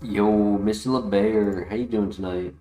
Yo, Mr. LeBear, how you doing tonight?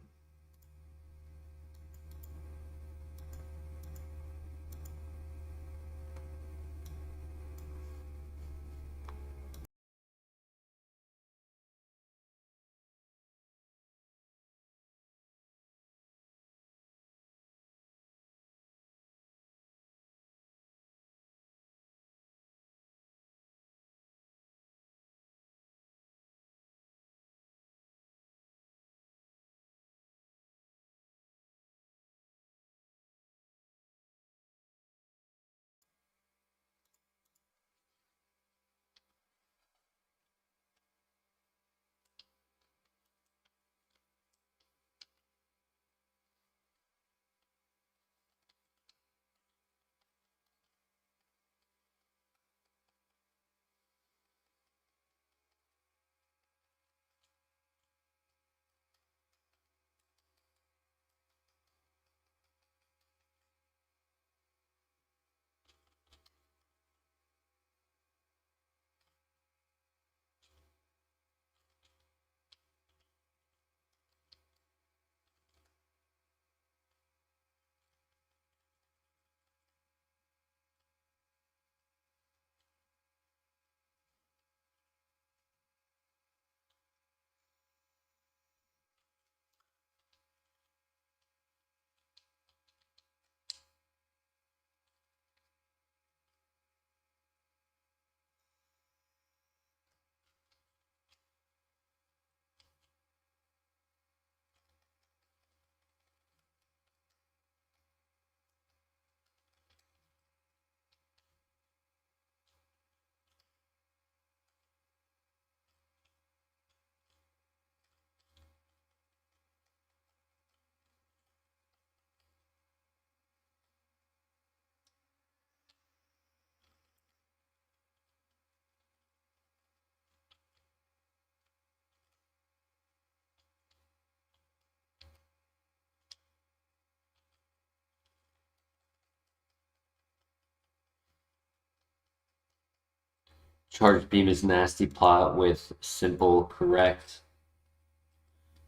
Charge beam is nasty plot with simple correct.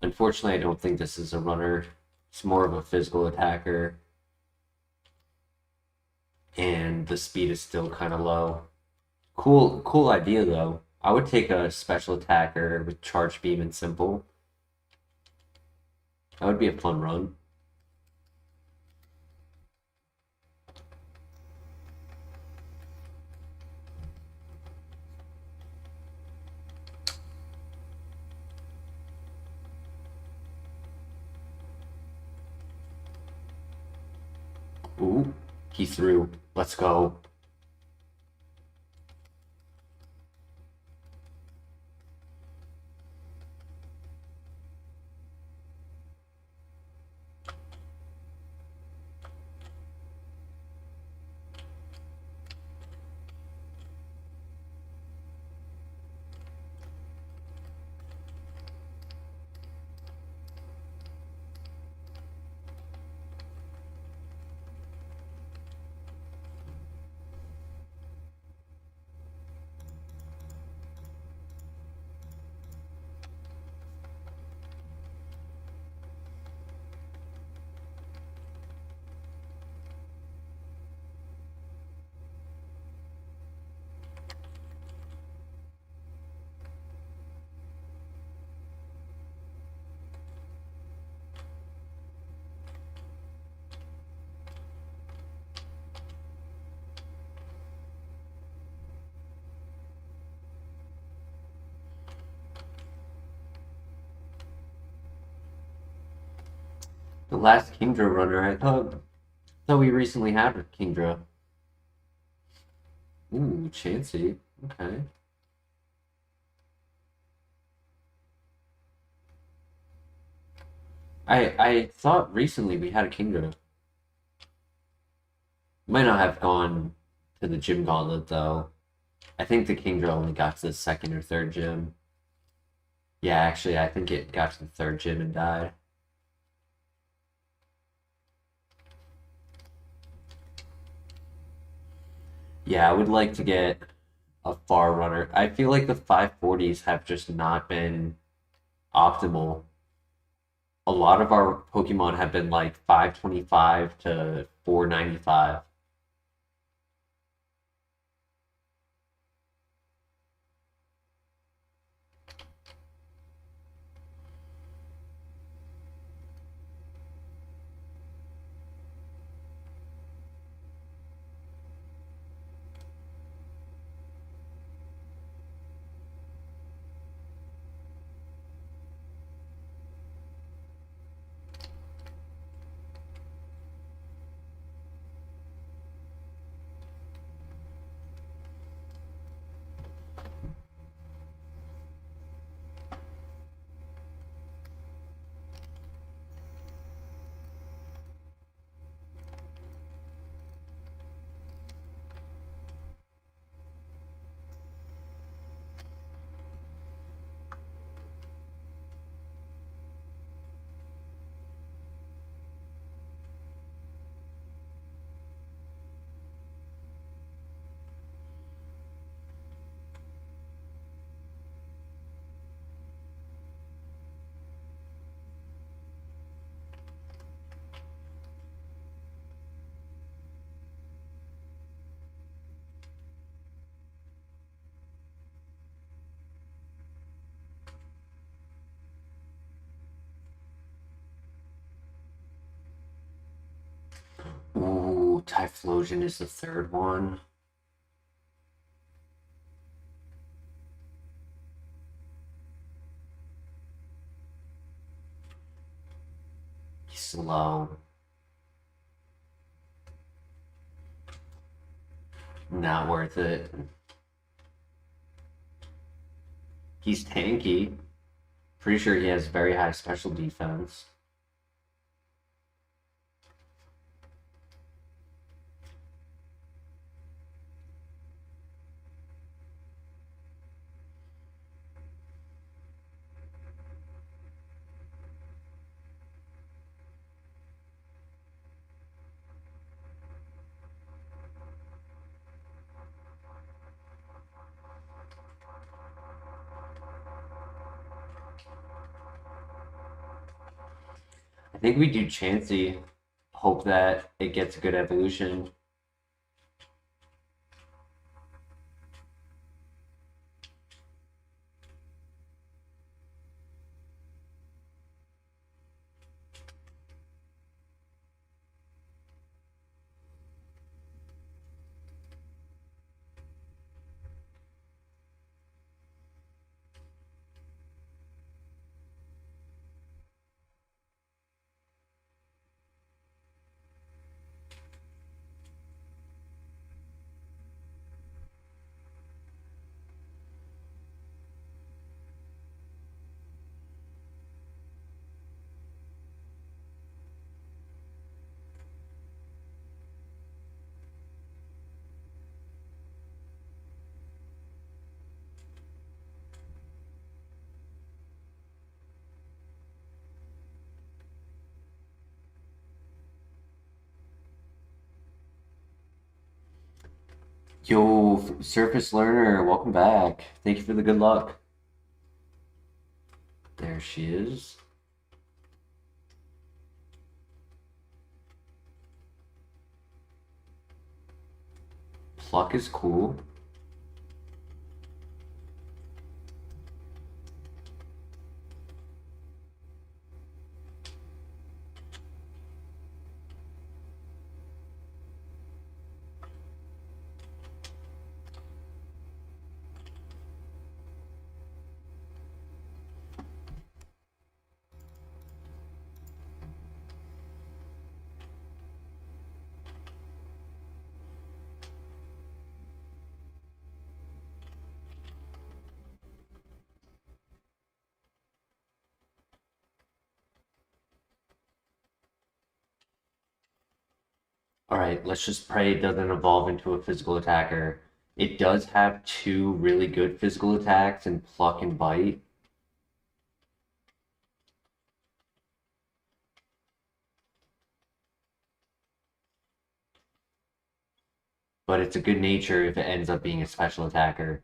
Unfortunately, I don't think this is a runner. It's more of a physical attacker, and the speed is still kind of low. Cool idea though. I would take a special attacker with charge beam and simple. That would be a fun run. Ooh, he threw. Let's go. The last Kingdra runner, I thought we recently had a Kingdra. Ooh, Chansey. Okay. I thought recently we had a Kingdra. Might not have gone to the gym gauntlet though. I think the Kingdra only got to the second or third gym. Yeah, actually, I think it got to the third gym and died. Yeah, I would like to get a far runner. I feel like the 540s have just not been optimal. A lot of our Pokemon have been like 525 to 495. Ooh, Typhlosion is the third one. He's slow. Not worth it. He's tanky. Pretty sure he has very high special defense. I think we do Chansey. Hope that it gets a good evolution. Yo, Surface Learner, welcome back. Thank you for the good luck. There she is. Pluck is cool. All right, let's just pray it doesn't evolve into a physical attacker. It does have two really good physical attacks in Pluck and Bite. But it's a good nature if it ends up being a special attacker.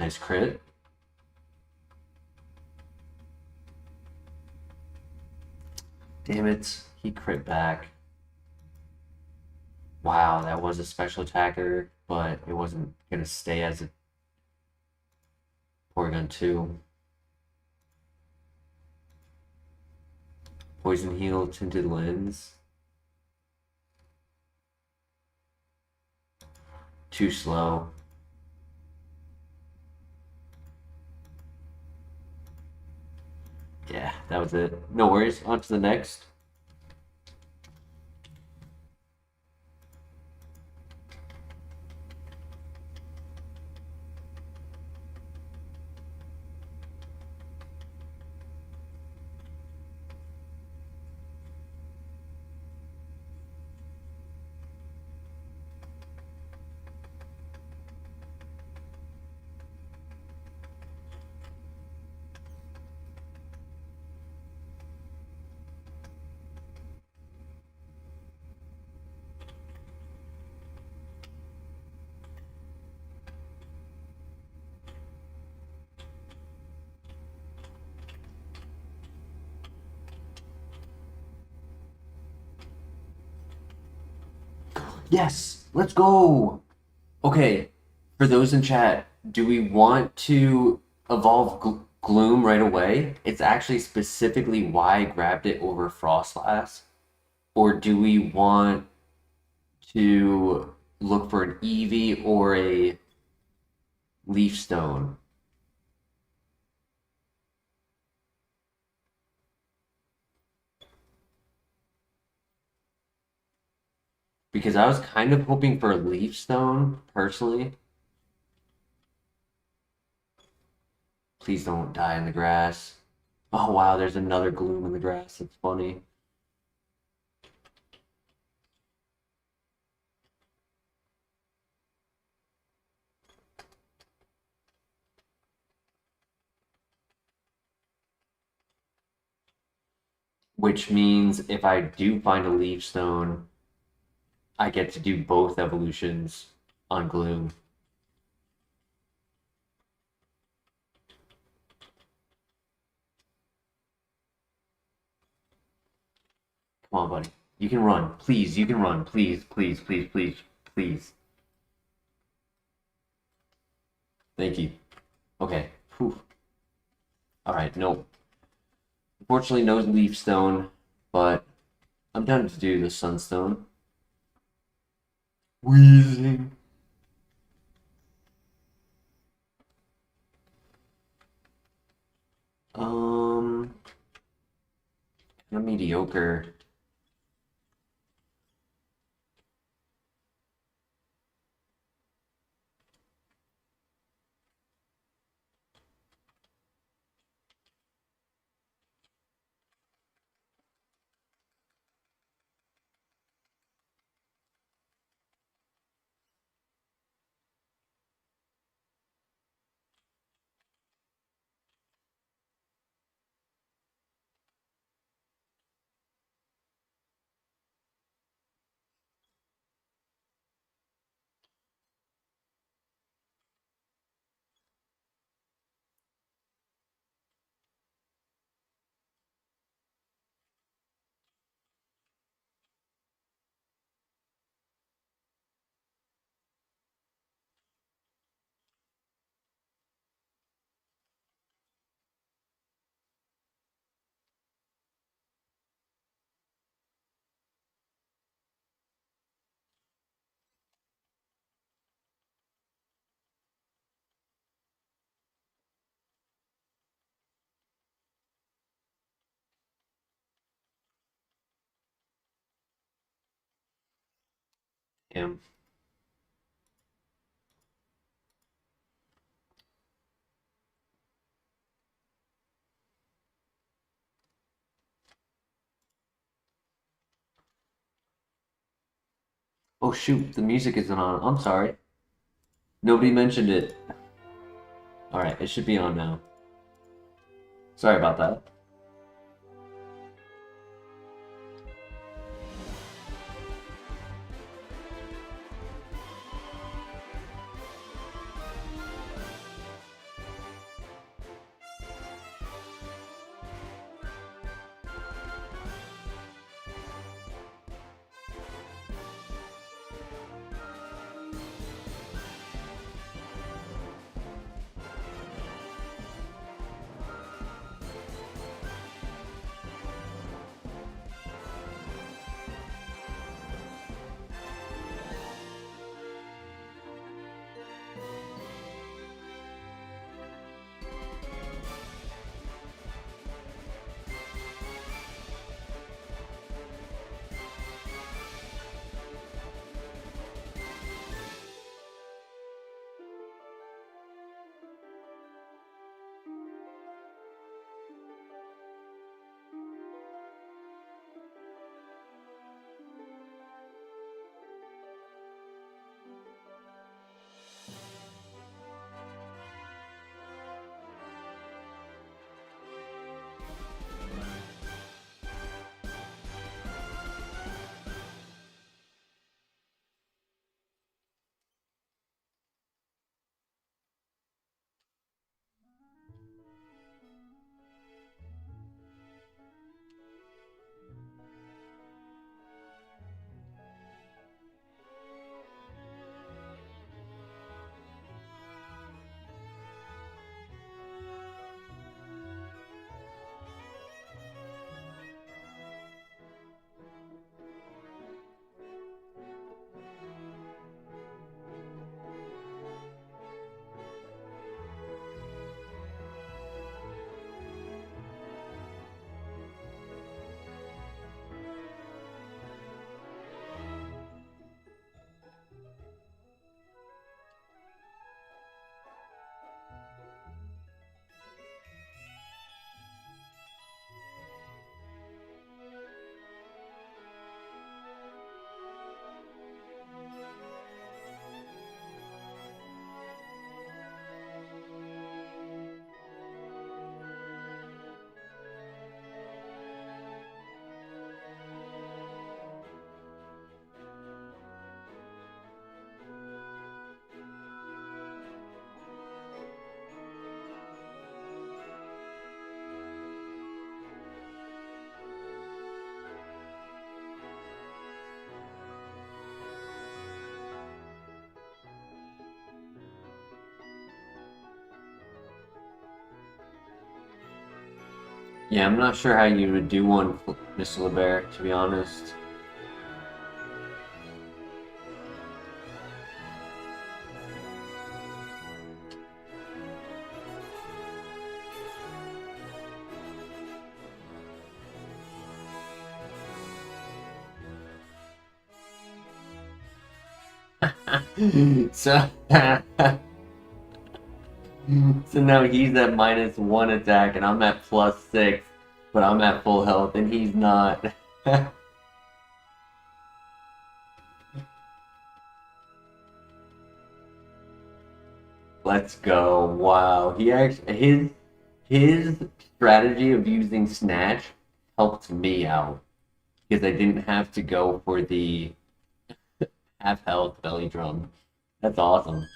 Nice crit. Damn it, he crit back. Wow, that was a special attacker, but it wasn't gonna stay as a Porygon 2. Poison Heal, Tinted Lens. Too slow. Yeah, that was it. No worries, on to the next. Yes, let's go. Okay, for those in chat, do we want to evolve Gloom right away? It's actually specifically why I grabbed it over Frostlass. Or do we want to look for an Eevee or a Leaf Stone? Because I was kind of hoping for a Leaf Stone, personally. Please don't die in the grass. Oh wow, there's another Gloom in the grass. It's funny. Which means if I do find a Leaf Stone, I get to do both evolutions on Gloom. Come on, buddy. You can run. Please, you can run. Please, please, please, please, please. Thank you. Okay. Whew. Alright, nope. Unfortunately, no Leaf Stone, but I'm down to do the Sunstone. Wheezing. Kind of mediocre. Damn. Oh shoot, the music isn't on. I'm sorry. Nobody mentioned it. Alright, it should be on now. Sorry about that. Yeah, I'm not sure how you would do one, Mr. LeBear, to be honest. So, so now he's at -1 attack, and I'm at +6, but I'm at full health, and he's not. Let's go! Wow, he actually his strategy of using snatch helped me out because I didn't have to go for the half health belly drum. That's awesome.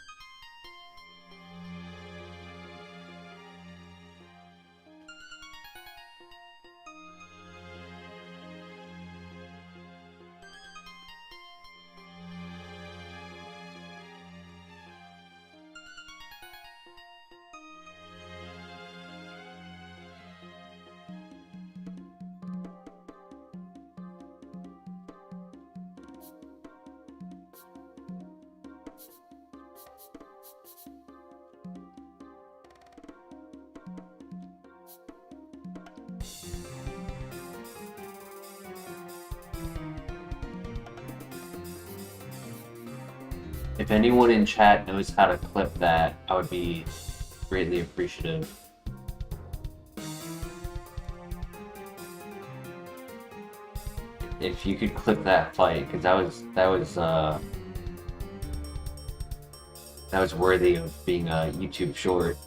If anyone in chat knows how to clip that, I would be greatly appreciative. If you could clip that fight, because that was worthy of being a YouTube short.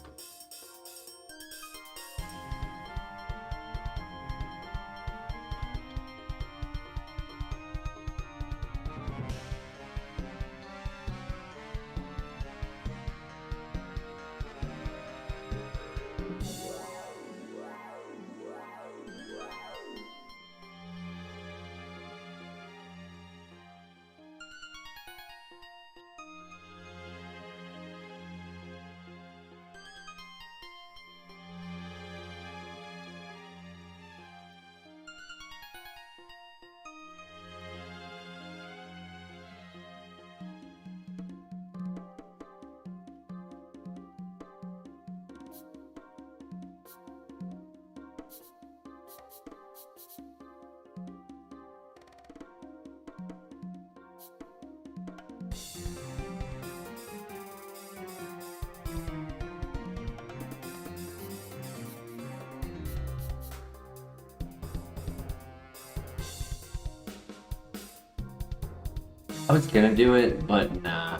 I was gonna do it, but nah.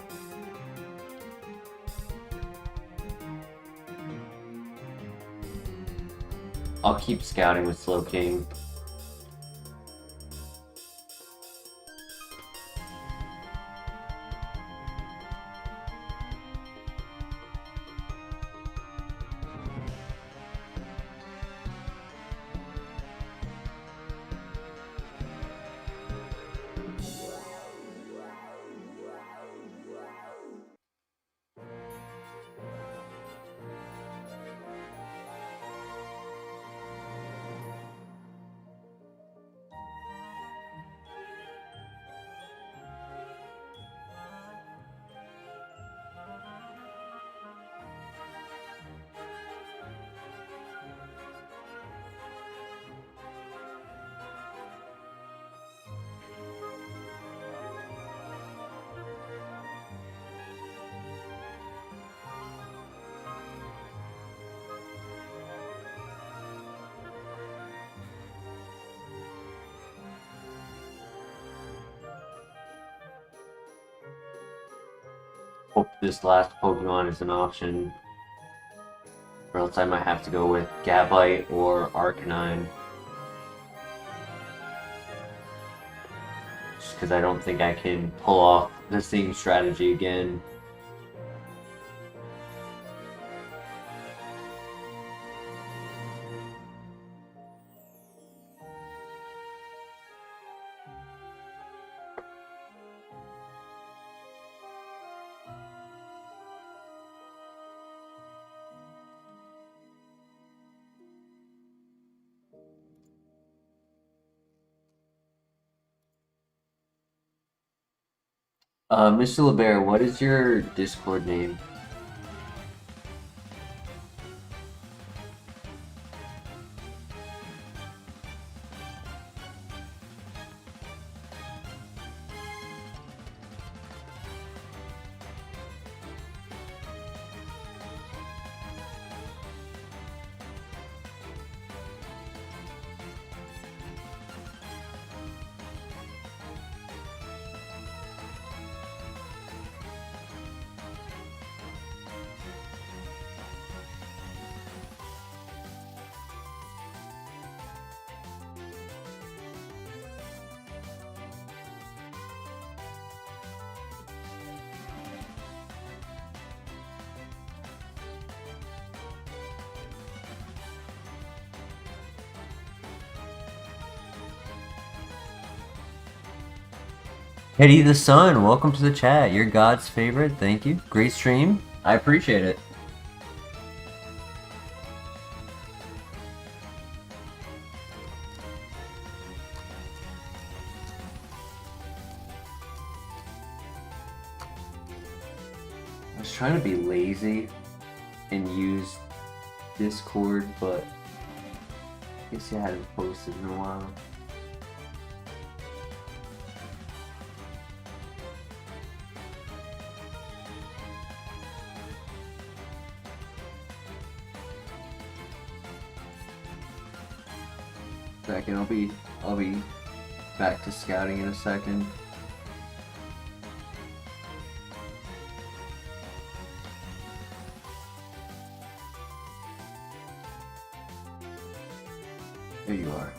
I'll keep scouting with Slowking. Hope this last Pokemon is an option, or else I might have to go with Gabite or Arcanine. Just because I don't think I can pull off the same strategy again. Mr. LeBear, what is your Discord name? Eddie the Sun, welcome to the chat. You're God's favorite. Thank you. Great stream. I appreciate it. I was trying to be lazy and use Discord, but I guess I hadn't posted in a while. Second, I'll be back to scouting in a second. There you are.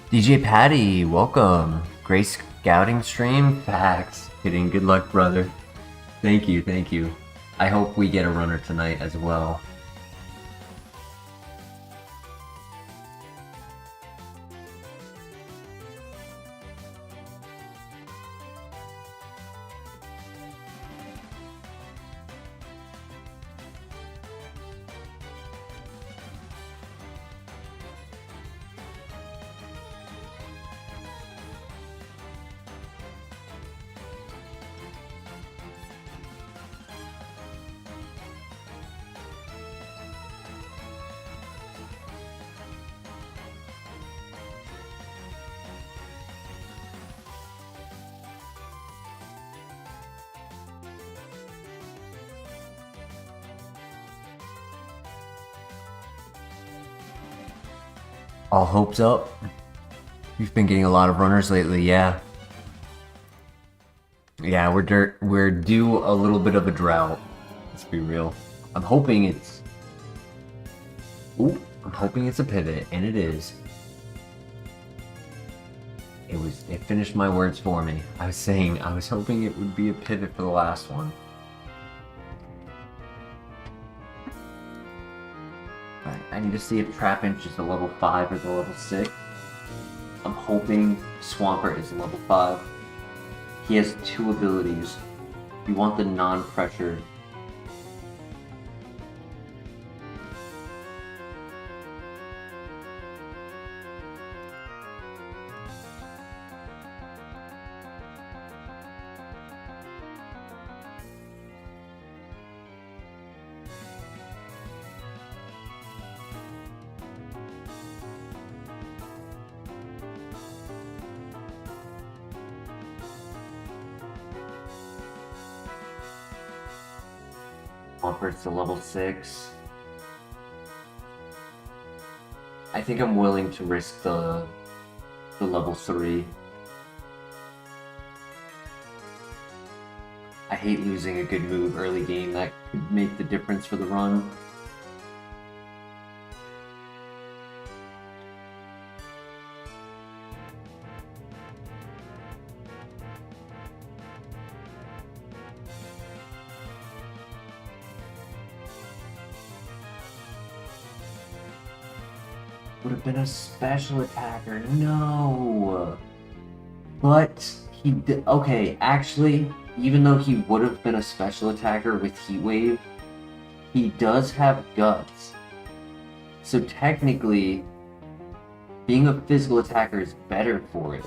DJ Patty, welcome. Great scouting stream. Facts. Kidding. Good luck, brother. Thank you, thank you. I hope we get a runner tonight as well. All hopes up. You've been getting a lot of runners lately, yeah. Yeah, we're due a little bit of a drought. Let's be real. I'm hoping it's a pivot, and it is. It finished my words for me. I was hoping it would be a pivot for the last one. I need to see if Trapinch is the level 5 or the level 6. I'm hoping Swampert is level 5. He has 2 abilities. You want the non-pressure. Swampert's to level 6. I think I'm willing to risk the level 3. I hate losing a good move early game. That could make the difference for the run. Would have been a special attacker. No! But he did. Okay, actually, even though he would have been a special attacker with Heat Wave, he does have Guts. So technically, being a physical attacker is better for it.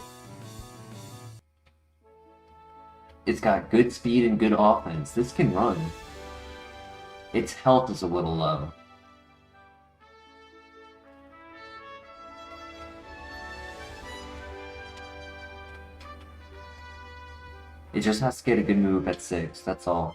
It's got good speed and good offense. This can run. Its health is a little low. It just has to get a good move at 6, that's all.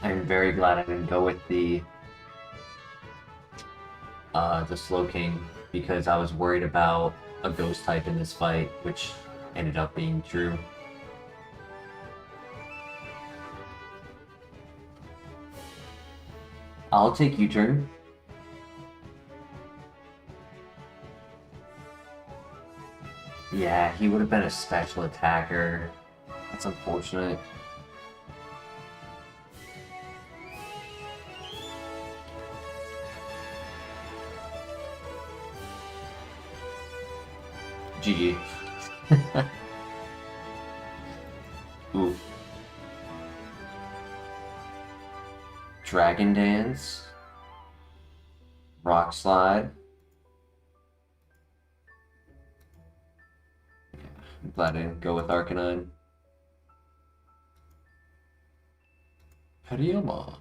I'm very glad I didn't go with the Slowking, because I was worried about a ghost type in this fight, which ended up being true. I'll take U-turn. Yeah, he would have been a special attacker. That's unfortunate. GG. Ooh. Dragon Dance. Rock Slide. Yeah, I'm glad I didn't go with Arcanine. Hariyama.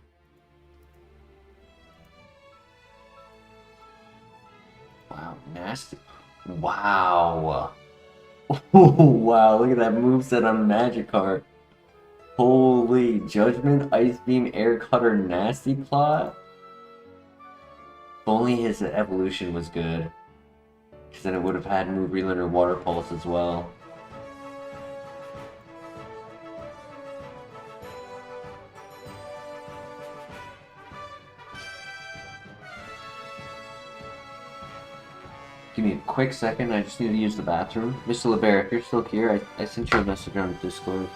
Wow, nasty. Wow. Oh, wow, look at that moveset on Magikarp. Holy, Judgment, Ice Beam, Air Cutter, Nasty Plot? If only his evolution was good. Because then it would have had Move Relearn or Water Pulse as well. Give me a quick second, I just need to use the bathroom. Mr. LeBear, if you're still here, I sent you a message on Discord.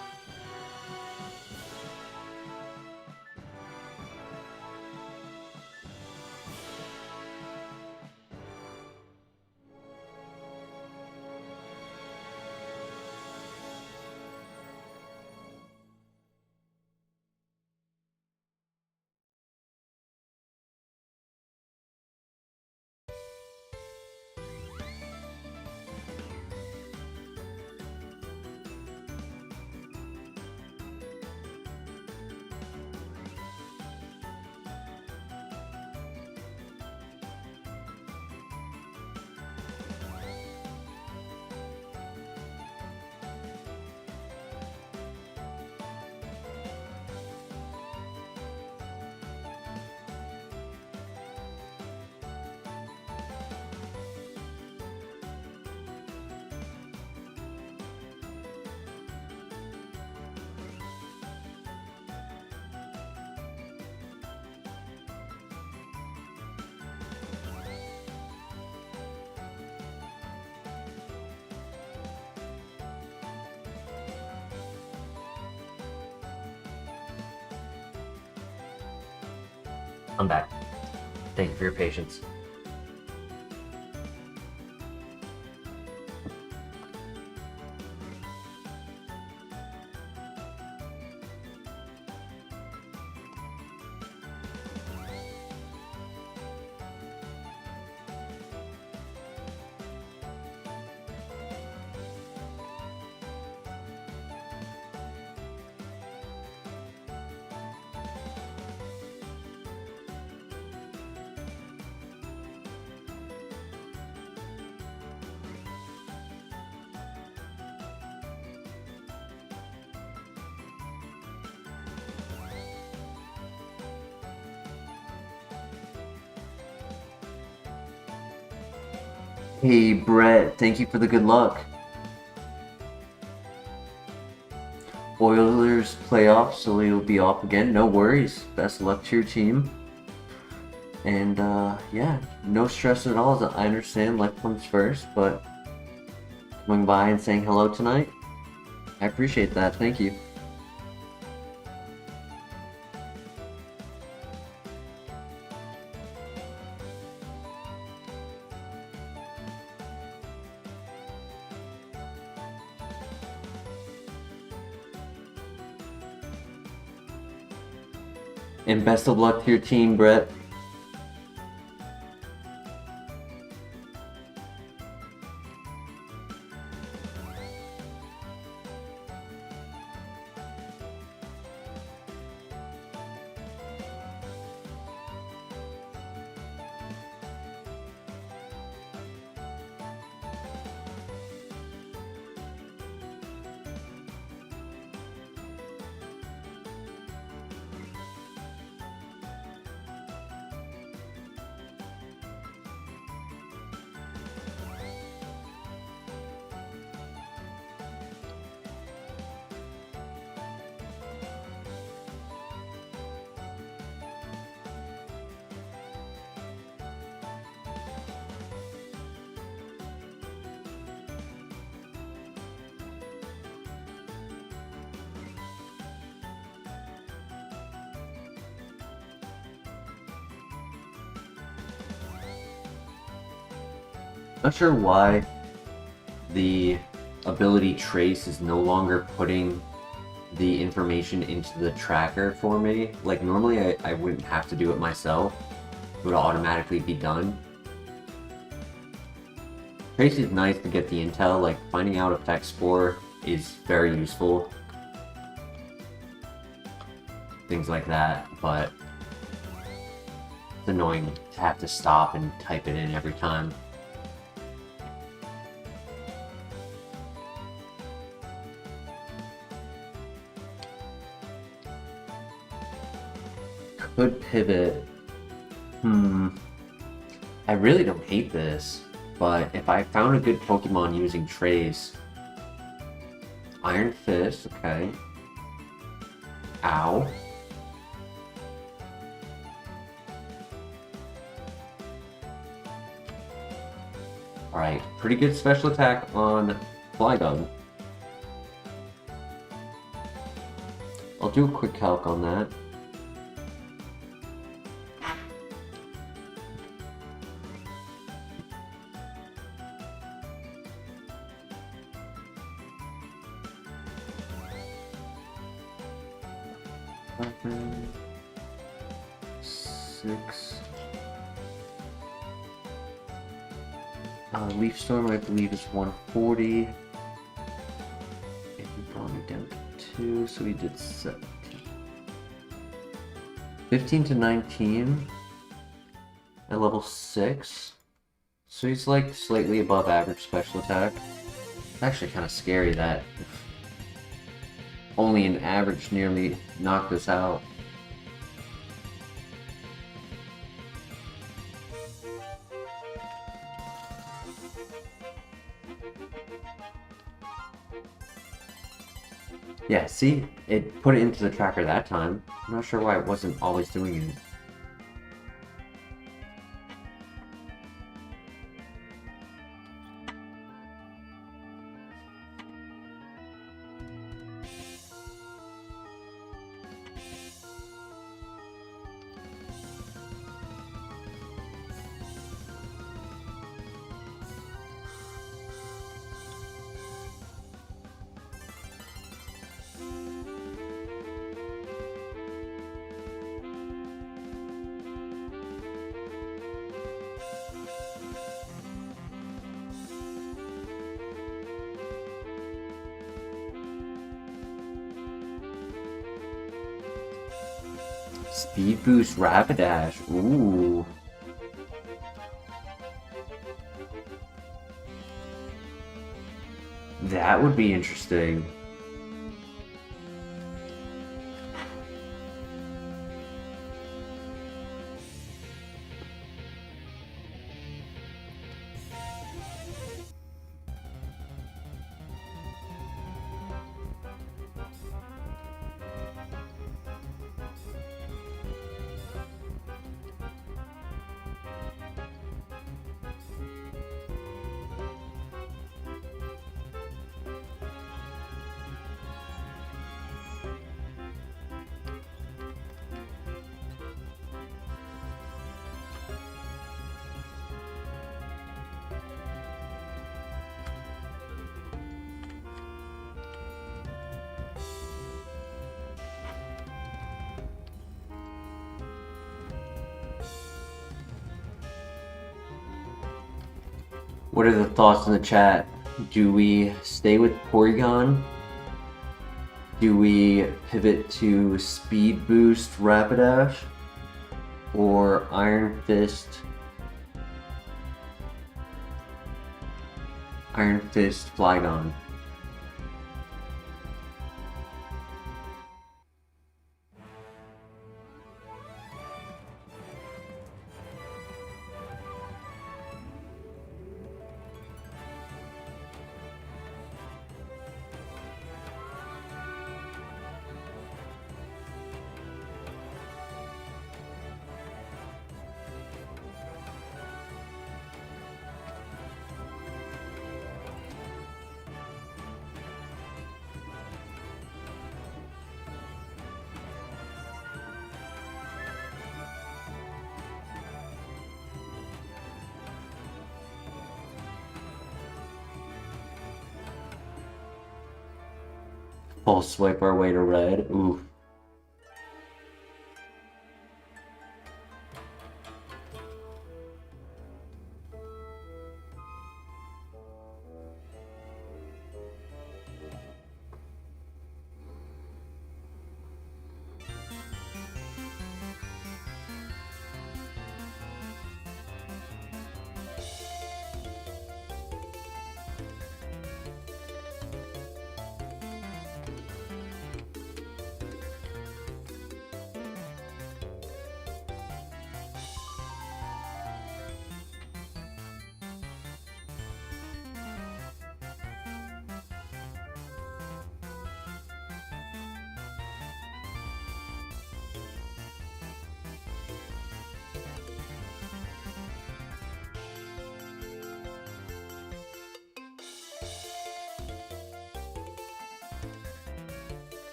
I'm back. Thank you for your patience. Hey Brett, thank you for the good luck. Oilers playoffs, so you'll be off again. No worries. Best of luck to your team. And yeah, no stress at all. I understand life comes first, but coming by and saying hello tonight, I appreciate that. Thank you. And best of luck to your team, Brett. Not sure why the ability trace is no longer putting the information into the tracker for me. Like normally I wouldn't have to do it myself. It would automatically be done. Trace is nice to get the intel, like finding out effect spore is very useful. Things like that, but it's annoying to have to stop and type it in every time. Could pivot. I really don't hate this, but if I found a good Pokemon using Trace... Iron Fist, okay. Ow. Alright, pretty good special attack on Flygon. I'll do a quick calc on that. Leaf Storm, I believe, is 140. And he brought me down to 2, so he did 17. 15 to 19 at level 6. So he's like slightly above average special attack. It's actually kind of scary that only an average nearly knocked us out. Yeah, see? It put it into the tracker that time. I'm not sure why it wasn't always doing it. Speed Boost Rapidash. Ooh. That would be interesting. What are the thoughts in the chat? Do we stay with Porygon? Do we pivot to Speed Boost Rapidash? Or Iron Fist Flygon? Pulse swipe our way to red. Ooh.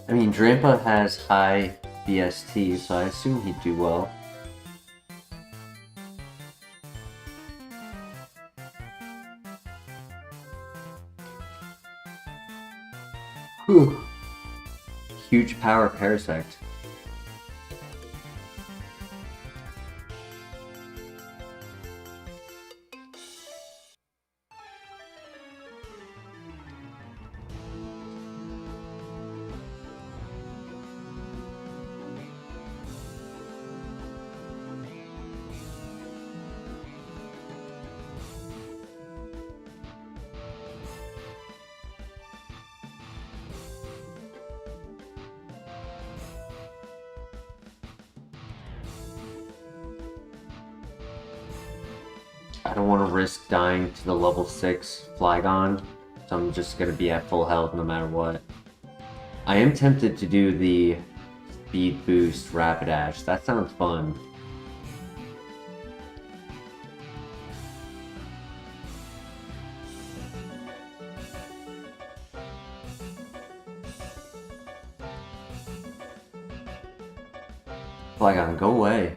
I mean, Drampa has high BST, so I assume he'd do well. Whew. Huge power Parasect. I don't want to risk dying to the level 6 Flygon, so I'm just going to be at full health no matter what. I am tempted to do the Speed Boost Rapidash. That sounds fun. Flygon, go away.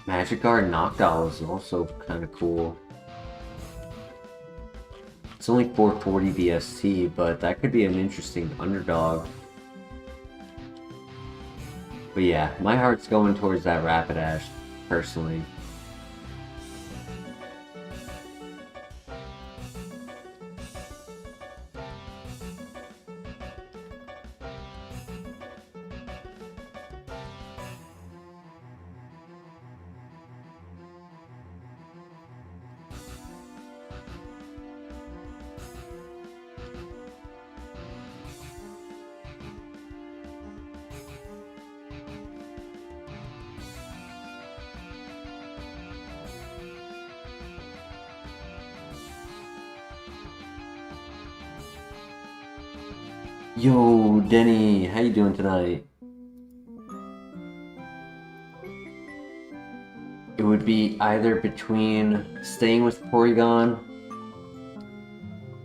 Magic Guard Knockdown is also kind of cool. It's only 440 BST, but that could be an interesting underdog. But yeah, my heart's going towards that Rapidash, personally. Yo, Denny, how you doing tonight? It would be either between staying with Porygon,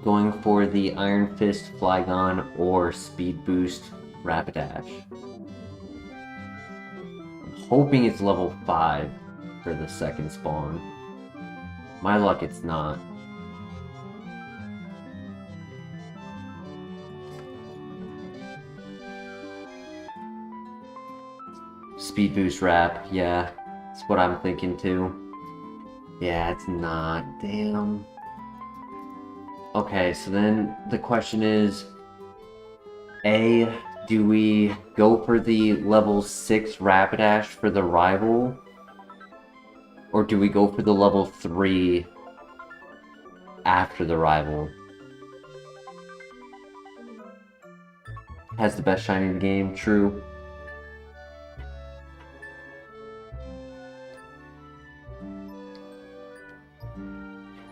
going for the Iron Fist Flygon, or Speed Boost Rapidash. I'm hoping it's level 5 for the second spawn. My luck, it's not. Speed Boost Rap, yeah, that's what I'm thinking too. Yeah, it's not, damn. Okay, so then the question is, A, do we go for the level 6 Rapidash for the rival? Or do we go for the level 3 after the rival? Has the best shiny in the game, true.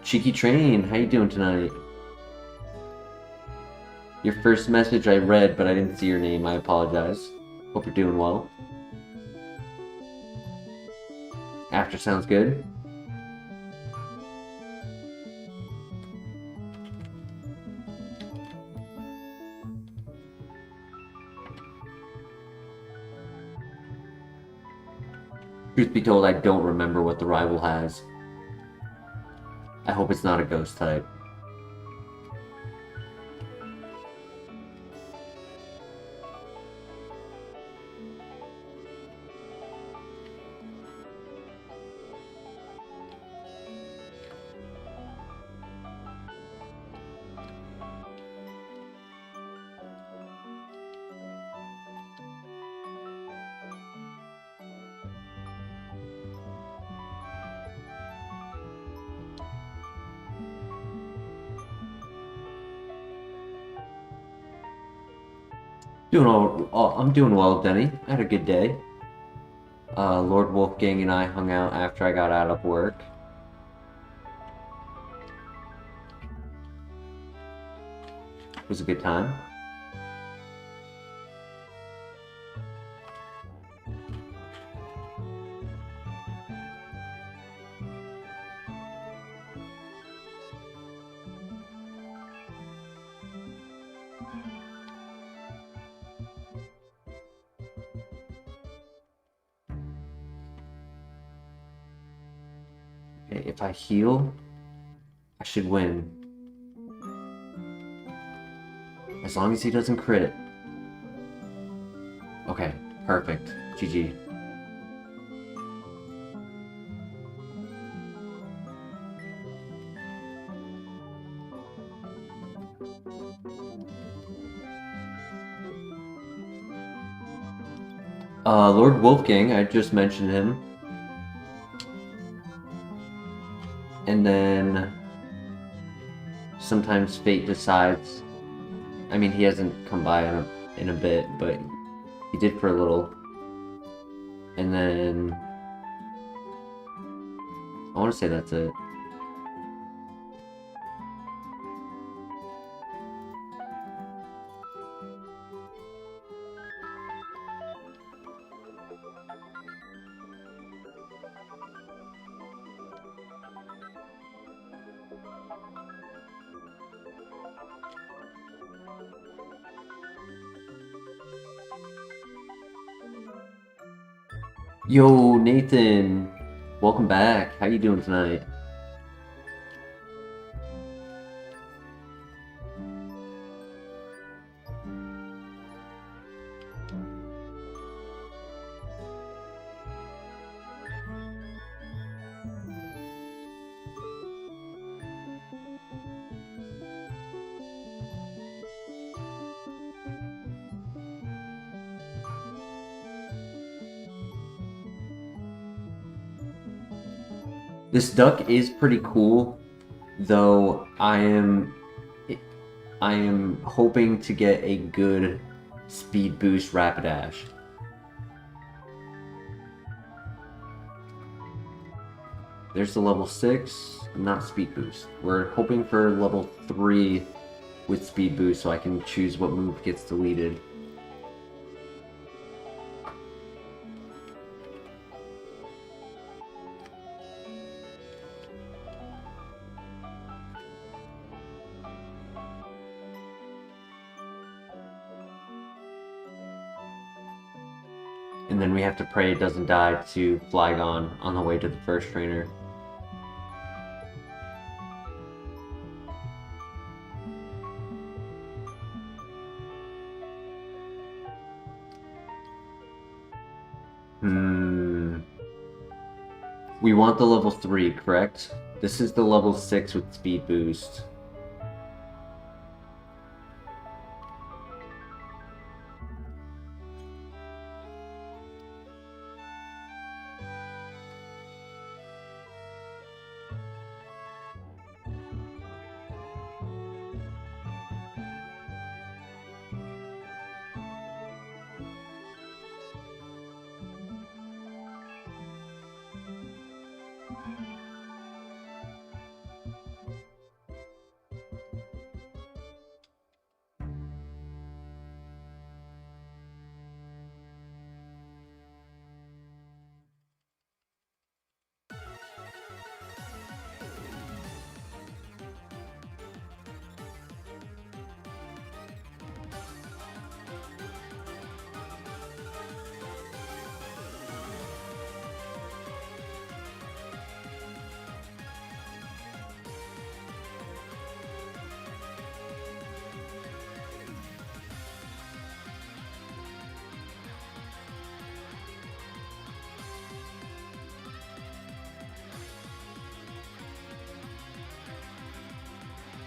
Cheeky Train, how you doing tonight? Your first message I read, but I didn't see your name. I apologize. Hope you're doing well. After sounds good. Truth be told, I don't remember what the rival has. I hope it's not a ghost type. I'm doing well, Denny. I had a good day. Lord Wolfgang and I hung out after I got out of work. It was a good time. Okay, if I heal, I should win. As long as he doesn't crit. Okay, perfect. GG. Lord Wolfgang, I just mentioned him. And then sometimes fate decides. I mean, he hasn't come by in a bit, but he did for a little. And then I want to say that's it. Yo, Nathan, welcome back. How you doing tonight? This duck is pretty cool, though I am hoping to get a good speed boost Rapidash. There's the level 6, not speed boost. We're hoping for level 3 with speed boost so I can choose what move gets deleted. And then we have to pray it doesn't die to Flygon on the way to the first trainer. We want the level 3, correct? This is the level 6 with speed boost.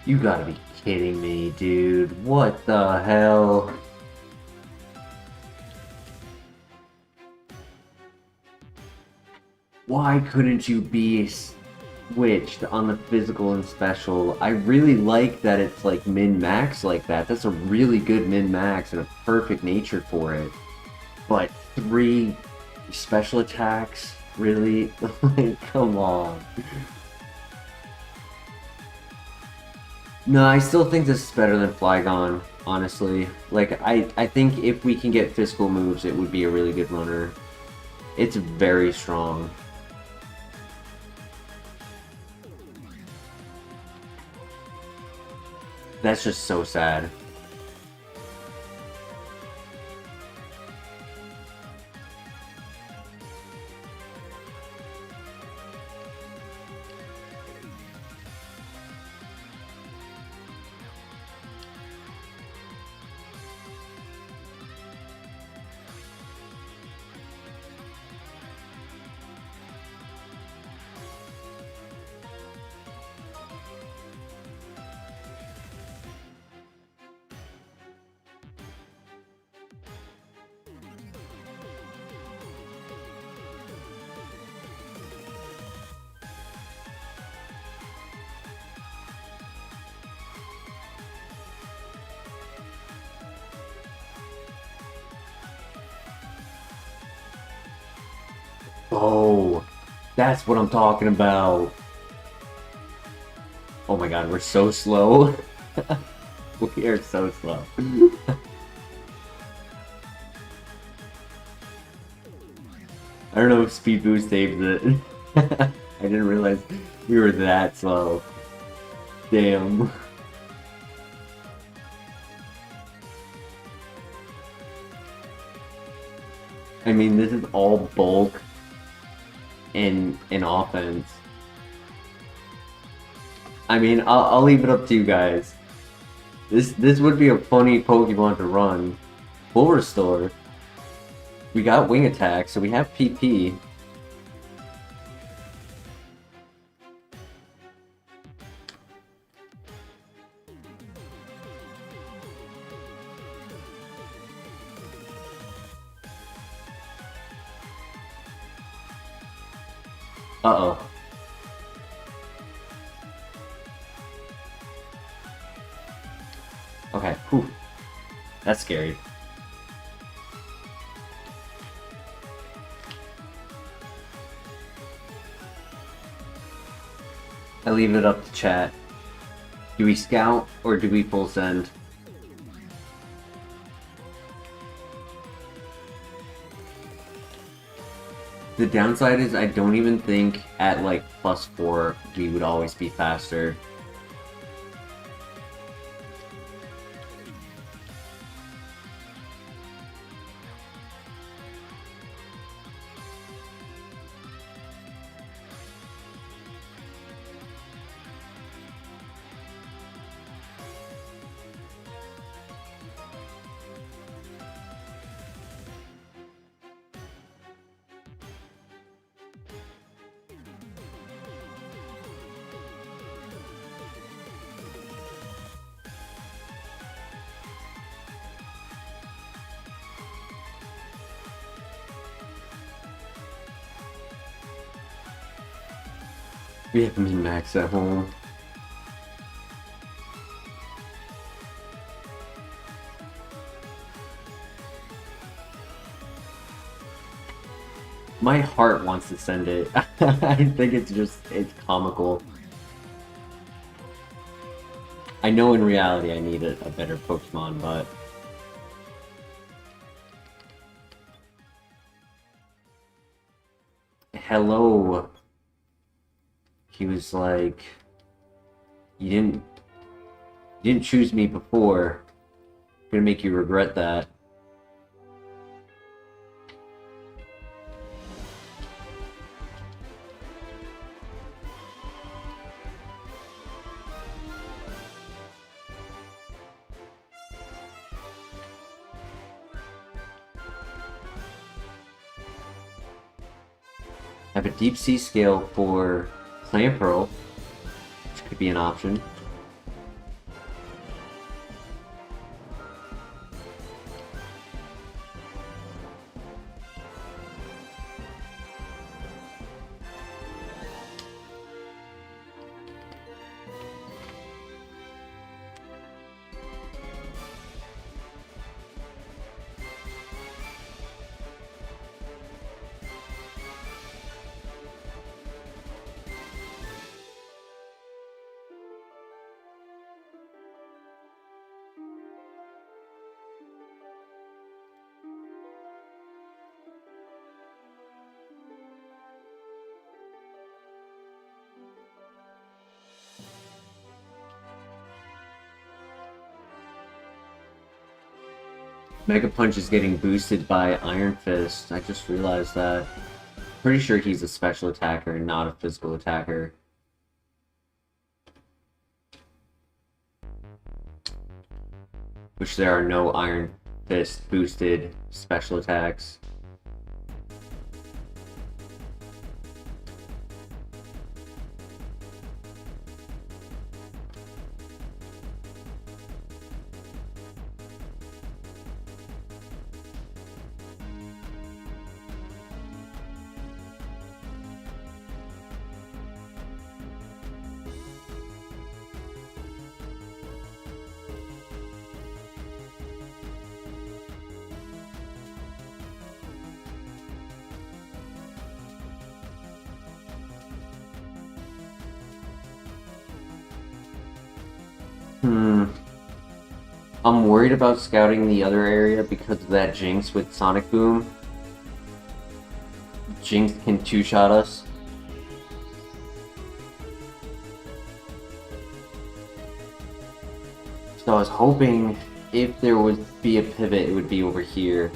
You gotta be kidding me, dude. What the hell? Why couldn't you be switched on the physical and special? I really like that it's like min-max like that. That's a really good min-max and a perfect nature for it. But 3 special attacks? Really? Like, come on. No, I still think this is better than Flygon, honestly. Like, I think if we can get physical moves, it would be a really good runner. It's very strong. That's just so sad. Oh, that's what I'm talking about. Oh my god, we're so slow. We are so slow. I don't know if Speed Boost saves it. I didn't realize we were that slow. Damn. I mean, this is all bulk in offense. I mean, I'll leave it up to you guys. This would be a funny Pokemon to run. Full Restore. We got Wing Attack, so we have PP. Uh-oh. Okay, whew. That's scary. I leave it up to chat. Do we scout or do we full send? The downside is I don't even think at like +4 we would always be faster. We have min-max at home. My heart wants to send it. I think it's comical. I know in reality I need a better Pokemon, but... Hello. He was like, you didn't choose me before. I'm gonna make you regret that. I have a deep sea scale for Clamperl, which could be an option. Mega Punch is getting boosted by Iron Fist. I just realized that. Pretty sure he's a special attacker and not a physical attacker. Which there are no Iron Fist boosted special attacks. I'm worried about scouting the other area because of that Jinx with Sonic Boom. Jinx can two-shot us. So I was hoping if there would be a pivot, it would be over here.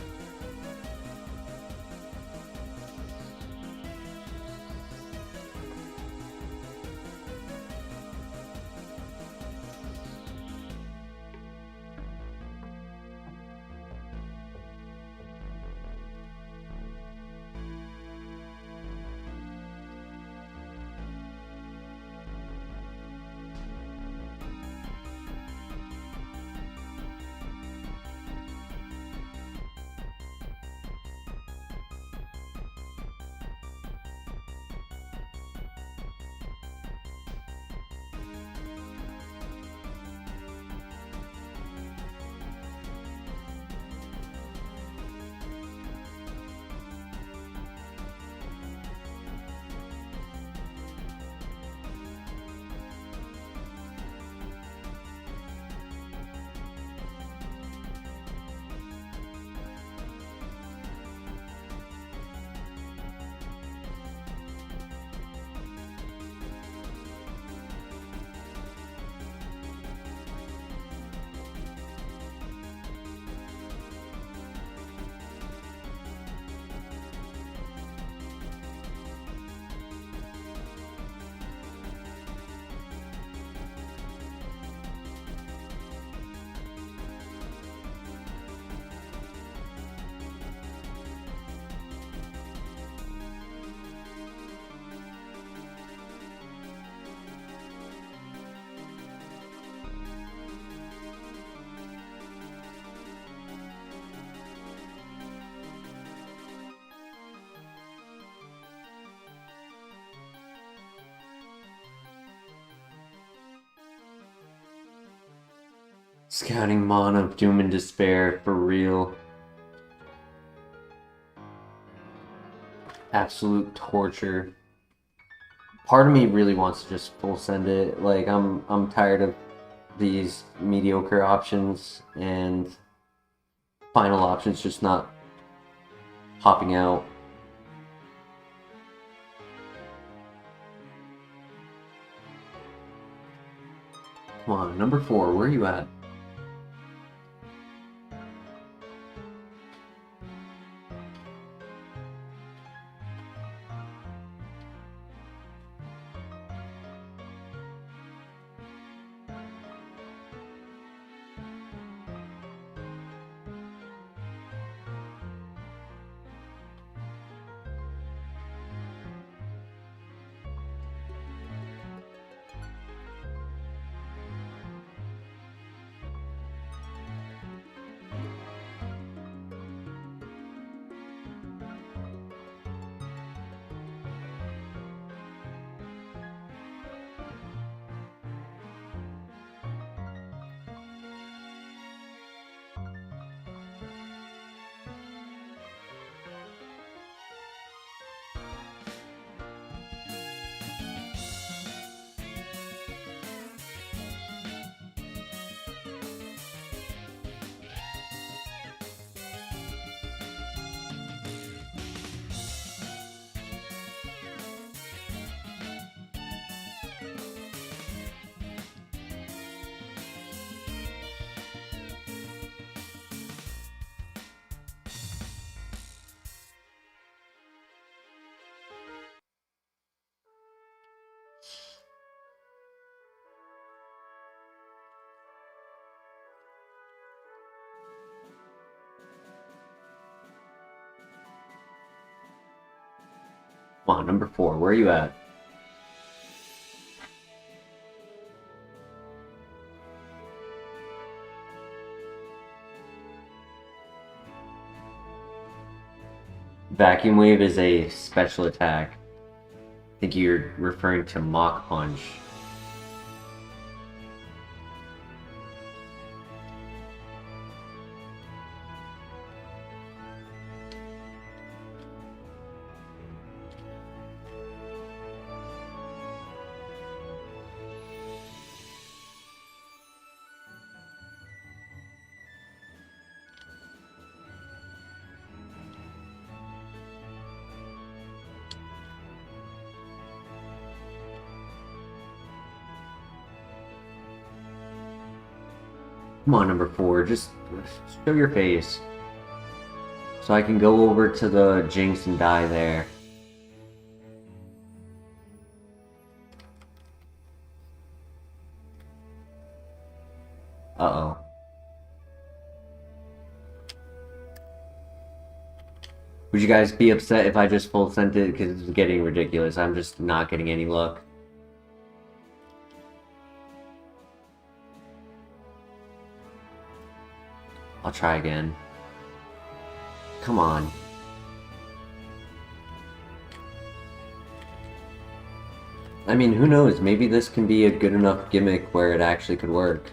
Scouting Mon of Doom and Despair, for real. Absolute torture. Part of me really wants to just full send it. Like I'm tired of these mediocre options and final options just not popping out. Come on, number 4, where are you at? Come on, number 4, where are you at? Vacuum Wave is a special attack. I think you're referring to Mach Punch. Come on, number 4, just show your face. So I can go over to the Jinx and die there. Uh-oh. Would you guys be upset if I just full sent it? Because it's getting ridiculous. I'm just not getting any luck. I'll try again. Come on. I mean, who knows? Maybe this can be a good enough gimmick where it actually could work.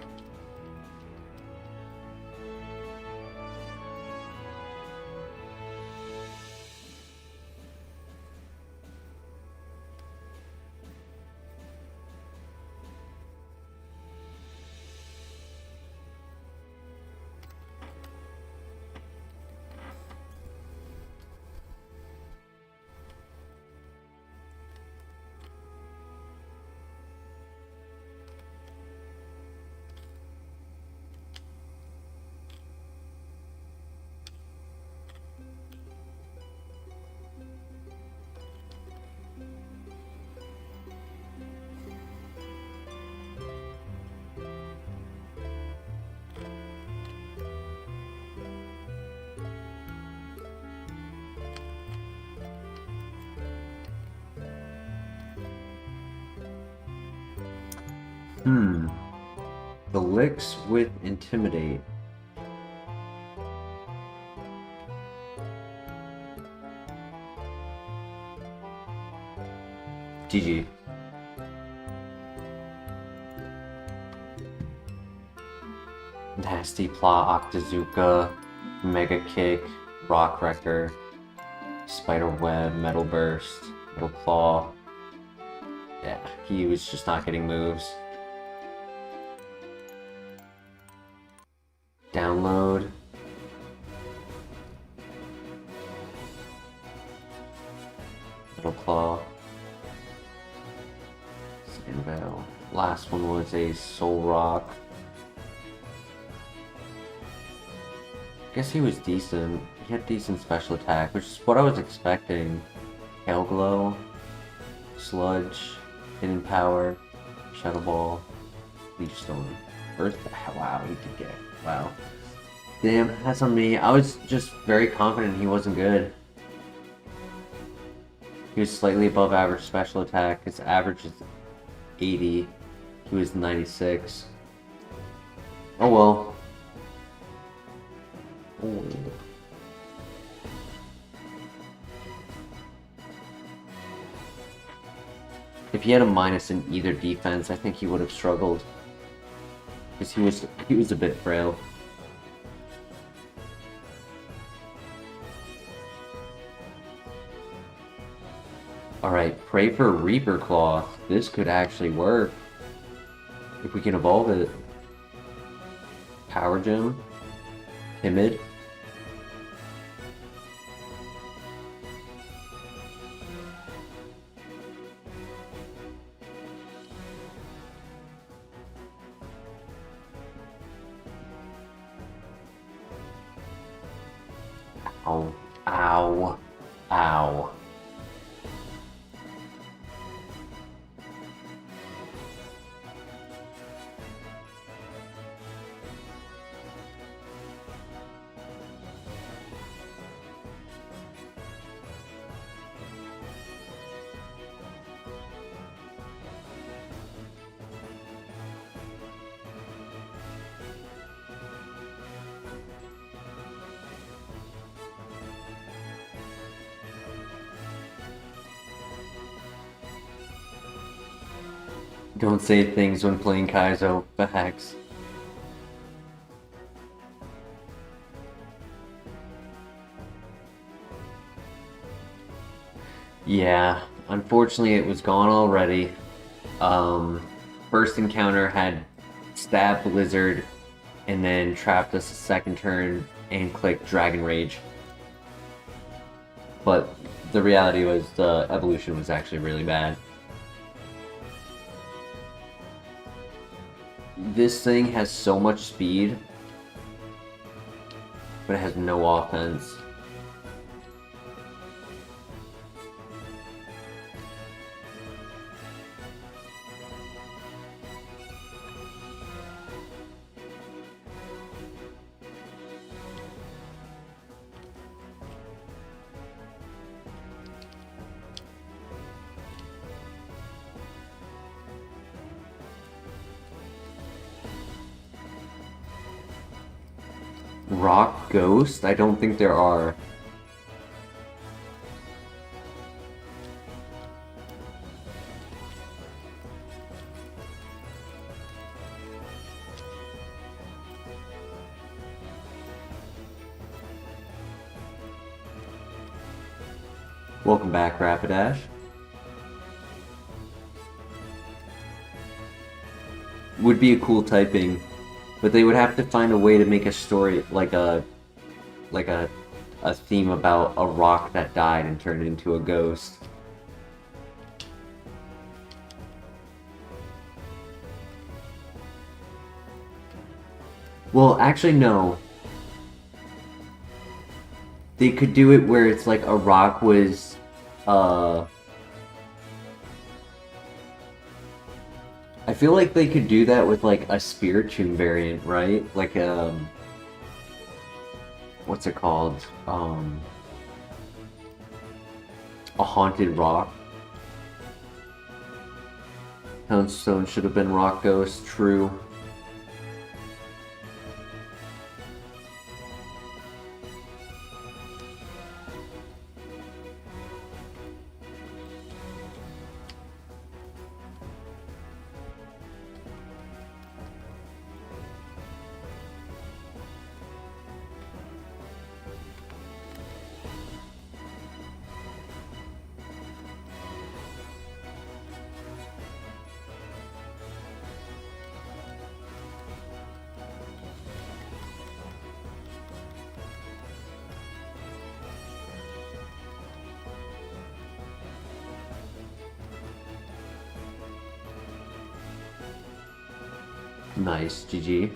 The licks with Intimidate. GG. Nasty Plot, Octazooka, Mega Kick, Rock Wrecker, Spider Web, Metal Burst, Metal Claw. Yeah, he was just not getting moves. Download. Metal Claw. Sandvale. Last one was a Soul Rock. I guess he was decent. He had decent special attack, which is what I was expecting. Hail Glow, Sludge, Hidden Power, Shadow Ball, Leech Stone, Earth. Wow, he did get it. Wow. Damn, that's on me. I was just very confident he wasn't good. He was slightly above average special attack. His average is 80. He was 96. Oh well. Oh. If he had a minus in either defense, I think he would have struggled. Because he was a bit frail. Alright, pray for Reaper Claw. This could actually work. If we can evolve it. Power Gem. Timid. Ow. Ow. Ow. Don't say things when playing Kaizo. Facts. Yeah, unfortunately it was gone already. First encounter had Stab Blizzard and then trapped us a second turn and clicked Dragon Rage. But the reality was the evolution was actually really bad. This thing has so much speed, but it has no offense. Rock Ghost? I don't think there are. Welcome back, Rapidash. Would be a cool typing. But they would have to find a way to make a story like a theme about a rock that died and turned into a ghost. Well, actually no. They could do it where it's like a rock was I feel like they could do that with like a Spiritomb variant, right? Like what's it called? A haunted rock. Townstone should have been Rock Ghost, true. Nice, GG.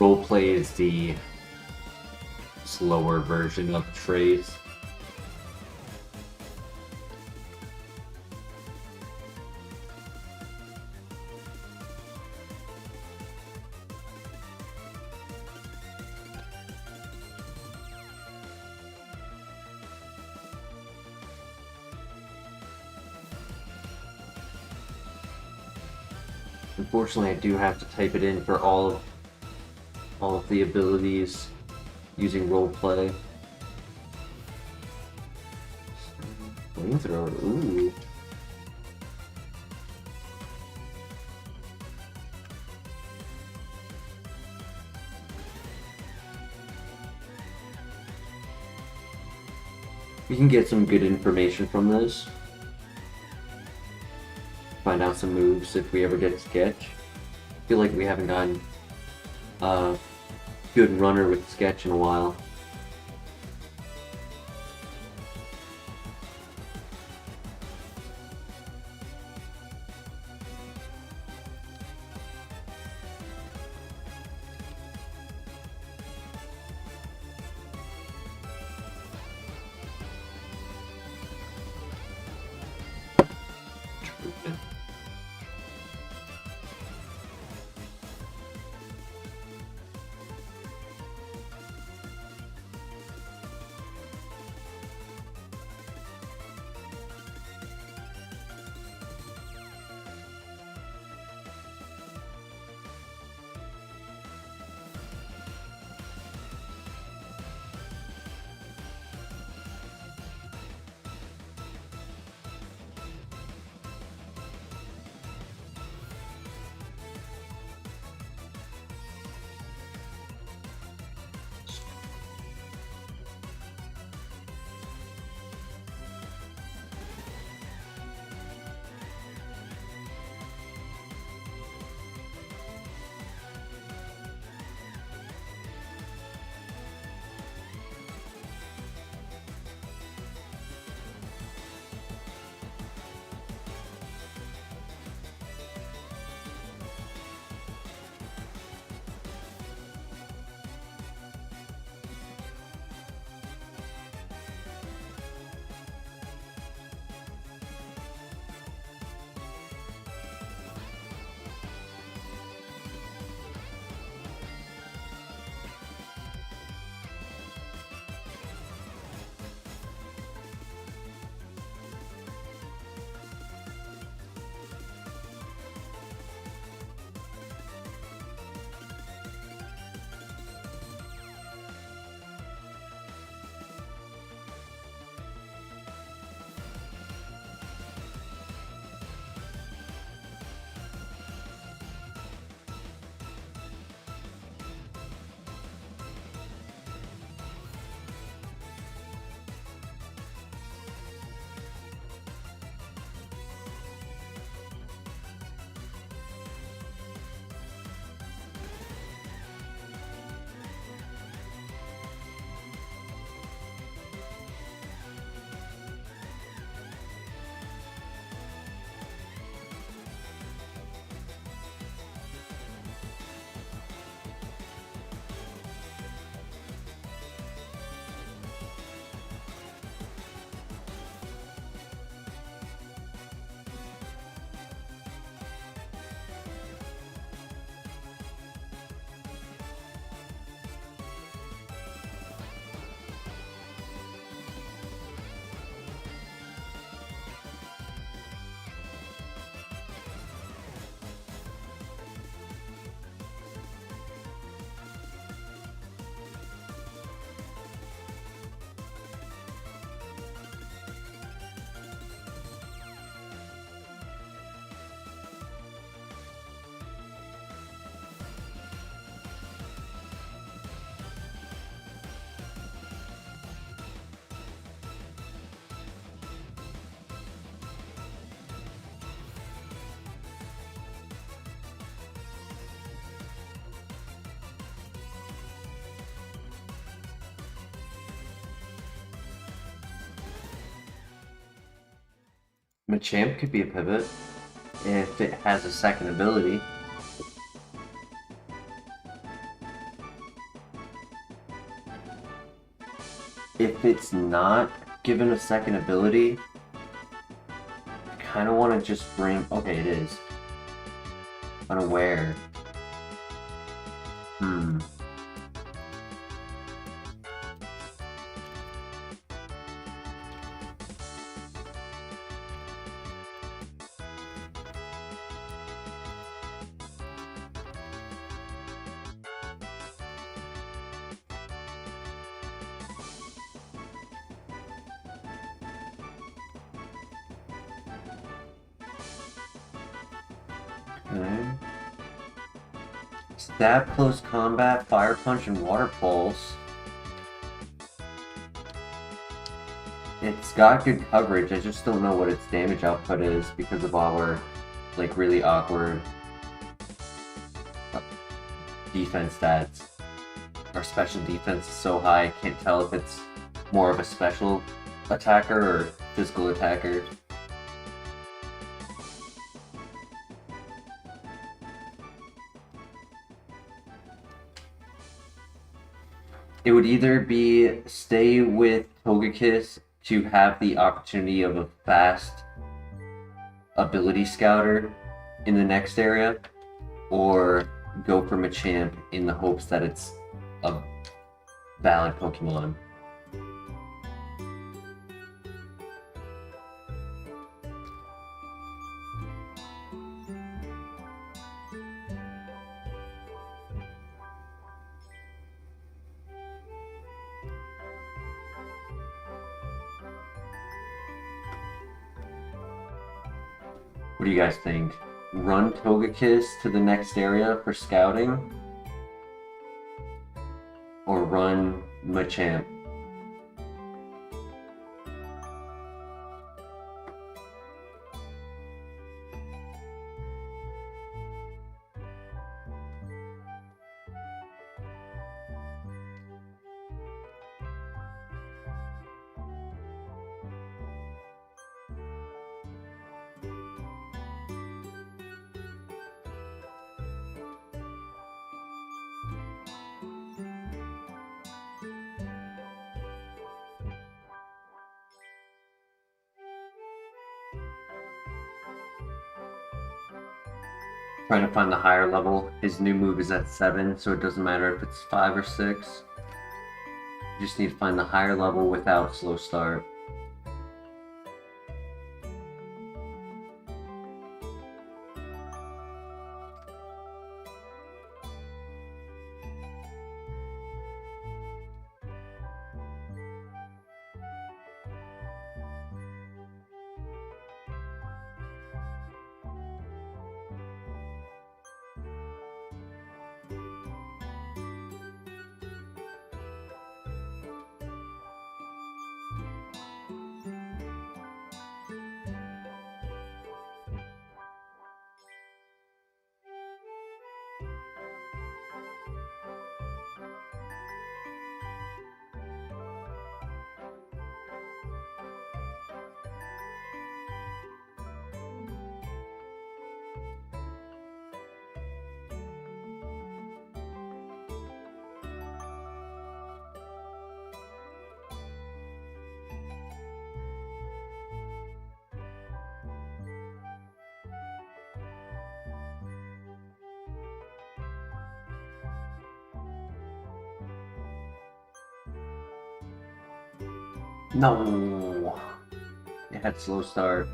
Roleplay is the slower version of Trace. Unfortunately, I do have to type it in for all of the abilities using roleplay. Flamethrower, ooh. We can get some good information from this. Find out some moves if we ever get Sketch. I feel like we haven't gotten a good runner with Sketch in a while. Machamp could be a pivot if it has a second ability. If it's not given a second ability, I kind of want to just bring... Okay, it is. Unaware. Okay. Stab, close combat, fire punch, and water pulse. It's got good coverage, I just don't know what its damage output is because of our, like, really awkward defense stats. Our special defense is so high, I can't tell if it's more of a special attacker or physical attacker. It would either be stay with Togekiss to have the opportunity of a fast ability scouter in the next area, or go for Machamp in the hopes that it's a valid Pokemon. What do you guys think? Run Togekiss to the next area for scouting? Or run Machamp? Trying to find the higher level. His new move is at 7, so it doesn't matter if it's 5 or 6. You just need to find the higher level without slow start. No! It had slow start.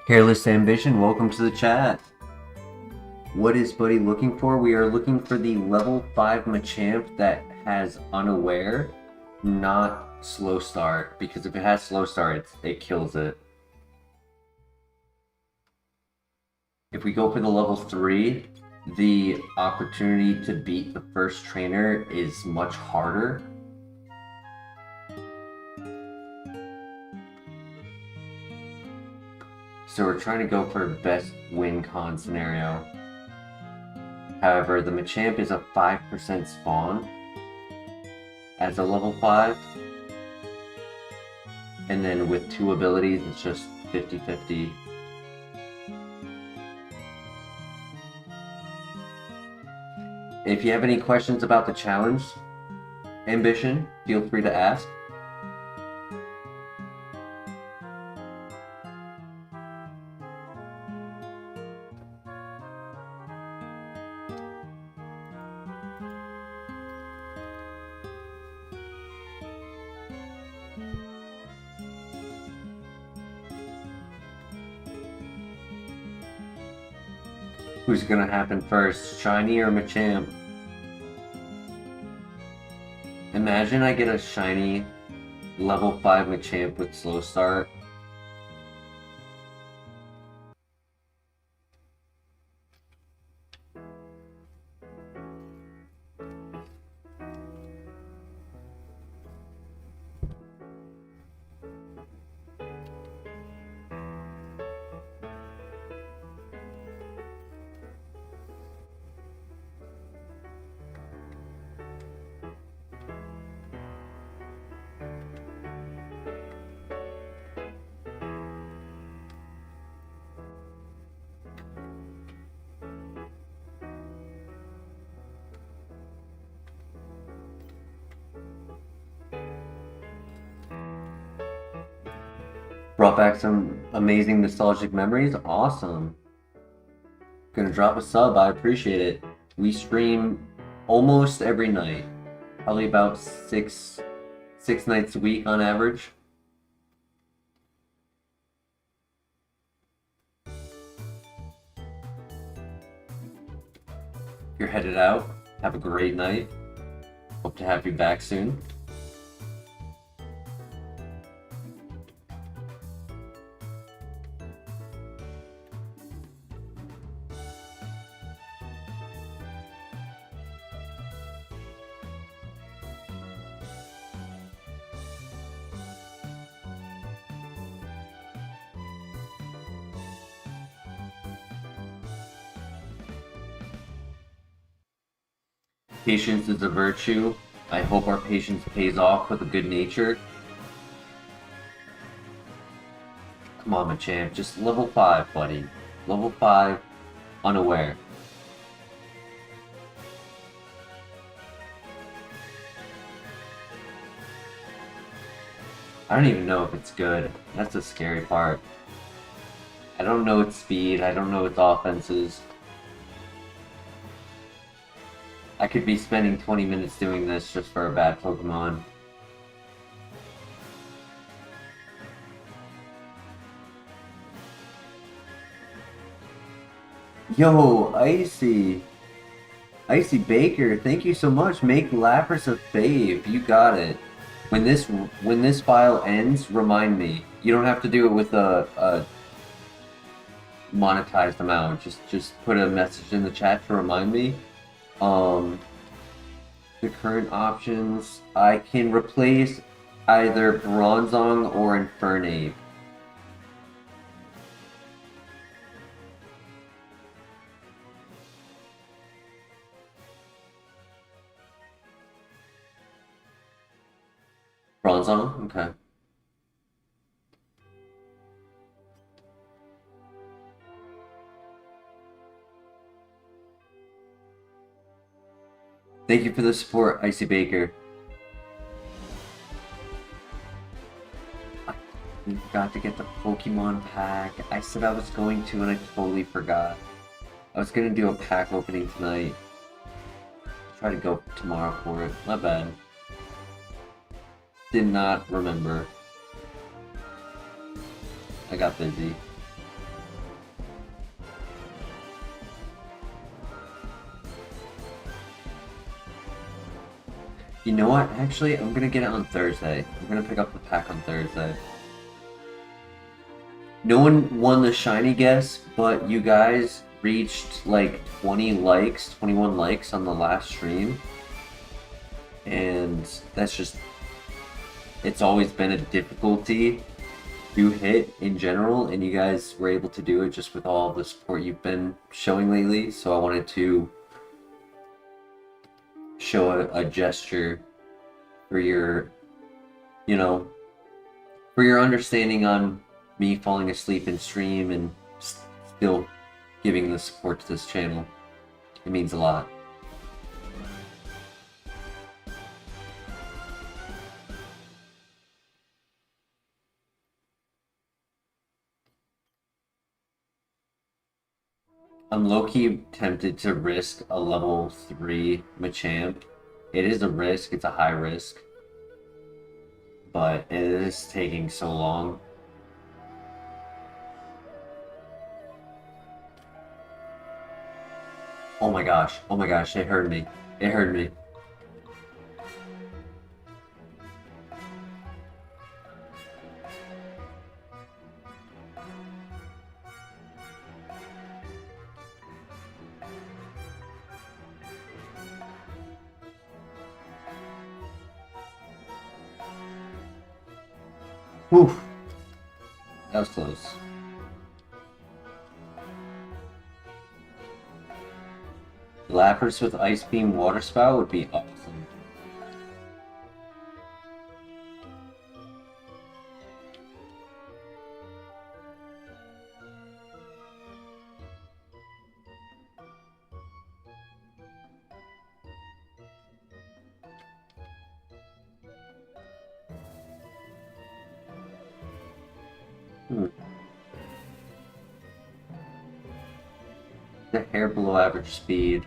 Careless Ambition, welcome to the chat. What is Buddy looking for? We are looking for the level 5 Machamp that has Unaware, not Slow Start, because if it has Slow Start, it kills it. If we go for the level 3, the opportunity to beat the first trainer is much harder. So we're trying to go for best win-con scenario. However, the Machamp is a 5% spawn as a level 5. And then with 2 abilities, it's just 50-50. If you have any questions about the challenge ambition, feel free to ask. Who's gonna happen first, Shiny or Machamp? Imagine I get a Shiny level 5 Machamp with slow start. Brought back some amazing nostalgic memories. Awesome. Gonna drop a sub. I appreciate it. We stream almost every night. Probably about six nights a week on average. If you're headed out, have a great night. Hope to have you back soon. Patience is a virtue. I hope our patience pays off with a good nature. Come on, Machamp. Just level 5, buddy. Level 5, unaware. I don't even know if it's good. That's the scary part. I don't know its speed. I don't know its offenses. I could be spending 20 minutes doing this just for a bad Pokemon. Yo, Icy Baker, thank you so much. Make Lapras a fave. You got it. When this file ends, remind me. You don't have to do it with a monetized amount. Just put a message in the chat to remind me. The current options, I can replace either Bronzong or Infernape. Bronzong? Okay. Thank you for the support, Icy Baker. I forgot to get the Pokemon pack. I said I was going to and I totally forgot. I was gonna do a pack opening tonight. Try to go tomorrow for it. My bad. Did not remember. I got busy. You know what? Actually, I'm gonna get it on Thursday. I'm gonna pick up the pack on Thursday. No one won the shiny guess, but you guys reached like 20 likes, 21 likes on the last stream. And that's just... It's always been a difficulty do hit in general, and you guys were able to do it just with all the support you've been showing lately. So I wanted to show a gesture for your, you know, for your understanding on me falling asleep in stream and still giving the support to this channel. It means a lot. I'm low-key tempted to risk a level 3 Machamp. It is a risk, it's a high risk. But it is taking so long. Oh my gosh, it heard me. It heard me. Whew. That was close. Lapras with Ice Beam Water Spout would be awesome. The hair below average speed.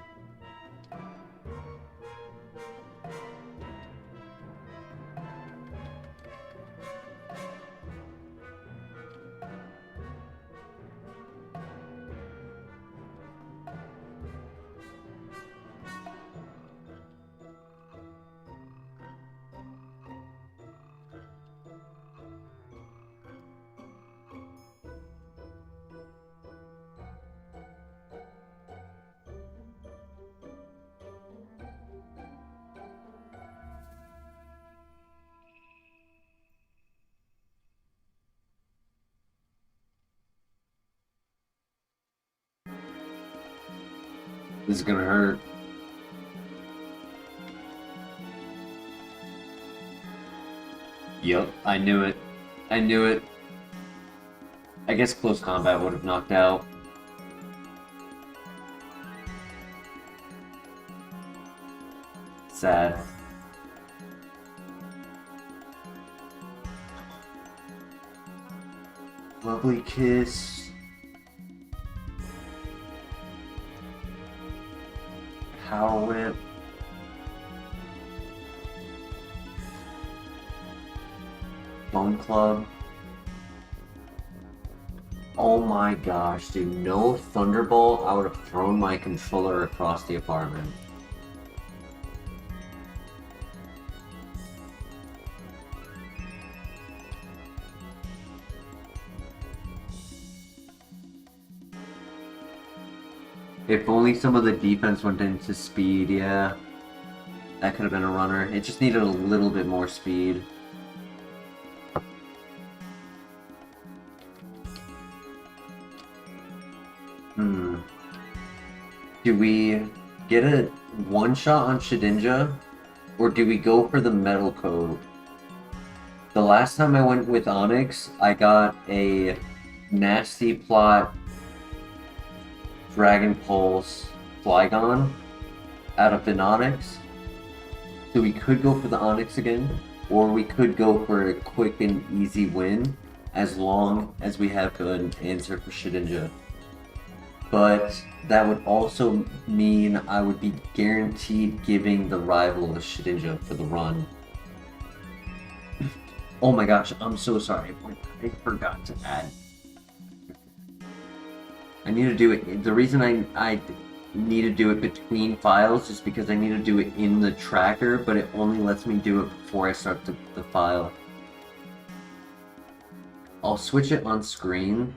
This is gonna hurt. Yup, I knew it. I knew it. I guess close combat would have knocked out. Sad. Lovely kiss. Power whip. Bone club. Oh my gosh, dude. No Thunderbolt, I would have thrown my controller across the apartment. If only some of the defense went into speed, yeah. That could have been a runner. It just needed a little bit more speed. Do we get a one-shot on Shedinja? Or do we go for the metal coat? The last time I went with Onyx, I got a nasty plot Dragon Pulse Flygon out of an Onyx. So we could go for the Onyx again, or we could go for a quick and easy win as long as we have an answer for Shedinja. But that would also mean I would be guaranteed giving the rival a Shedinja for the run. Oh my gosh, I'm so sorry. I forgot to add. I need to do it. The reason I need to do it between files is because I need to do it in the tracker, but it only lets me do it before I start the file. I'll switch it on screen.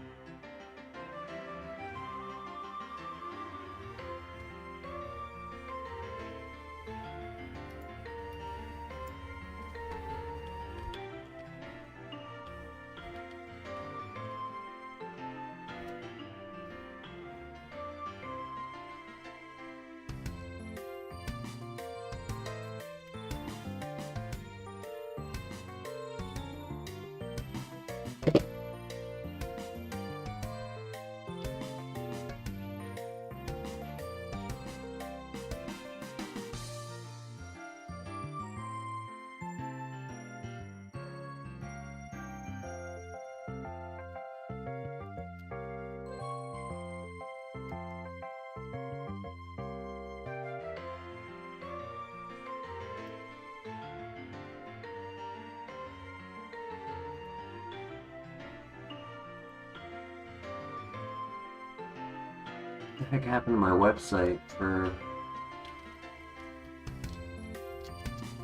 the heck happened to my website for...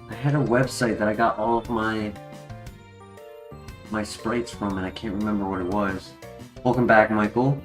I had a website that I got all of my sprites from, and I can't remember what it was. Welcome back, Michael.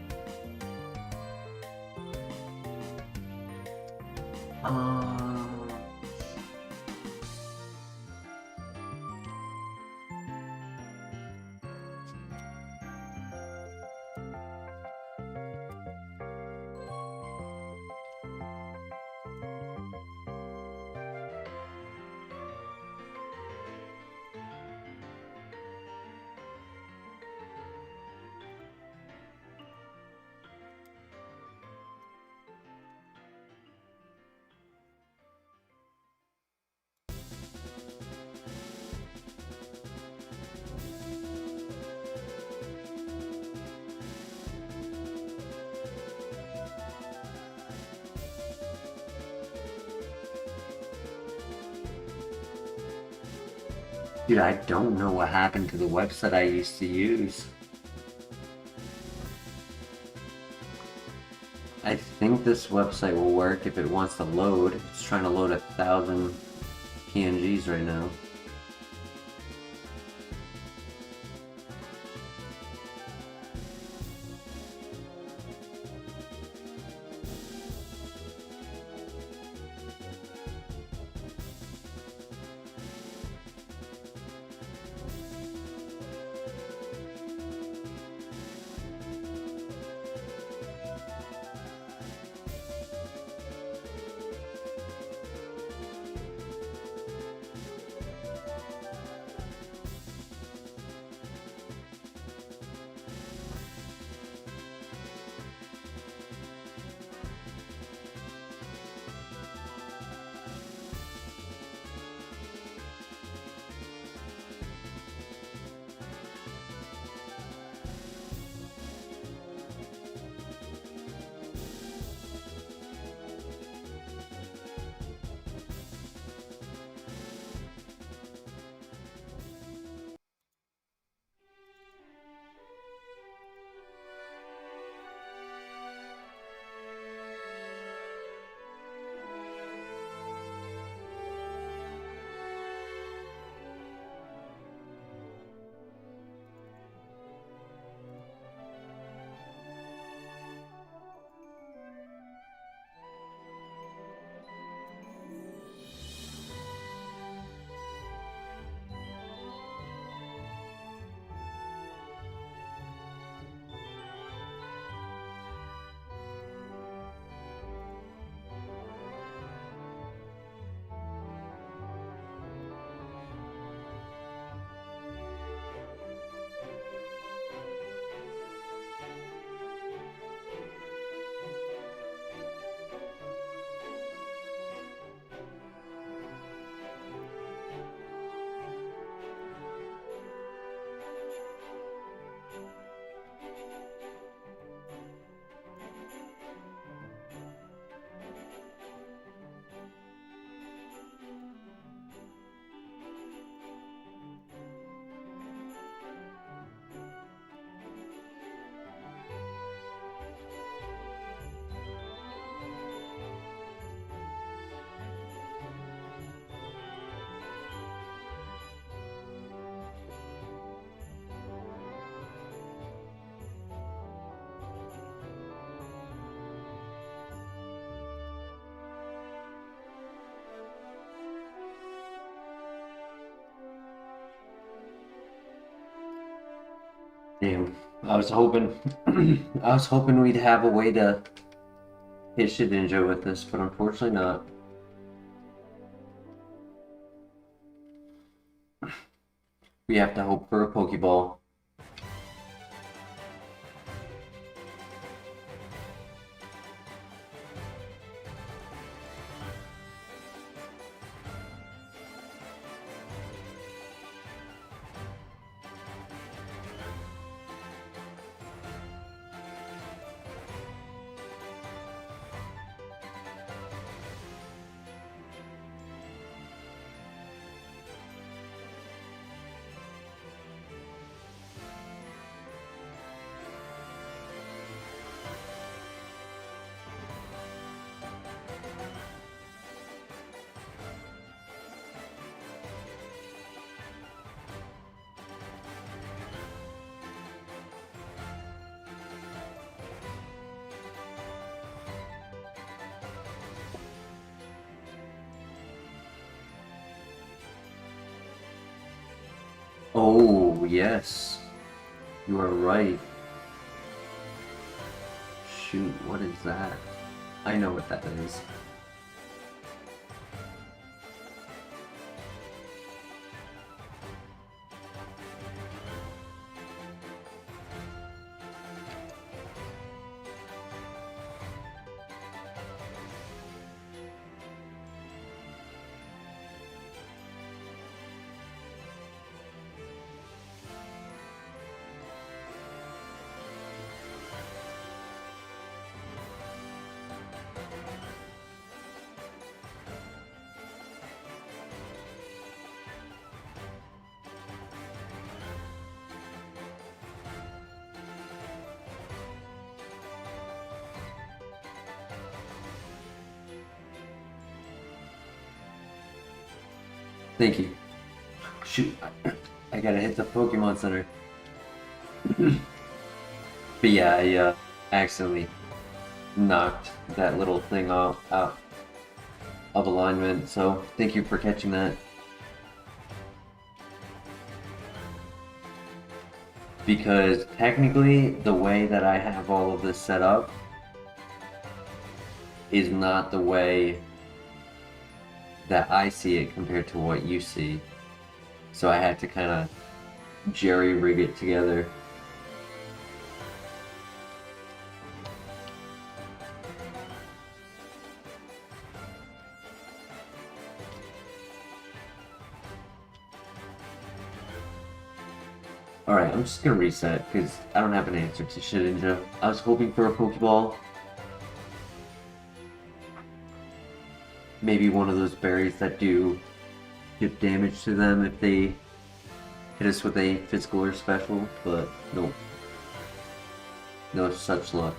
Dude, I don't know what happened to the website I used to use. I think this website will work if it wants to load. It's trying to load 1,000 PNGs right now. Damn, I was hoping, I was hoping we'd have a way to hit Shedinja with this, but unfortunately not. We have to hope for a Pokeball. Oh, yes. You are right. Shoot, what is that? I know what that is. Thank you. Shoot, I gotta hit the Pokemon Center. But yeah, I accidentally knocked that little thing out of alignment, so thank you for catching that. Because technically, the way that I have all of this set up is not the way that I see it compared to what you see. So I had to kind of jerry-rig it together. Alright, I'm just gonna reset, because I don't have an answer to Shedinja. I was hoping for a Pokeball. Maybe one of those berries that do give damage to them if they hit us with a physical or special, but nope. No such luck.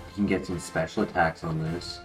You can get some special attacks on this.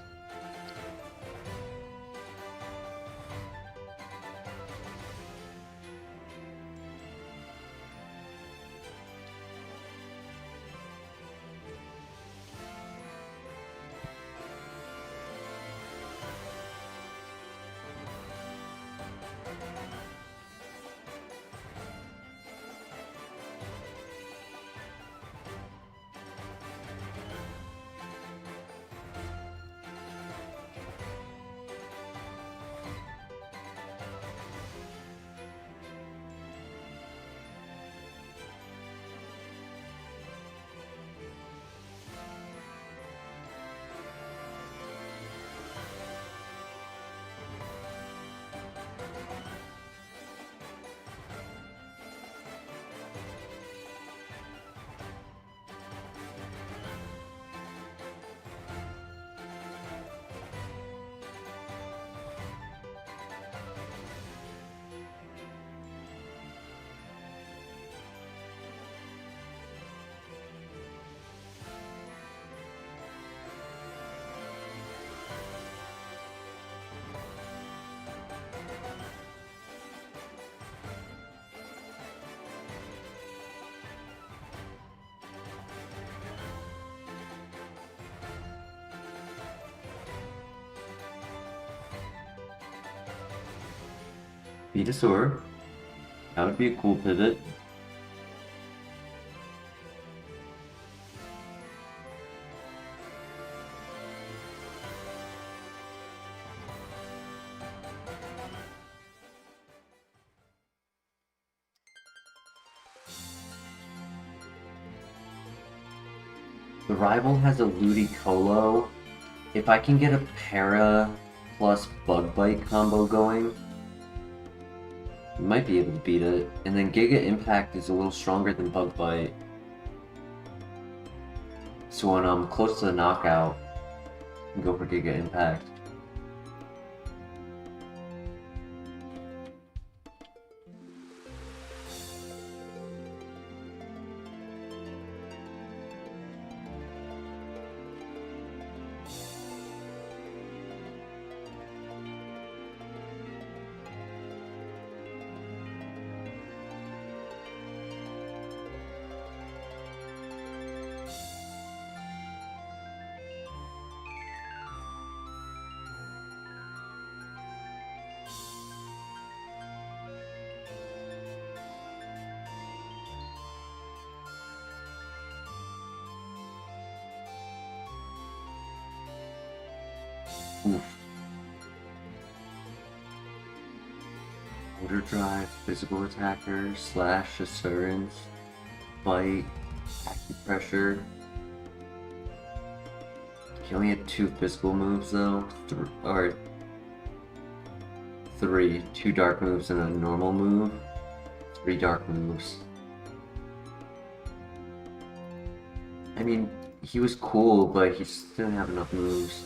Venusaur. That would be a cool pivot. The rival has a Ludicolo. If I can get a Para plus Bug Bite combo going, might be able to beat it. And then Giga Impact is a little stronger than Bug Bite. So when I'm close to the knockout, I can go for Giga Impact. Oof. Motor drive, physical attacker, slash, assurance, bite, acupressure. He only had 2 physical moves though, or 3. 2 dark moves and a normal move. 3 dark moves. I mean, he was cool, but he just didn't have enough moves.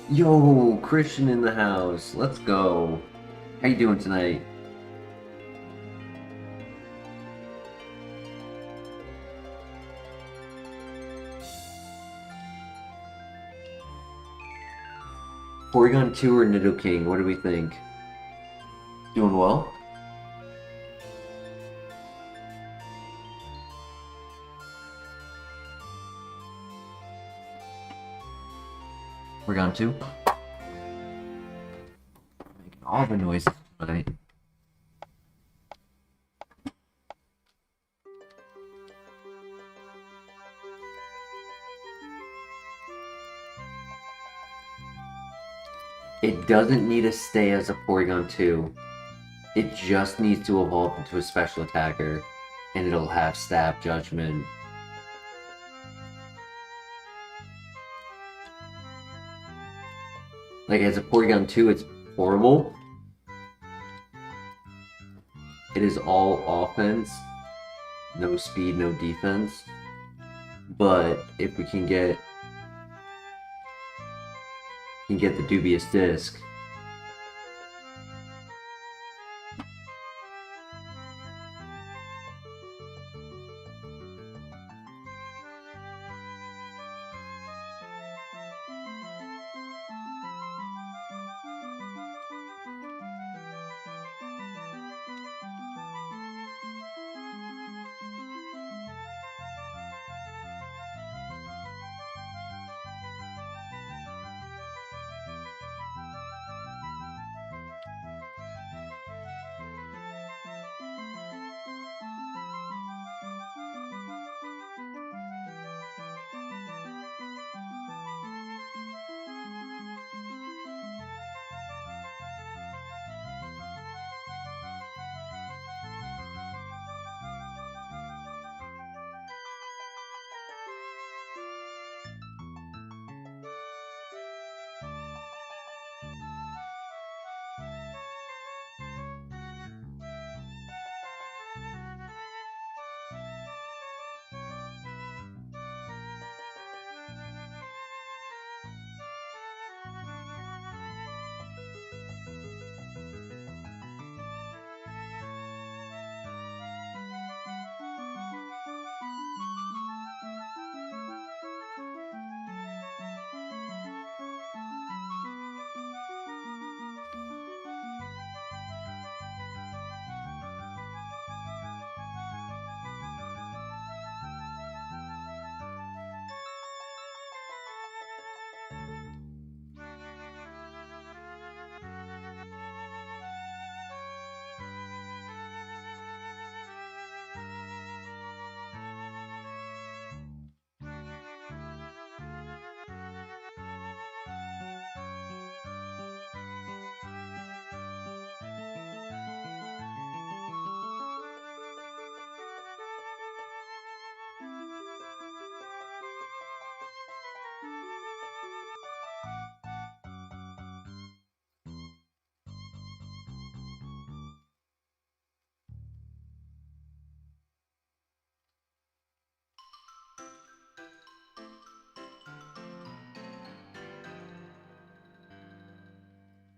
Yo, Christian in the house. Let's go. How you doing tonight? Porygon 2 or Nidoking? What do we think? Doing well? Porygon 2? Making all the noises tonight. It doesn't need to stay as a Porygon 2. It just needs to evolve into a special attacker, and it'll have Stab, Judgment. Like, as a Porygon 2, it's horrible. It is all offense, no speed, no defense. But if we can get the Dubious Disc,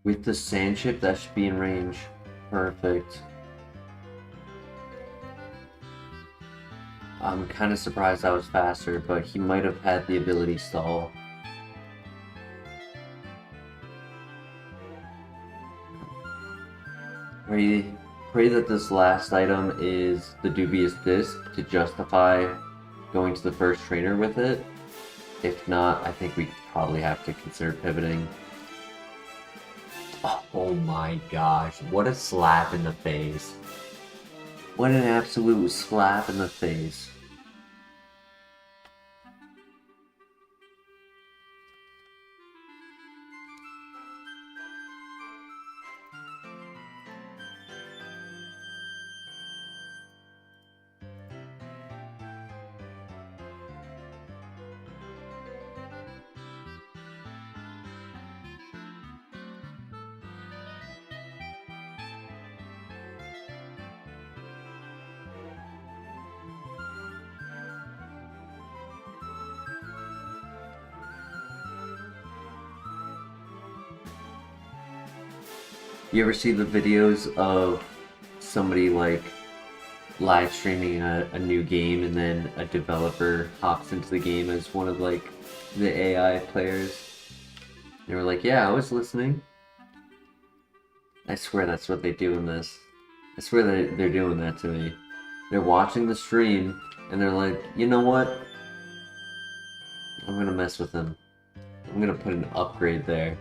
with the Sand Chip, that should be in range. Perfect. I'm kind of surprised I was faster, but he might have had the ability stall. Pray that this last item is the Dubious Disc to justify going to the first trainer with it. If not, I think we probably have to consider pivoting. Oh my gosh, what a slap in the face. What an absolute slap in the face. You ever see the videos of somebody like live streaming a new game and then a developer hops into the game as one of like the AI players? They were like, yeah, I was listening. I swear that's what they do in this. I swear they're doing that to me. They're watching the stream and they're like, you know what? I'm gonna mess with them. I'm gonna put an upgrade there.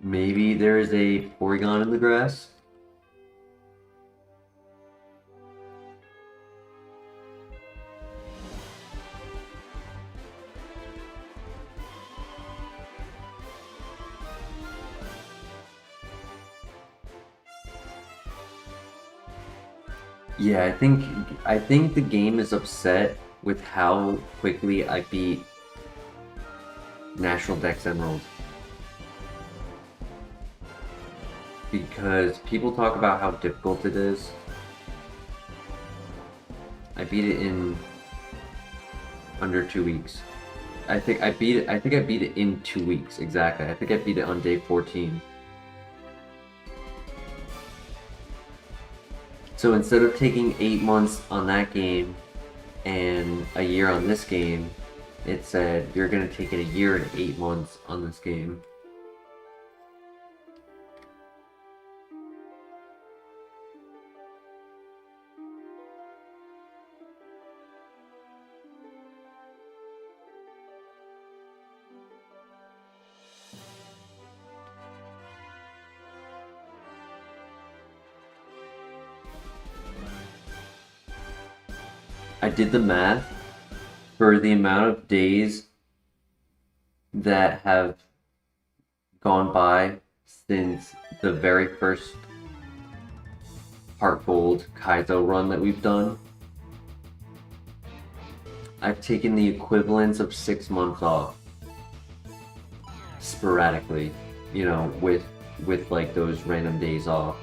Maybe there's a Porygon in the grass? Yeah, I think the game is upset with how quickly I beat National Dex Emerald. Because people talk about how difficult it is. I beat it in under 2 weeks. I think I beat it in 2 weeks, exactly. I think I beat it on day 14. So instead of taking 8 months on that game and a year on this game, it said you're gonna take it a year and 8 months on this game. I did the math for the amount of days that have gone by since the very first HeartGold Kaizo run that we've done. I've taken the equivalence of 6 months off sporadically, you know, with like those random days off.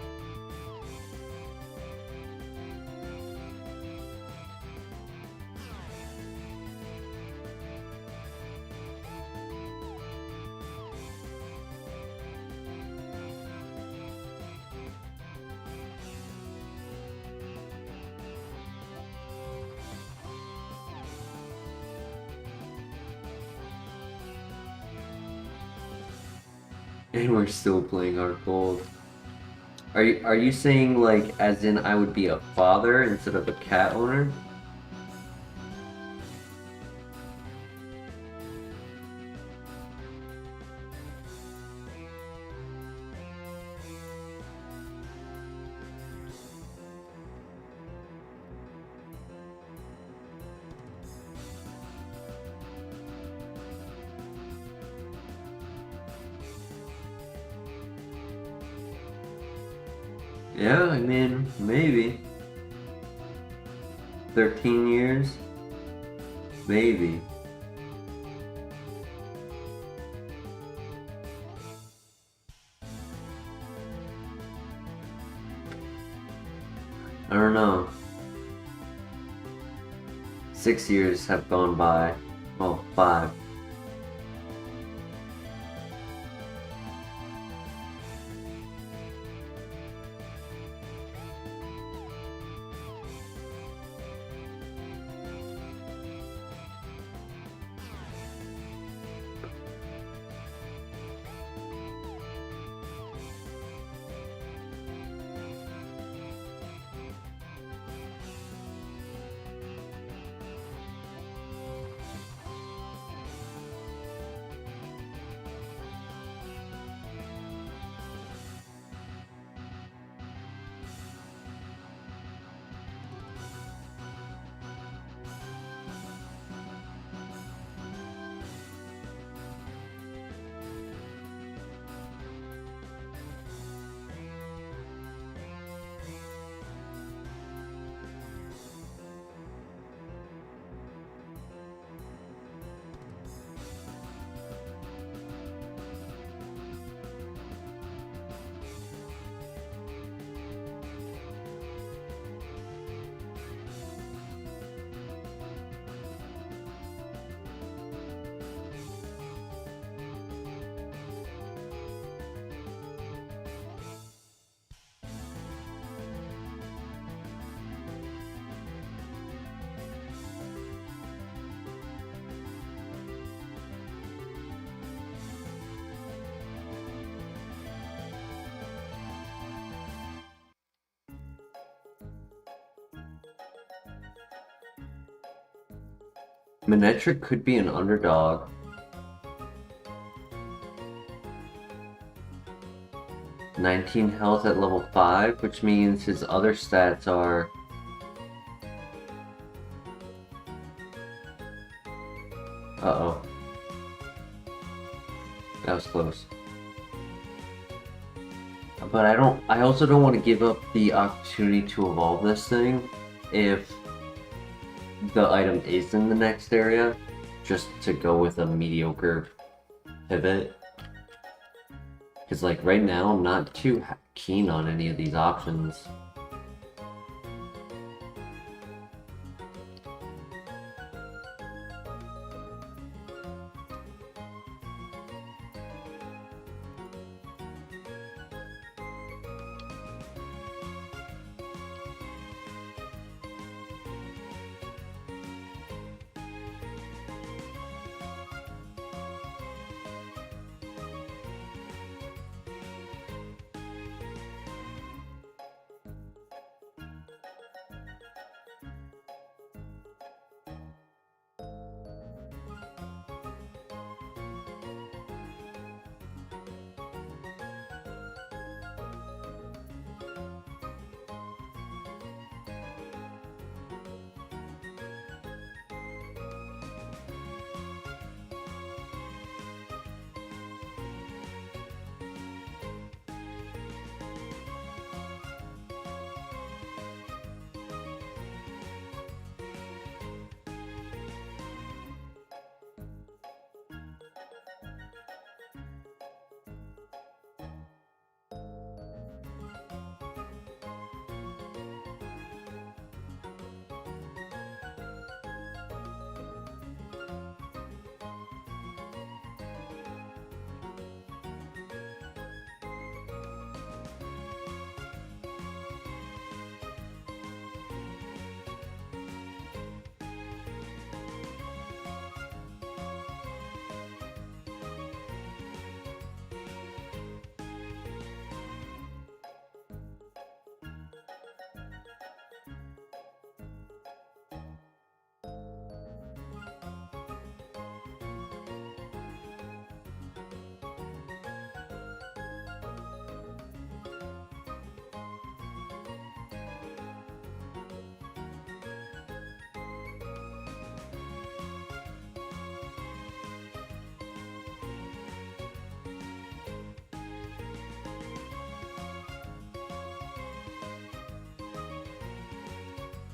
And we're still playing HeartGold. Are you saying like as in I would be a father instead of a cat owner? Yeah, I mean, maybe. 13 years? Maybe. I don't know. 6 years have gone by. Well, 5. Manectric could be an underdog. "19 health at level 5, which means his other stats are... Uh-oh. That was close. But I also don't want to give up the opportunity to evolve this thing if the item is in the next area, just to go with a mediocre pivot. Because, like, right now, I'm not too keen on any of these options.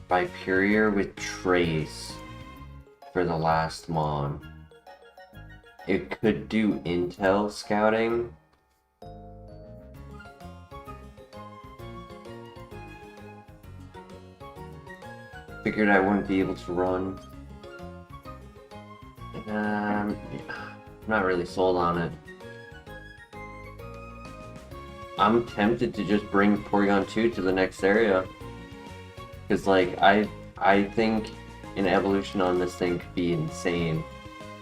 Rhyperior with Trace for the last Mon. It could do intel scouting. Figured I wouldn't be able to run. I'm not really sold on it. I'm tempted to just bring Porygon 2 to the next area. Because, like, I think an evolution on this thing could be insane.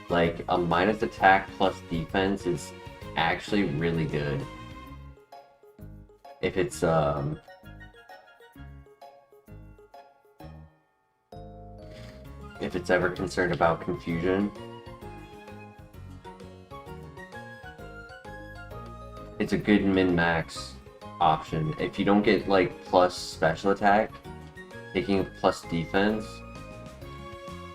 Like, a minus attack plus defense is actually really good. If it's, ever concerned about confusion. It's a good min-max option. If you don't get, like, plus special attack, taking plus defense.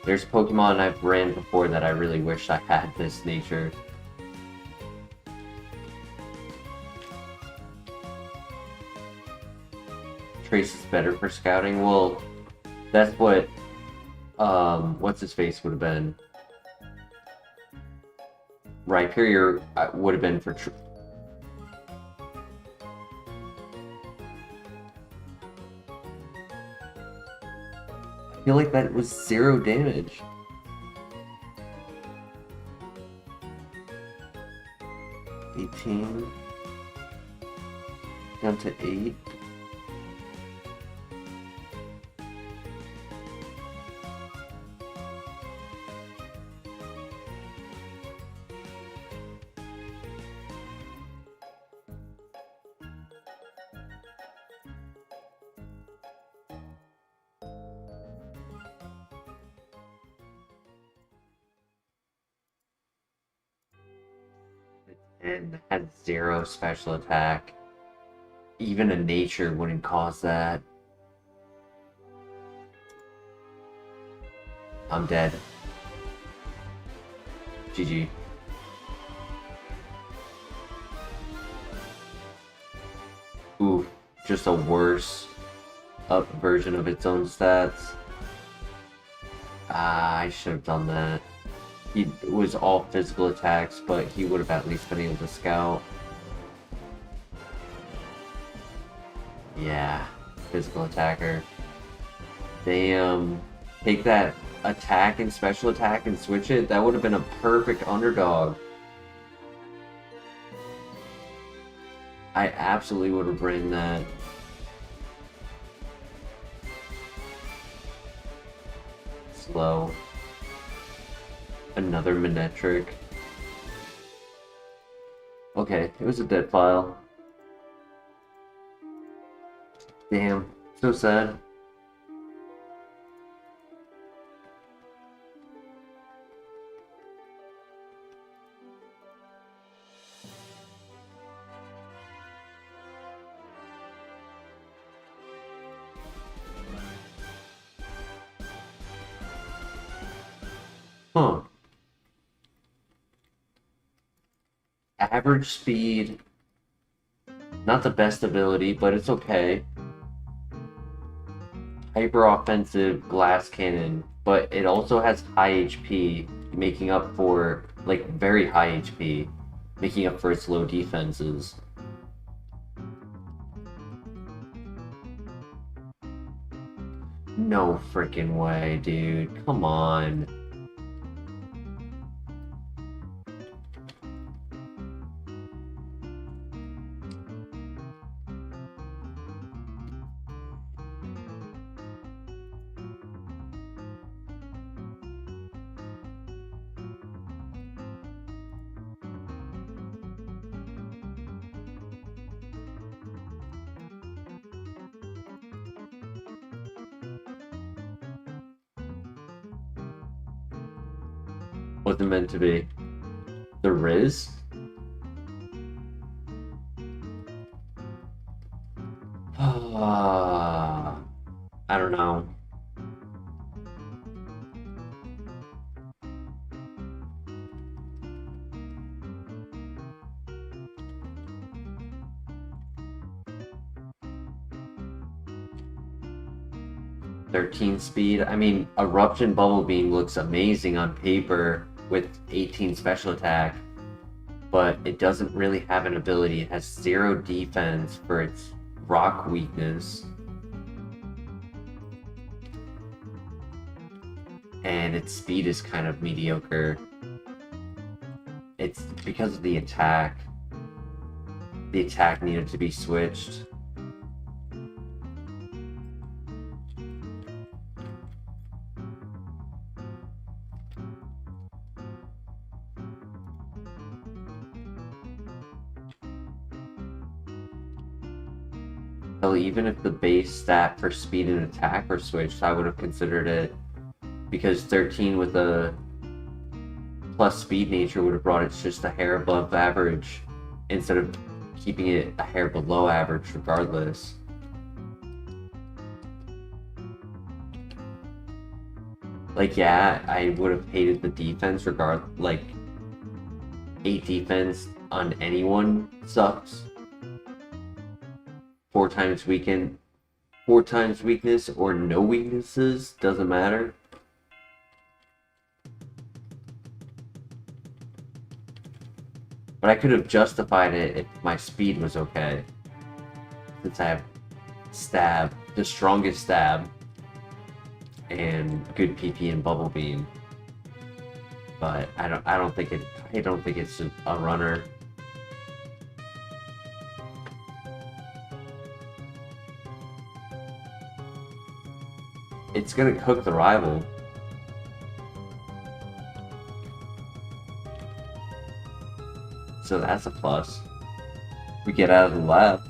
There's Pokemon I've ran before that I really wish I had this nature. Trace is better for scouting. Well, that's what what's his face would have been. Rhyperior would have been for I feel like that was 0 damage. $18 down to $8. and had 0 special attack. Even a nature wouldn't cause that. I'm dead. GG. Ooh, just a worse up version of its own stats. Ah, I should have done that. It was all physical attacks, but he would have at least been able to scout. Yeah, physical attacker. Damn. Take that attack and special attack and switch it. That would have been a perfect underdog. I absolutely would have brained that. Slow. Another Manetric. Okay, it was a dead file. Damn, so sad. Huh. Average speed. Not the best ability, but it's okay. Hyper offensive glass cannon, but it also has high HP, making up for, like, very high HP, making up for its low defenses. No freaking way, dude. Come on. Wasn't meant to be. The Riz? I don't know. "13 speed. I mean, Eruption Bubble Beam looks amazing on paper with 18 special attack, but it doesn't really have an ability. It has 0 defense for its rock weakness. And its speed is kind of mediocre. It's because of the attack. The attack needed to be switched. Hell, even if the base stat for speed and attack were switched, I would have considered it. Because 13 with a plus speed nature would have brought it just a hair above average, instead of keeping it a hair below average regardless. Like, yeah, I would have hated the defense like, 8 defense on anyone sucks. 4 times weakness or no weaknesses, doesn't matter. But I could have justified it if my speed was okay. Since I have stab, the strongest stab, and good PP and Bubble Beam. But I don't think it's a runner. It's gonna cook the rival. So that's a plus. We get out of the lab.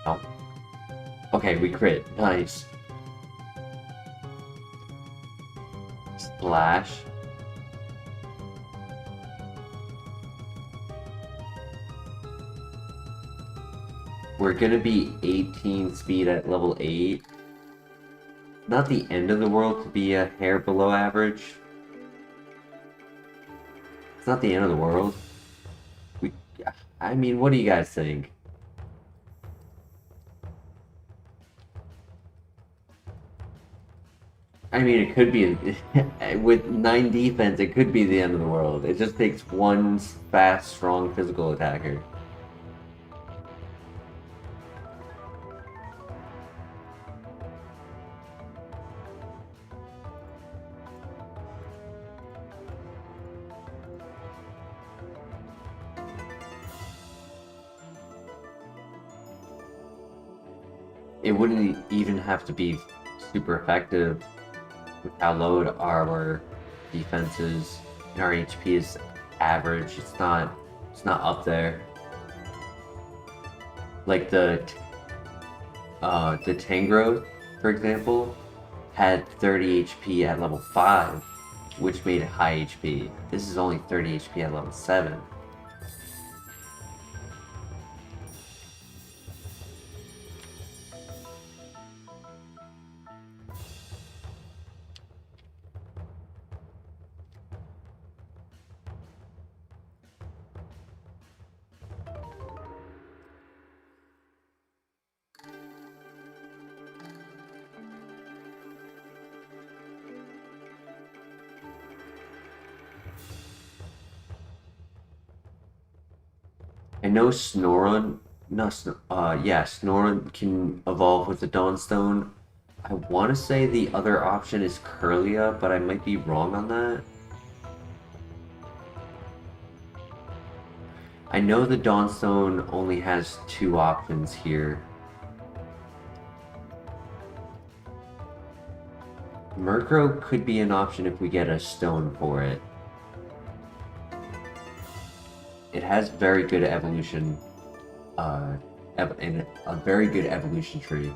Oh. Okay, we crit. Nice. Splash. We're gonna be 18 speed at level 8. Not the end of the world to be a hair below average. It's not the end of the world. I mean, what do you guys think? I mean, it could be, with 9 defense, it could be the end of the world. It just takes one fast, strong physical attacker. It wouldn't even have to be super effective with how low our defense is, and our HP is average. It's not up there. Like the Tangro, for example, had 30 HP at level 5, which made it high HP. This is only 30 HP at level 7. I know Snorunt, no, yeah, Snorunt can evolve with the Dawnstone. I want to say the other option is Curlia, but I might be wrong on that. I know the Dawnstone only has 2 options here. Murkrow could be an option if we get a stone for it. It has very good evolution, and a very good evolution tree.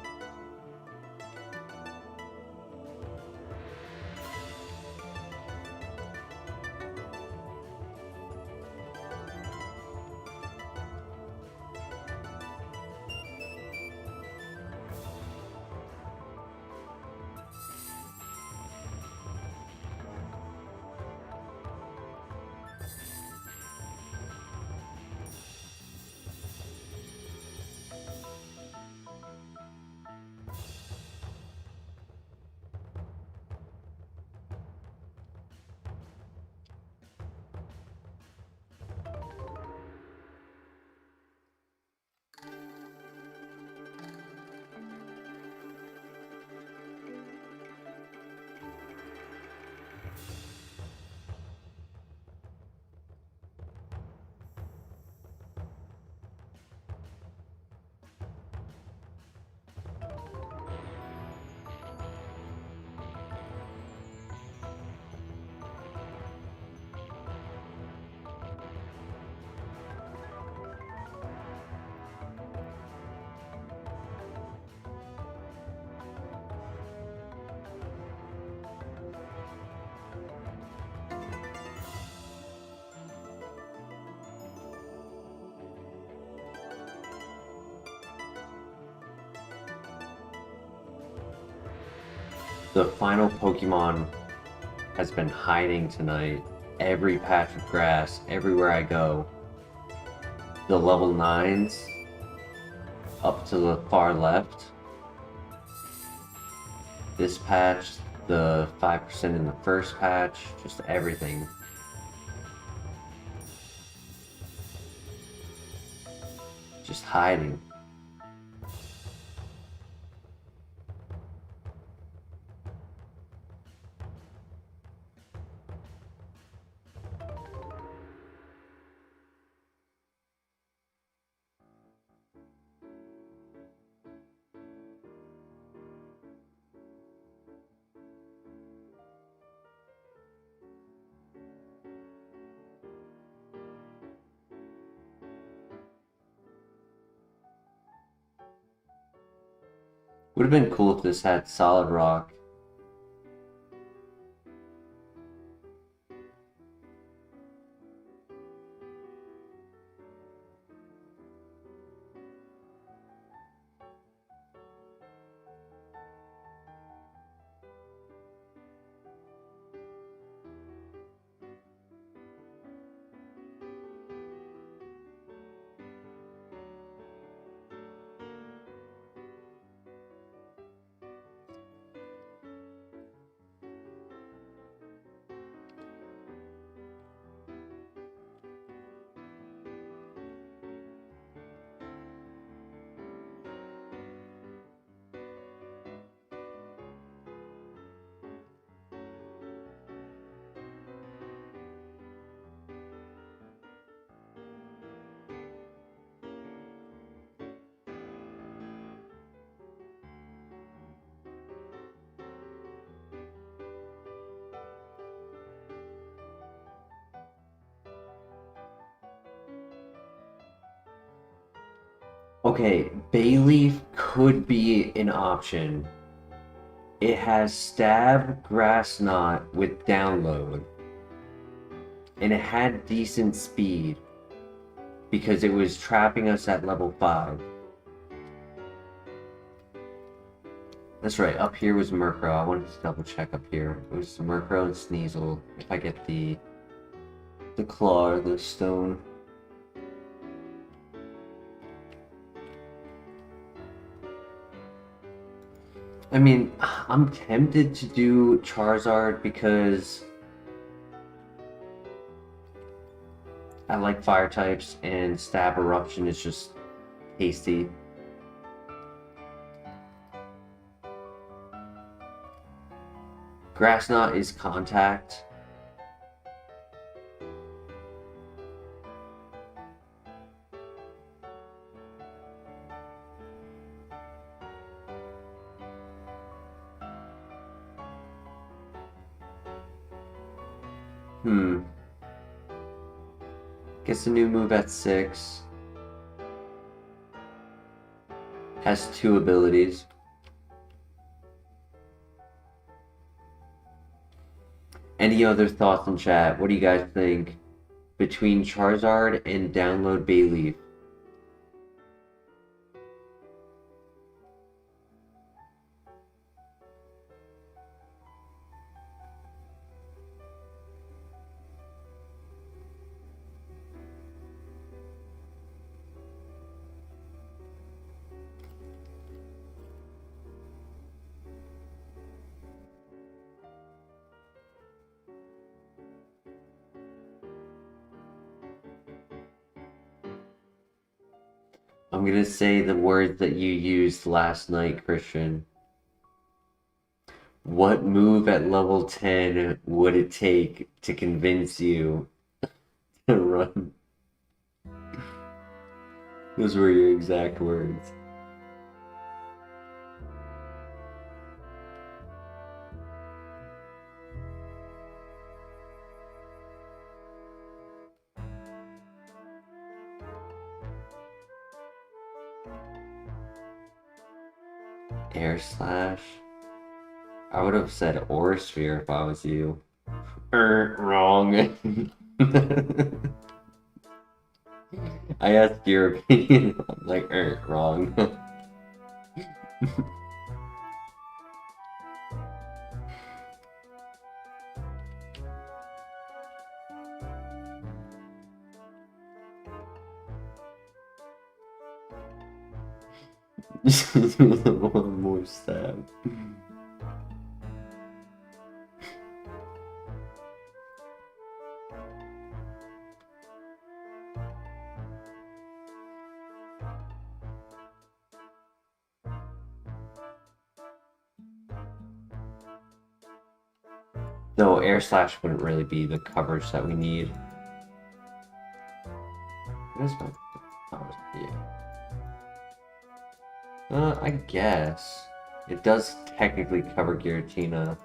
The final Pokemon has been hiding tonight. Every patch of grass, everywhere I go. The level 9s up to the far left. This patch, the 5% in the first patch, just everything. Just hiding. Would have been cool if this had solid rock. Okay, Bayleaf could be an option. It has Stab, Grass Knot with Download. And it had decent speed because it was trapping us at level 5. That's right, up here was Murkrow. I wanted to double check up here. It was Murkrow and Sneasel. If I get the claw or the stone. I mean, I'm tempted to do Charizard because I like fire types and Stab Eruption is just tasty. Grass Knot is contact. Gets a new move at 6. Has 2 abilities. Any other thoughts in chat? What do you guys think? Between Charizard and Download Bayleaf. I'm gonna say the words that you used last night, Christian. What move at level 10 would it take to convince you to run? Those were your exact words. Air Slash? I would have said Aura Sphere if I was you. Wrong. I asked your opinion. I'm like, wrong. Just one more stab. Though Air Slash wouldn't really be the coverage that we need. What is my powers? Yeah. I guess. It does technically cover Giratina.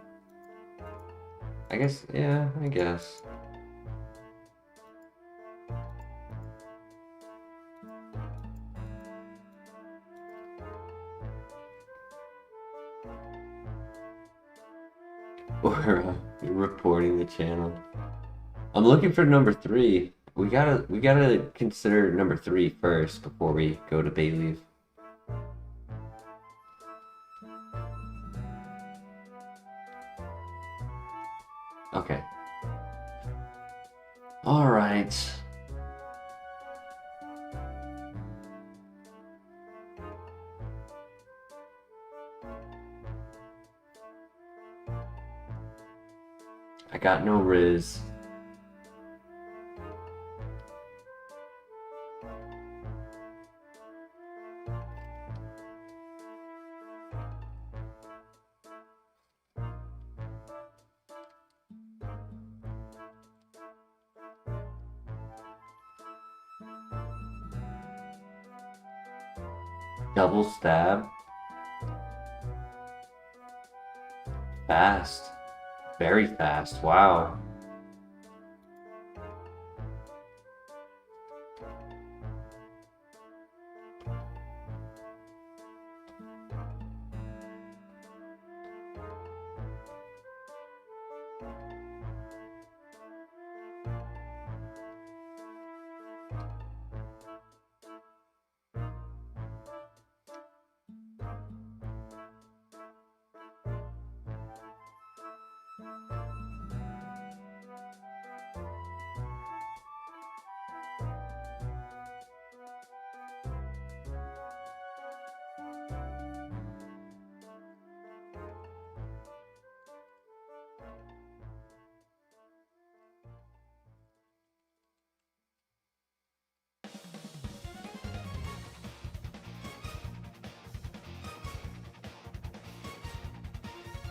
I guess, yeah, I guess. Or reporting the channel. I'm looking for number 3. We gotta consider number 3 first before we go to Bayleaf. Okay. All right. I got no Riz. Double stab. Fast. Very fast. Wow.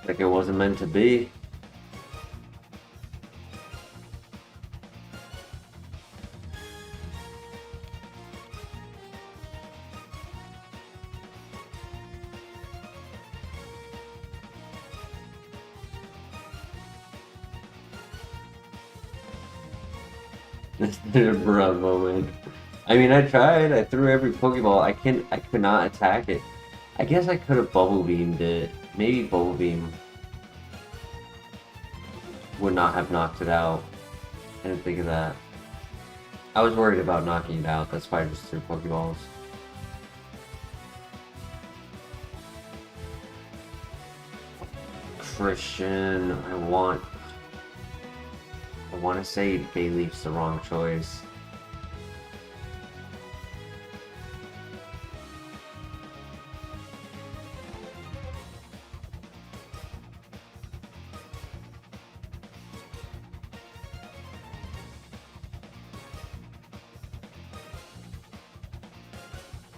Like it wasn't meant to be. Bruh moment. I mean, I tried. I threw every Pokeball. I could not attack it. I guess I could have Bubble Beamed it. Maybe Bubble Beam would not have knocked it out. I didn't think of that. I was worried about knocking it out. That's why I just threw Pokeballs. Christian, I want to say Bayleaf's the wrong choice.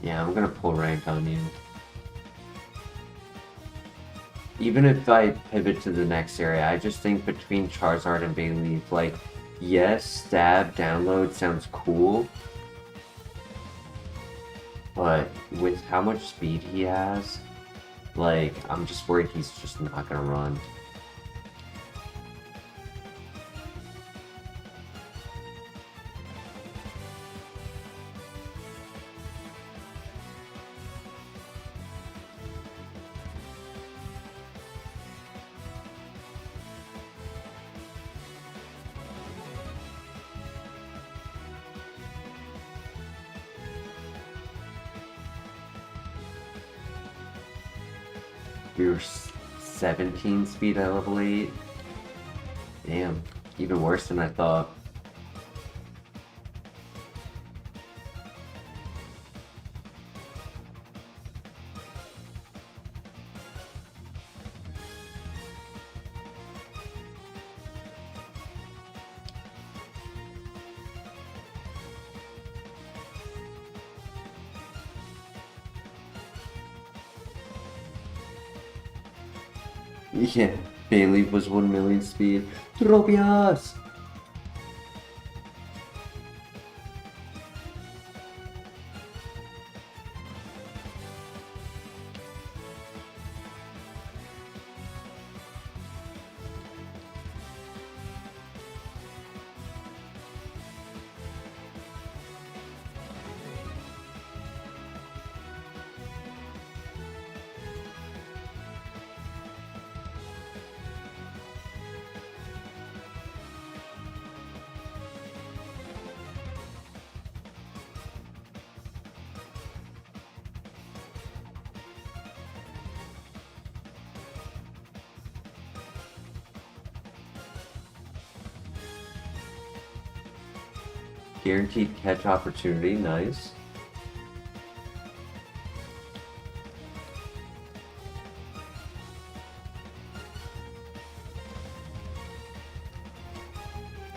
Yeah, I'm gonna pull rank on you. Even if I pivot to the next area, I just think between Charizard and Bayleaf, like, yes, stab download sounds cool, but with how much speed he has, like, I'm just worried he's just not gonna run. You're 17 speed at level 8? Damn, even worse than I thought. Yeah, Bayleaf was 1 million speed. Tropius! Guaranteed catch opportunity, nice.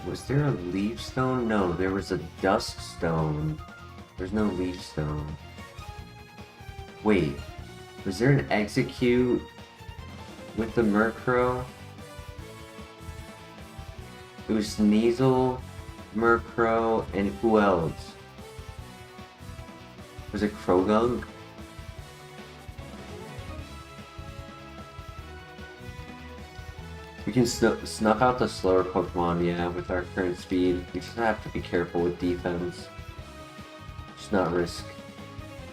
Was there a leaf stone? No, there was a dusk stone. There's no leaf stone. Wait, was there an execute with the Murkrow? It was Sneasel, Murkrow, and who else? Was it Krogunk? We can snuff out the slower Pokemon, yeah, with our current speed. We just have to be careful with defense. Just not risk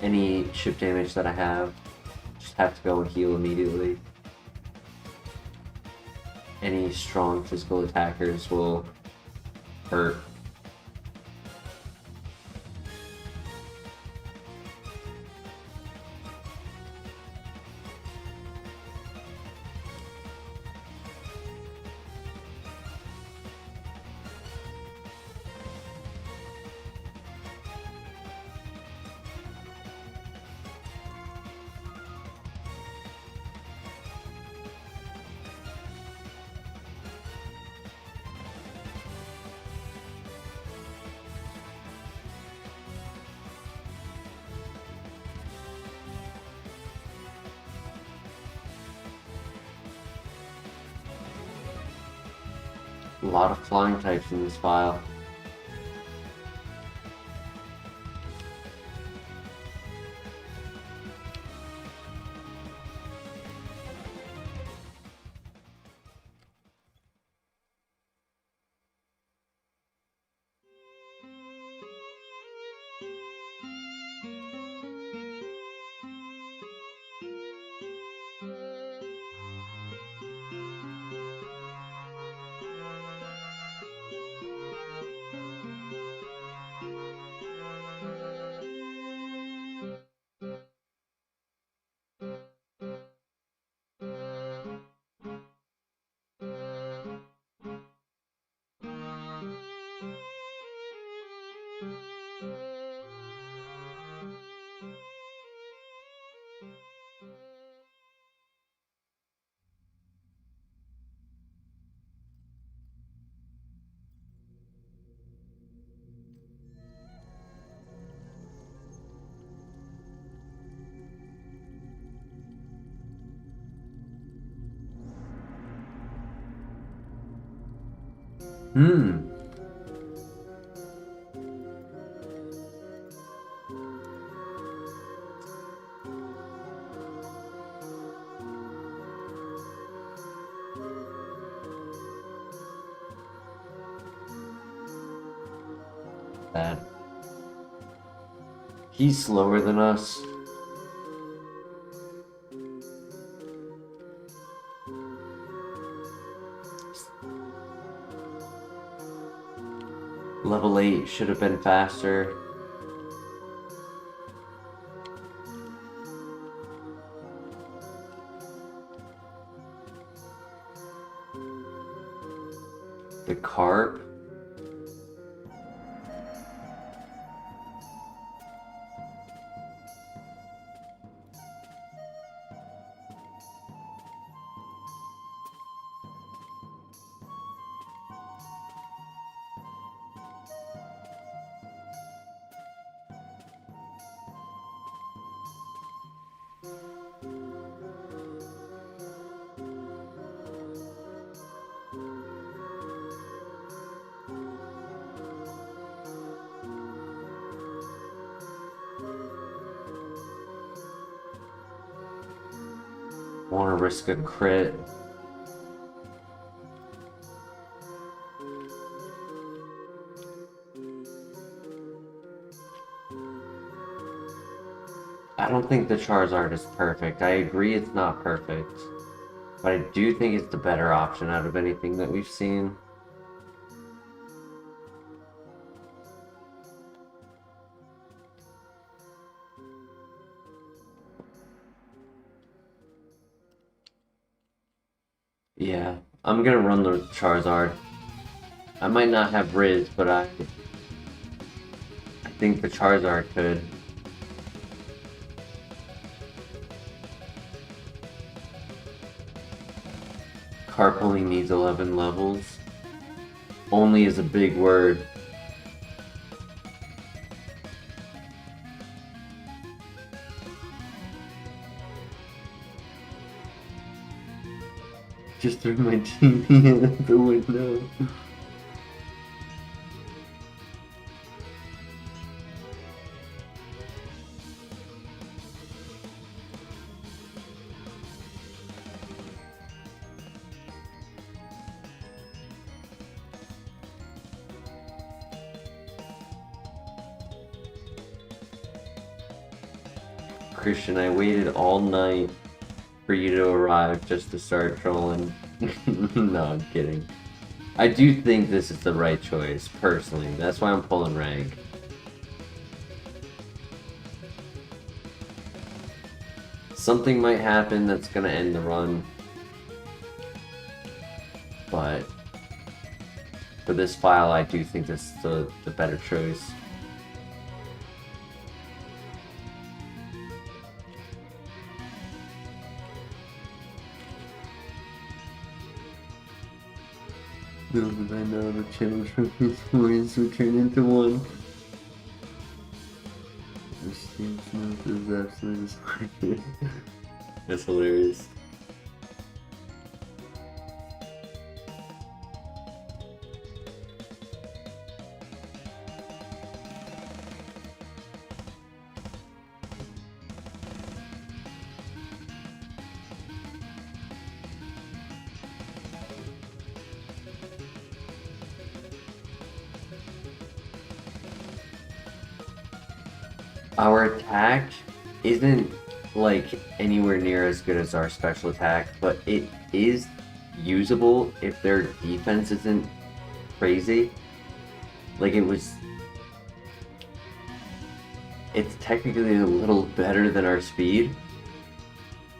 any chip damage that I have. Just have to go and heal immediately. Any strong physical attackers will hurt. A lot of flying types in this file. That. He's slower than us. Level 8 should have been faster. The carp. Want to risk a crit. I don't think the Charizard is perfect. I agree it's not perfect. But I do think it's the better option out of anything that we've seen. Yeah, I'm gonna run the Charizard. I might not have Riz, but think the Charizard could. Carpooling needs 11 levels. Only is a big word. Just threw my TV out the window. Christian, I waited all night for you to arrive just to start trolling. No, I'm kidding. I do think this is the right choice, personally. That's why I'm pulling rank. Something might happen that's gonna end the run. But for this file, I do think this is the better choice. Little did I know the channel trophies points would turn into one. This team smooth is absolutely disappointing. That's hilarious. Our attack isn't like anywhere near as good as our special attack, but it is usable if their defense isn't crazy. Like it's technically a little better than our speed.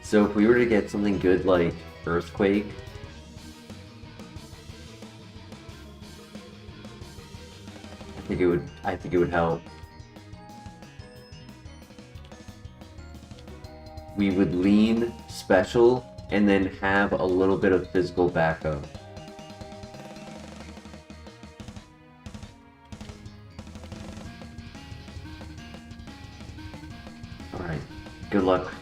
So if we were to get something good like Earthquake, I think it would help. We would lean special and then have a little bit of physical backup. Alright, good luck.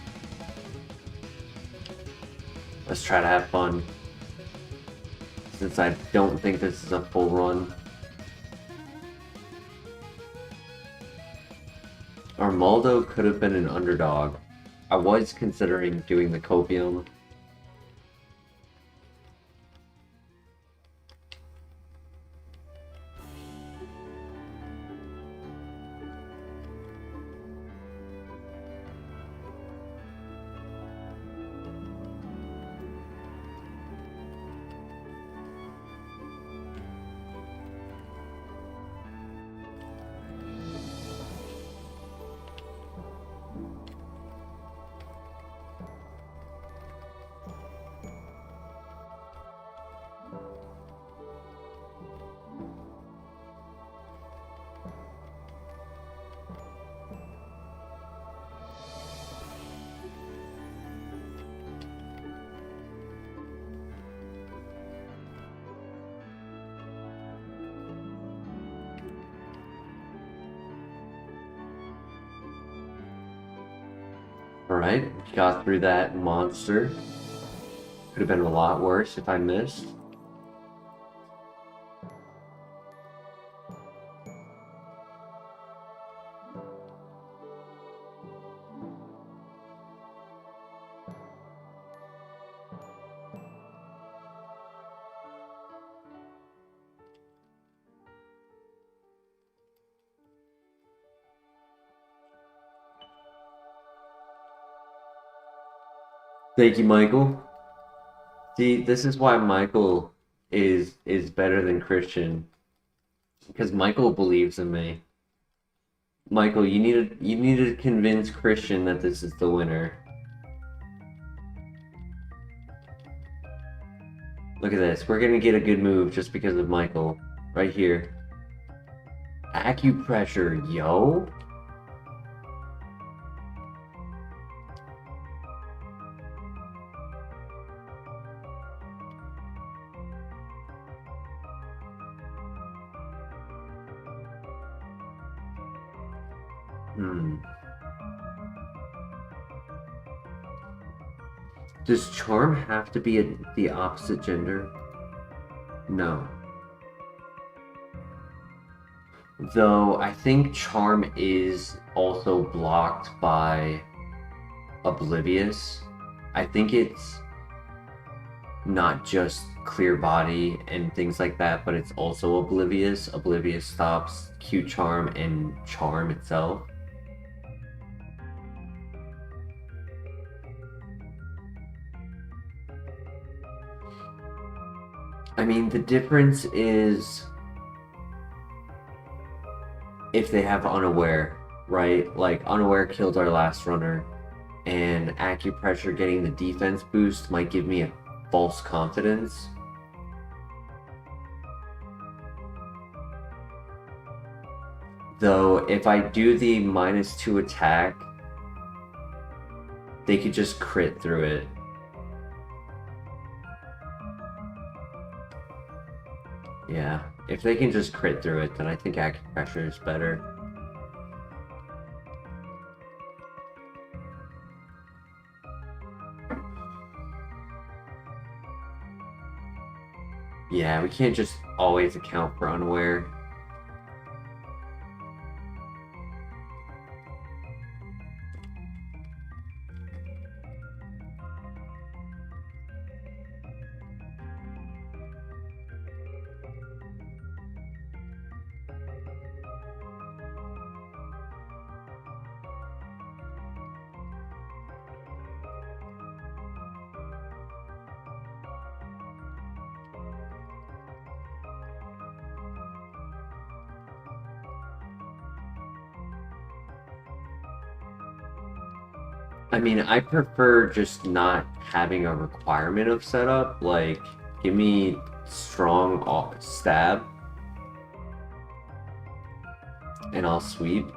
Let's try to have fun. Since I don't think this is a full run. Armaldo could have been an underdog. I was considering doing the Copium. Alright, got through that monster. Could have been a lot worse if I missed. Thank you, Michael. See, this is why Michael is better than Christian. Because Michael believes in me. Michael, you need to convince Christian that this is the winner. Look at this. We're gonna get a good move just because of Michael. Right here. Acupressure, yo. Does charm have to be the opposite gender? No. Though I think charm is also blocked by oblivious. I think it's not just clear body and things like that, but it's also oblivious. Oblivious stops Q charm and charm itself. I mean, the difference is if they have unaware, right? Like, unaware killed our last runner, and acupressure getting the defense boost might give me a false confidence. Though, if I do the -2 attack, they could just crit through it. Yeah, if they can just crit through it, then I think acupressure is better. Yeah, we can't just always account for unaware. I mean, I prefer just not having a requirement of setup. Like, give me strong stab, and I'll sweep,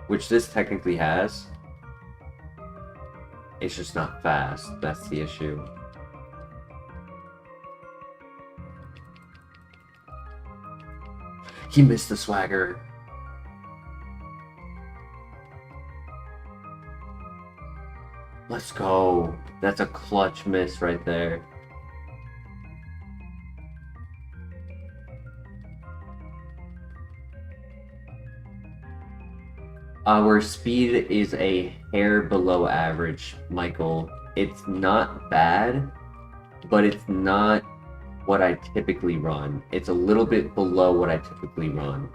which this technically has. It's just not fast. That's the issue. He missed the swagger. Let's go. That's a clutch miss right there. Our speed is a hair below average, Michael. It's not bad, but it's not what I typically run. It's a little bit below what I typically run.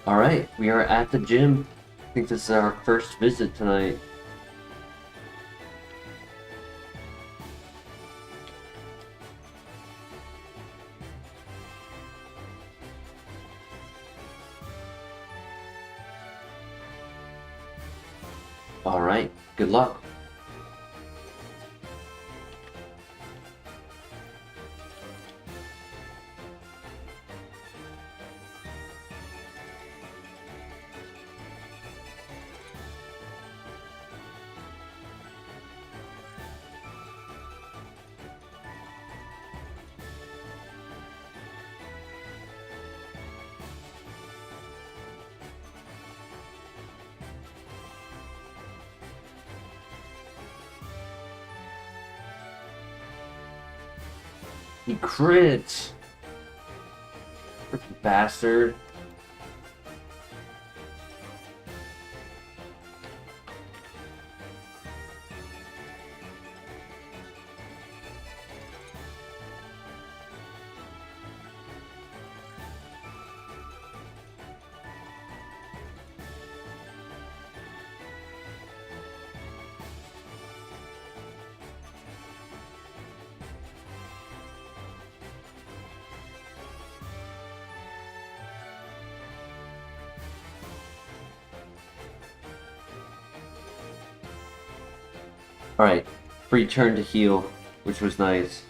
Alright, we are at the gym. I think this is our first visit tonight. Alright, good luck. He crit! Freaking bastard. Alright, free turn to heal, which was nice.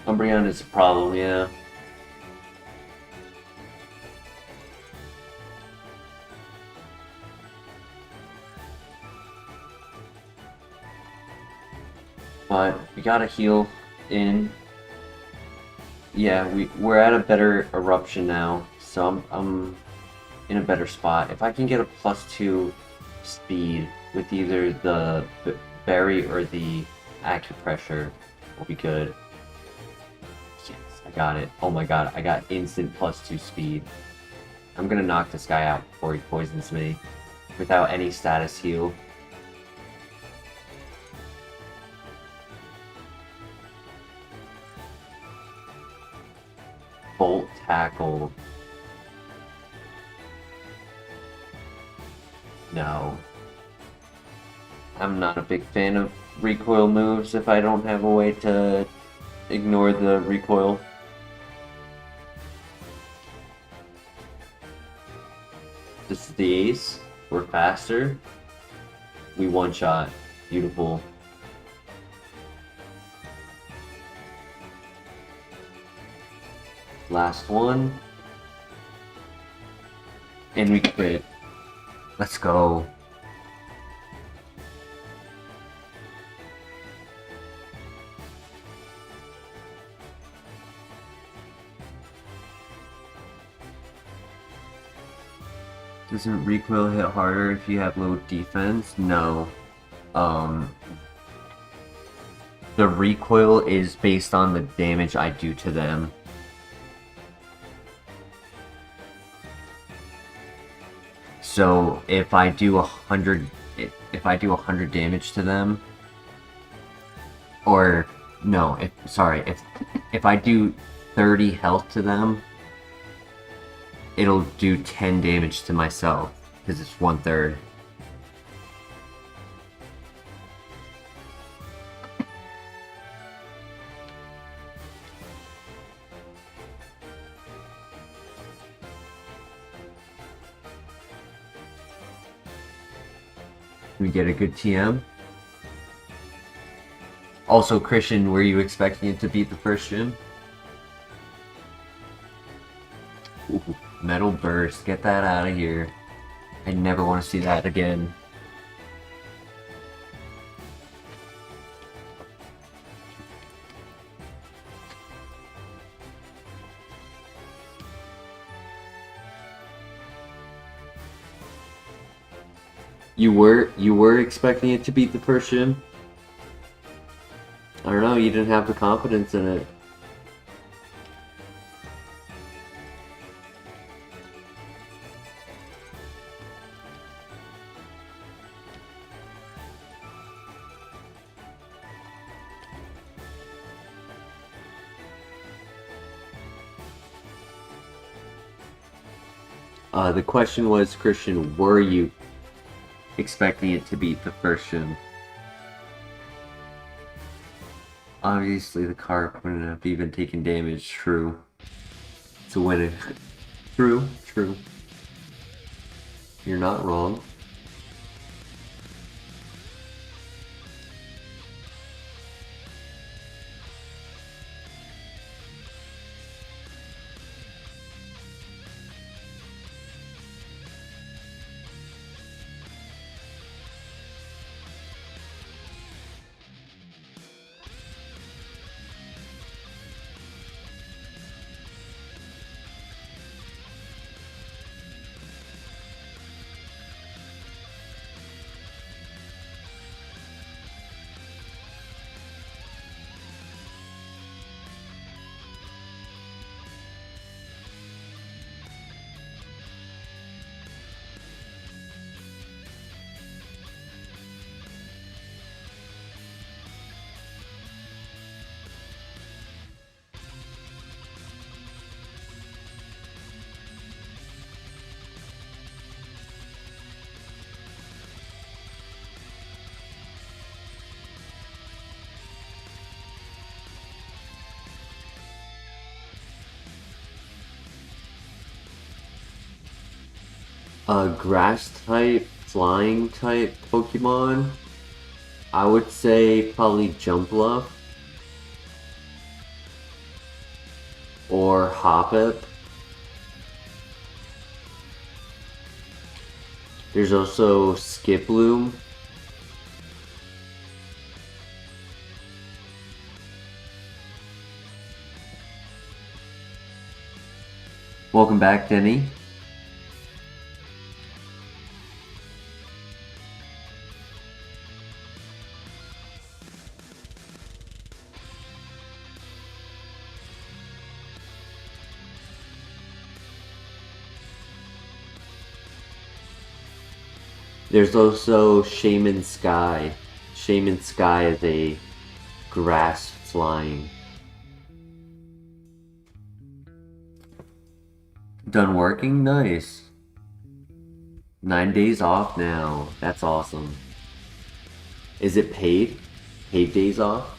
Umbreon is a problem, yeah. But we gotta heal in. Yeah, we're at a better eruption now, so I'm in a better spot. If I can get a +2 speed with either the berry or the acupressure, will be good. Yes, I got it. Oh my god, I got instant +2 speed. I'm gonna knock this guy out before he poisons me without any status heal. Bolt tackle. No. I'm not a big fan of recoil moves if I don't have a way to ignore the recoil. This is the ace. We're faster. We one-shot. Beautiful. Last one. And we crit. Let's go. Doesn't recoil hit harder if you have low defense? No. The recoil is based on the damage I do to them. So if I do 100 damage to them, or no, if I do 30 health to them, it'll do 10 damage to myself because it's 1/3. We get a good TM. Also, Christian, were you expecting it to beat the first gym? Ooh, Metal Burst, get that out of here. I never want to see that again. You were expecting it to beat the first gym? I don't know, you didn't have the confidence in it. The question was, Christian, were you expecting it to beat the first gym? Obviously, the carp wouldn't have even taken damage. True. It's a winning. True. You're not wrong. Grass type, flying type Pokemon. I would say probably Jumpluff or Hoppip. There's also Skiploom. Welcome back, Denny. There's also Shaman Sky. Shaman Sky is a grass flying. Done working? Nice. 9 days off now. That's awesome. Is it paid? Paid days off?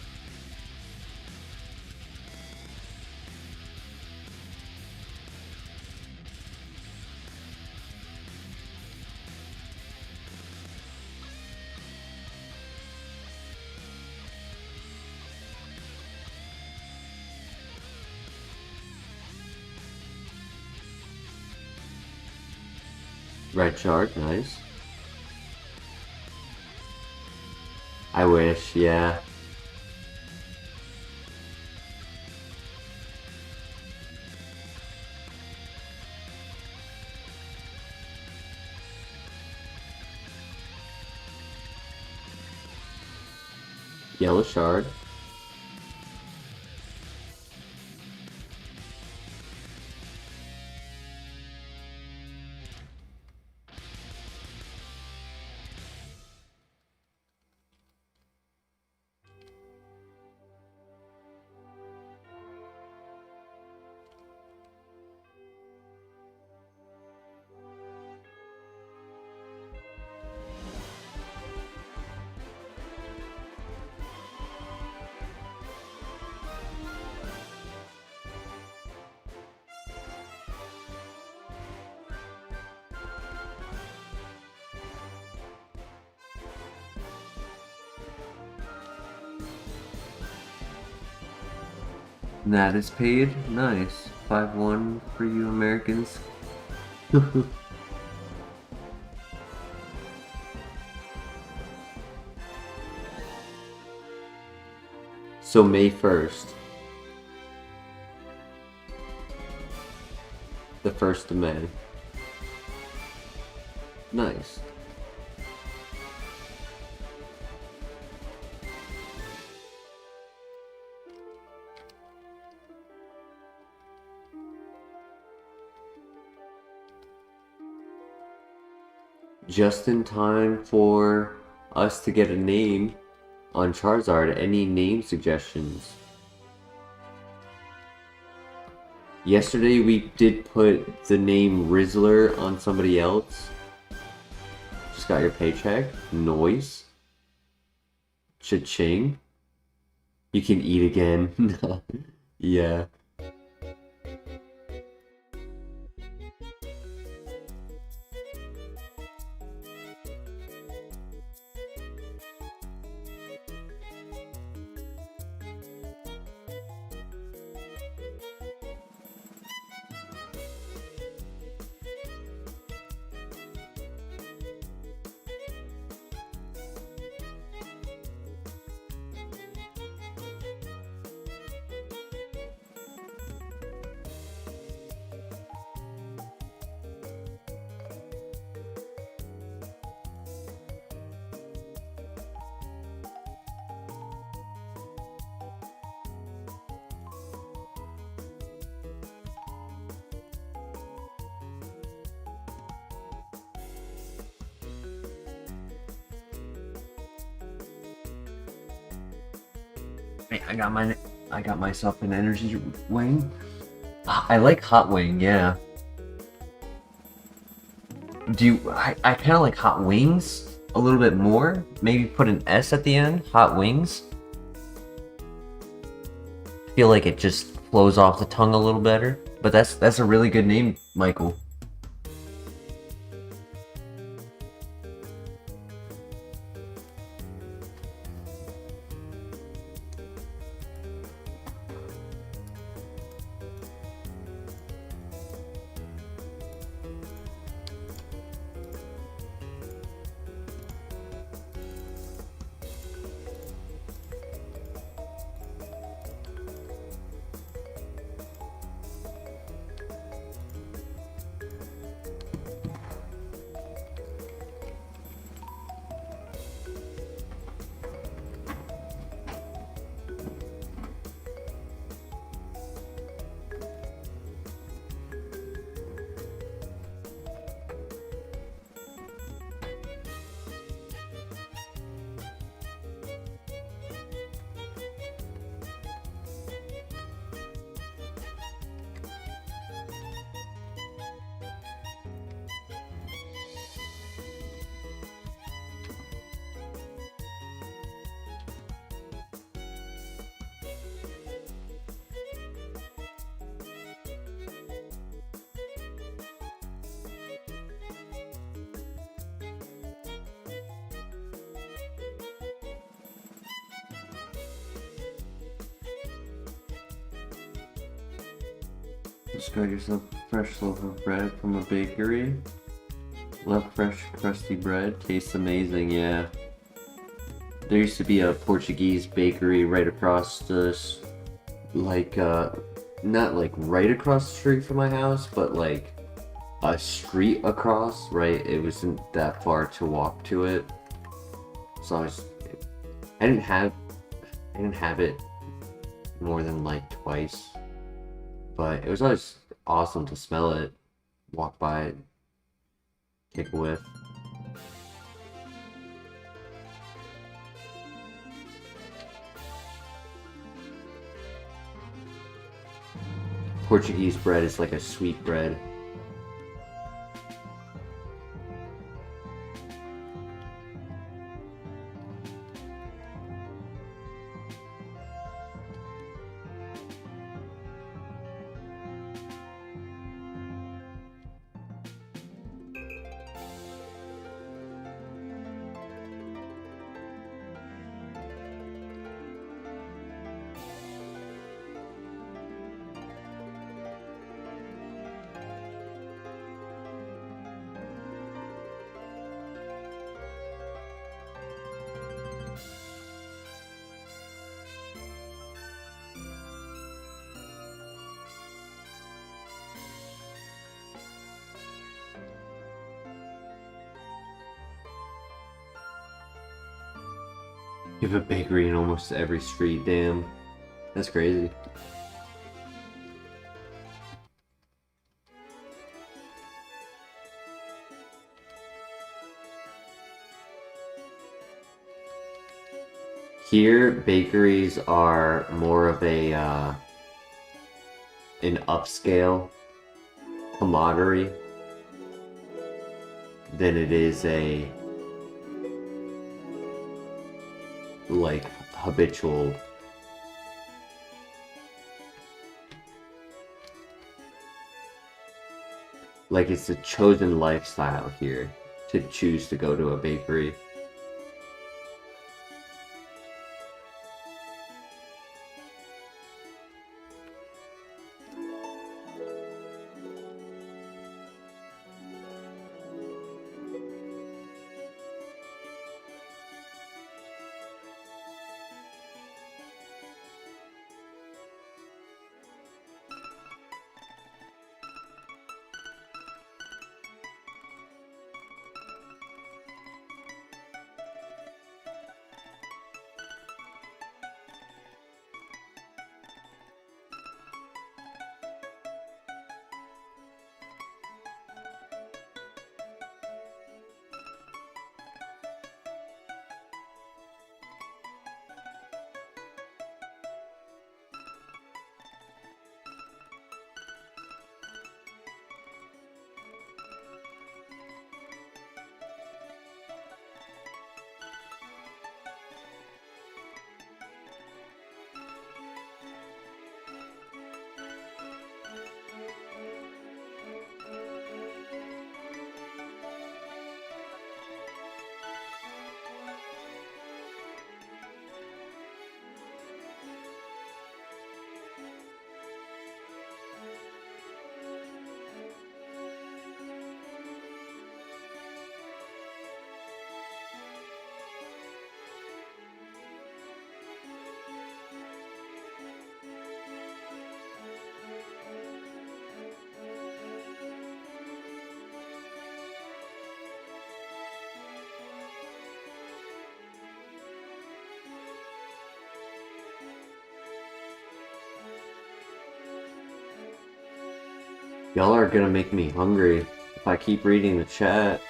Red chart, nice. I wish, yeah. Yellow shard. That is paid. Nice. 5-1 for you Americans. So May 1st. The 1st of May. Nice. Just in time for us to get a name on Charizard. Any name suggestions? Yesterday we did put the name Rizzler on somebody else. Just got your paycheck. Noise. Cha-ching. You can eat again. Yeah. I got myself an energy wing. I like hot wing, yeah. I kind of like hot wings a little bit more. Maybe put an S at the end. Hot wings. Feel like it just flows off the tongue a little better. But that's a really good name, Michael. Just got yourself a fresh loaf of bread from a bakery. Love fresh, crusty bread. Tastes amazing, yeah. There used to be a Portuguese bakery right across this, like, not like right across the street from my house, but like a street across, right? It wasn't that far to walk to it. So I didn't have it more than like twice, but it was always awesome to smell it, walk by it, take a whiff. Portuguese bread is like a sweet bread. You have a bakery in almost every street, damn. That's crazy. Here, bakeries are more of a, an upscale camaraderie than it is a like habitual. Like it's a chosen lifestyle here to choose to go to a bakery. Y'all are gonna make me hungry if I keep reading the chat.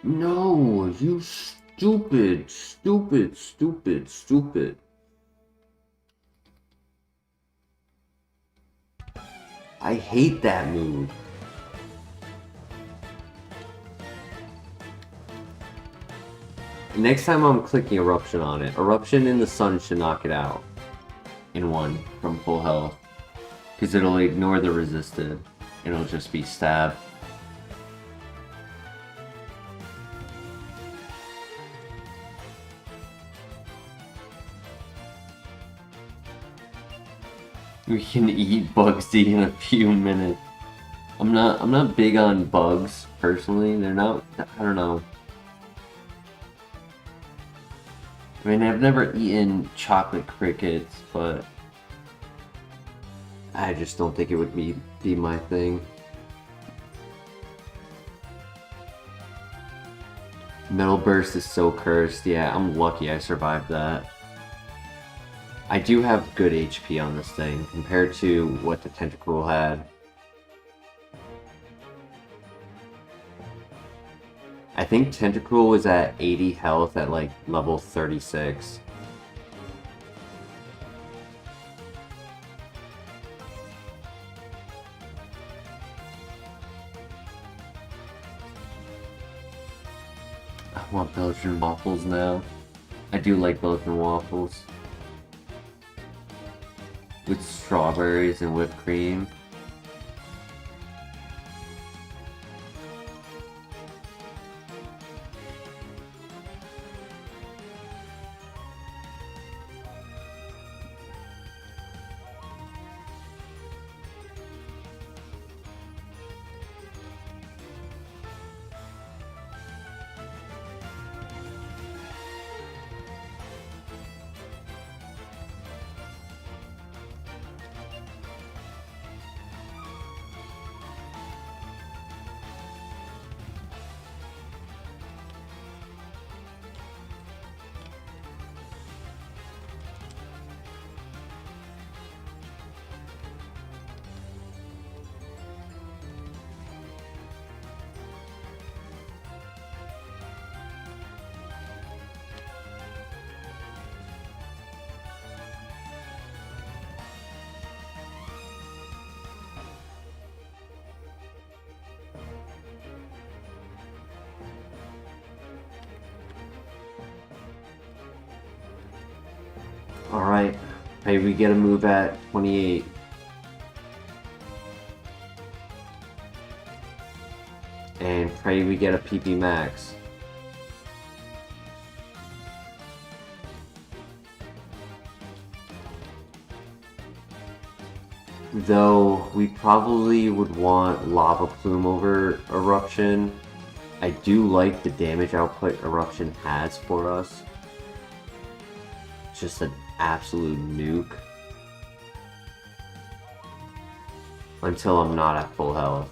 No, you stupid, stupid, stupid, stupid. I hate that move. Next time I'm clicking Eruption on it. Eruption in the sun should knock it out. In one, from full health. Because it'll ignore the resisted. It'll just be stab. We can eat Bugsy in a few minutes. I'm not big on bugs personally. They're not, I don't know. I mean, I've never eaten chocolate crickets, but I just don't think it would be my thing. Metal Burst is so cursed. Yeah, I'm lucky I survived that. I do have good HP on this thing compared to what the Tentacruel had. I think Tentacruel was at 80 health at like level 36. I want Belgian waffles now. I do like Belgian waffles. With strawberries and whipped cream. Alright, hey, we get a move at 28. And pray we get a PP max. Though we probably would want Lava Plume over Eruption. I do like the damage output Eruption has for us. It's just an absolute nuke. Until I'm not at full health.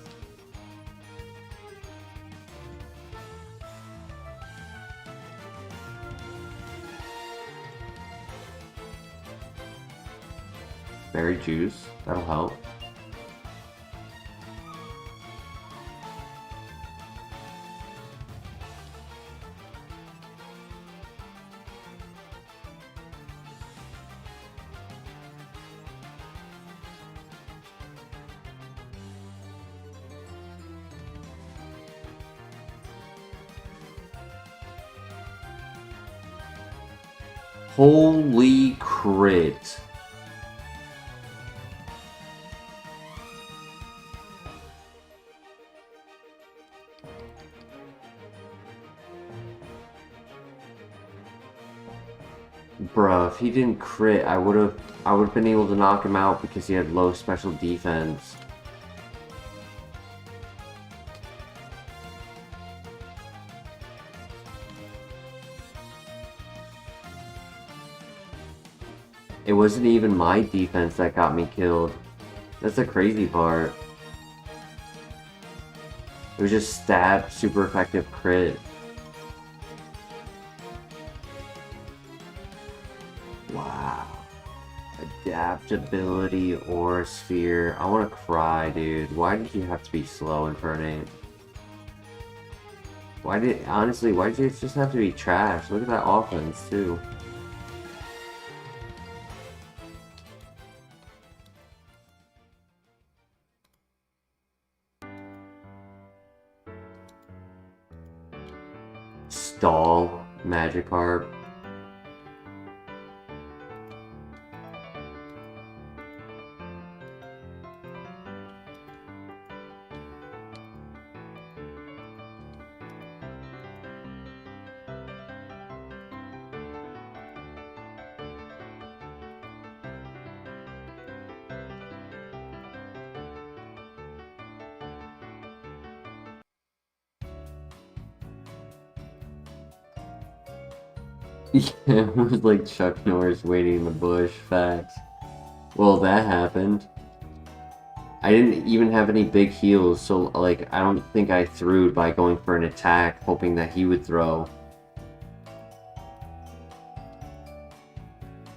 Berry juice, that'll help. Holy crit. Bruh, if he didn't crit, I would have been able to knock him out because he had low special defense. It wasn't even my defense that got me killed. That's the crazy part. It was just stab, super effective crit. Wow. Adaptability or sphere. I want to cry, dude. Why did you have to be slow, Infernape? Honestly, why did you just have to be trash? Look at that offense, too. Stall, Magikarp. Yeah, it was like Chuck Norris waiting in the bush. Facts. Well, that happened. I didn't even have any big heals, so like I don't think I threw by going for an attack, hoping that he would throw.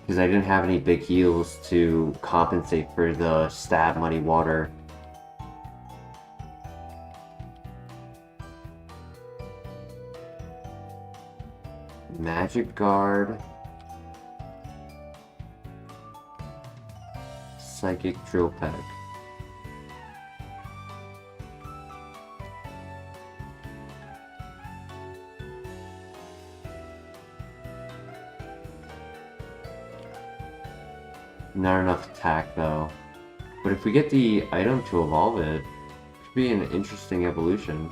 Because I didn't have any big heals to compensate for the stab Muddy Water. Magic Guard. Psychic Drill Peck. Not enough attack though. But if we get the item to evolve it, it could be an interesting evolution.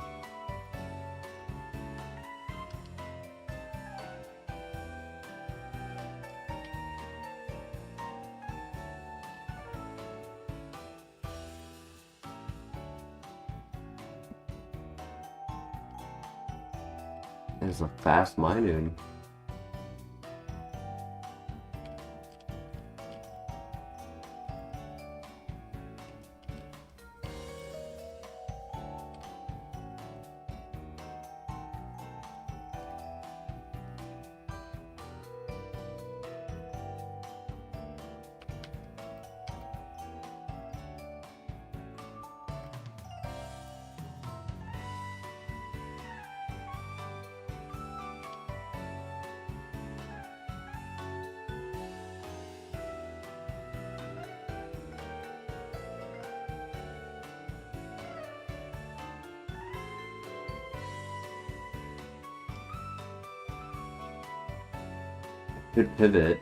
It's a fast-minded. Good pivot.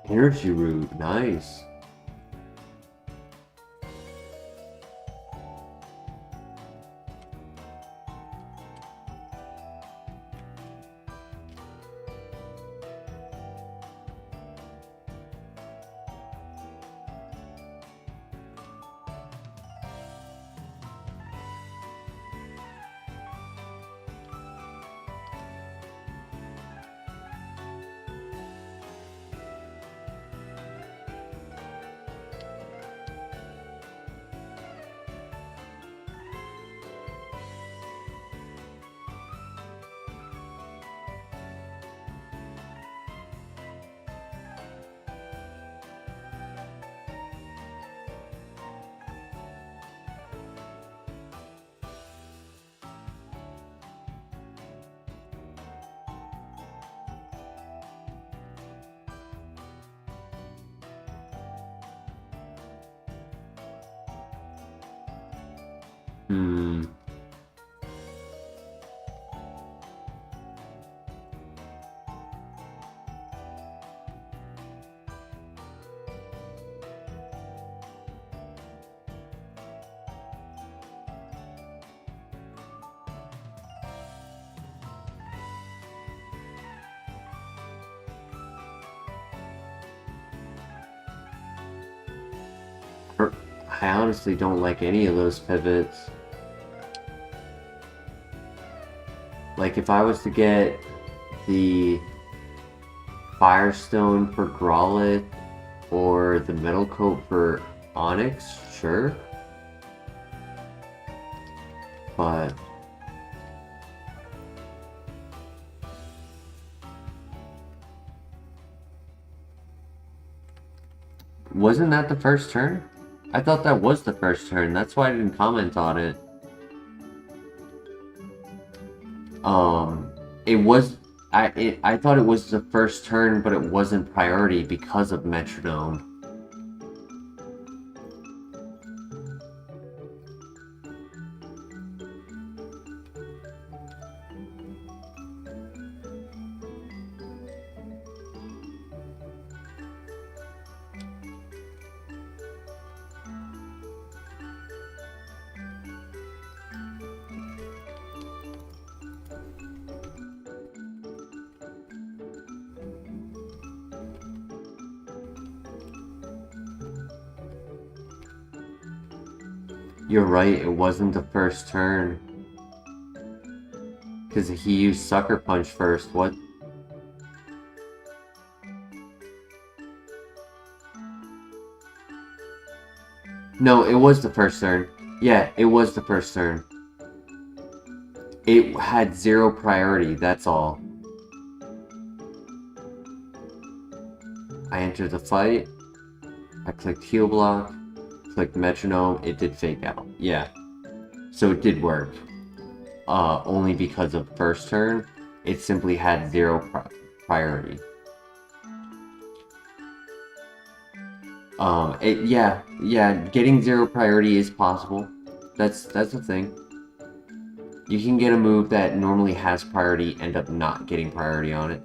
Energy Root, nice. Hmm. I honestly don't like any of those pivots. Like if I was to get the Firestone for Growlithe or the Metal Coat for Onyx, sure. But wasn't that the first turn? I thought that was the first turn. That's why I didn't comment on it. It was. I thought it was the first turn, but it wasn't priority because of Metronome. You're right, it wasn't the first turn. Because he used Sucker Punch first. What? No, it was the first turn. Yeah, it was the first turn. It had 0 priority, that's all. I entered the fight. I clicked Heal Block. Clicked Metronome. It did Fake Out. Yeah. So it did work. Only because of first turn, it simply had 0 priority. Yeah, getting 0 priority is possible. That's the thing. You can get a move that normally has priority, end up not getting priority on it.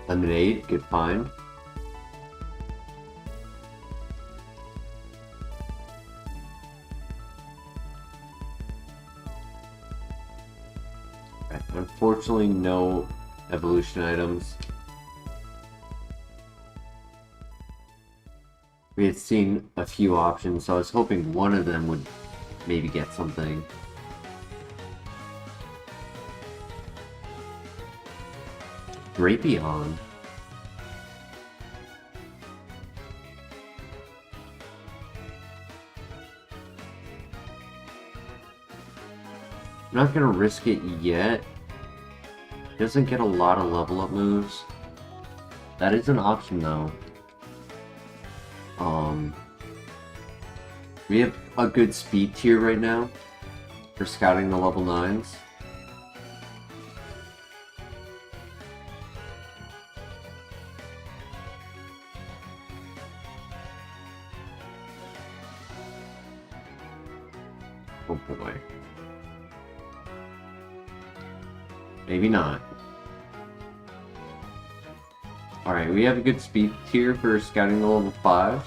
Lemonade, good find. Right, unfortunately, no evolution items. We had seen a few options, so I was hoping one of them would maybe get something. Drapion. I'm not gonna risk it yet. Doesn't get a lot of level up moves. That is an option though. We have a good speed tier right now for scouting the level 9s. Oh boy. Maybe not. Alright, we have a good speed tier for scouting the level 5s.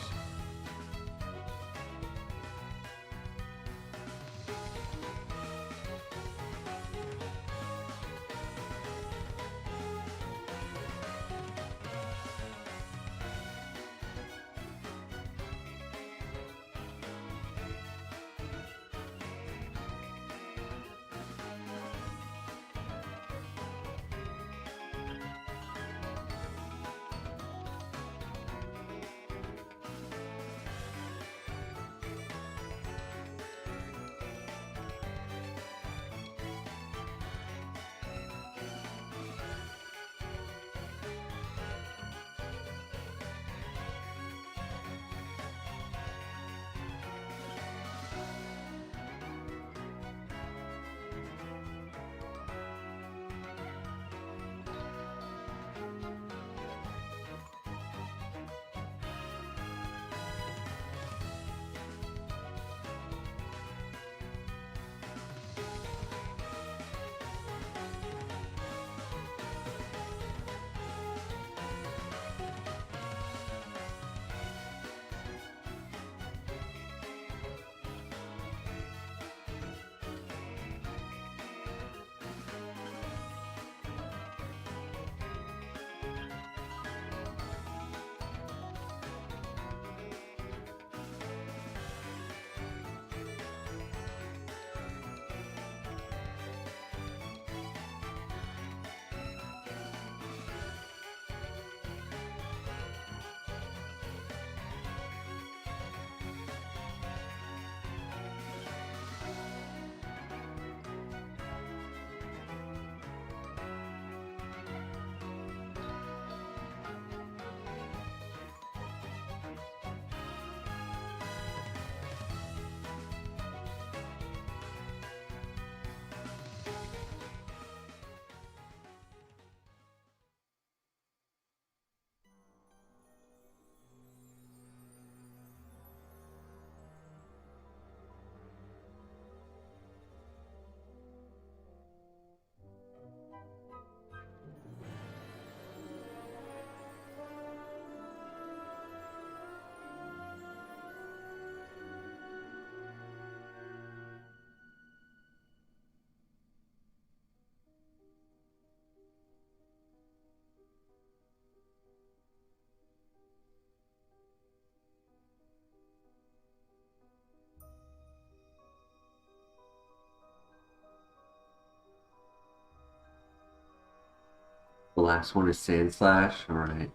The last one is Sand Slash. Alright.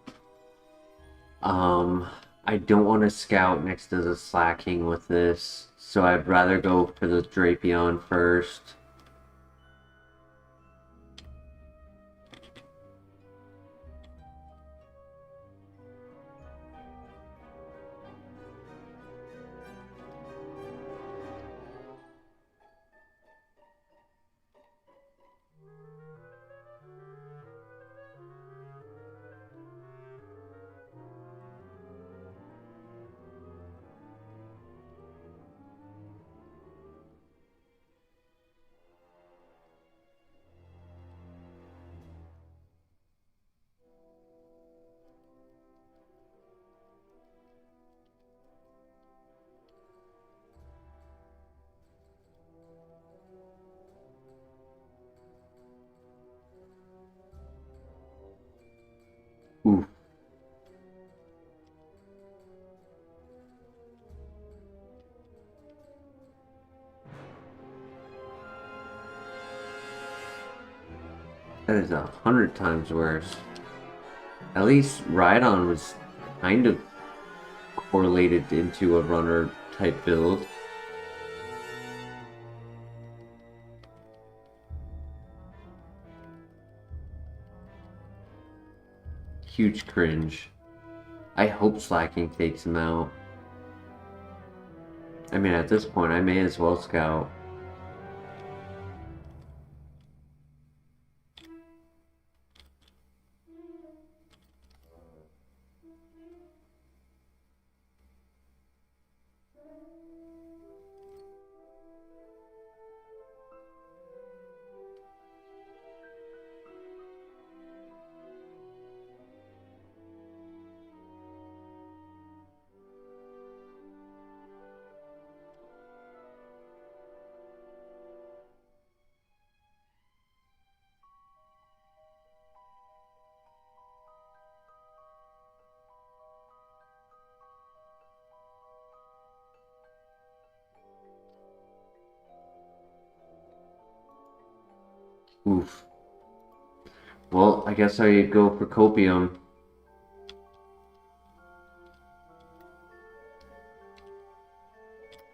I don't want to scout next to the Slacking with this, so I'd rather go for the Drapion first. That is 100 times worse. At least Rhydon was kind of correlated into a runner type build. Huge cringe. I hope Slacking takes him out. I mean, at this point, I may as well scout. Oof. Well, I guess I go for Copium.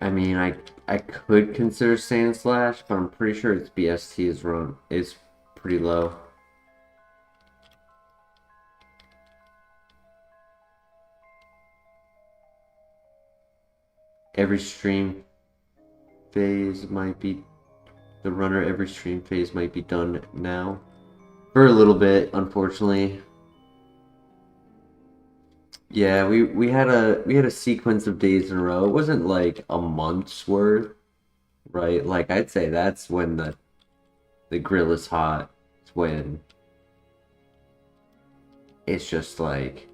I mean, I could consider Sand Slash, but I'm pretty sure its BST is pretty low. Every stream phase might be every stream phase might be done now. For a little bit, unfortunately. Yeah, we had a sequence of days in a row. It wasn't like a month's worth, right? Like I'd say that's when the grill is hot. It's when it's just like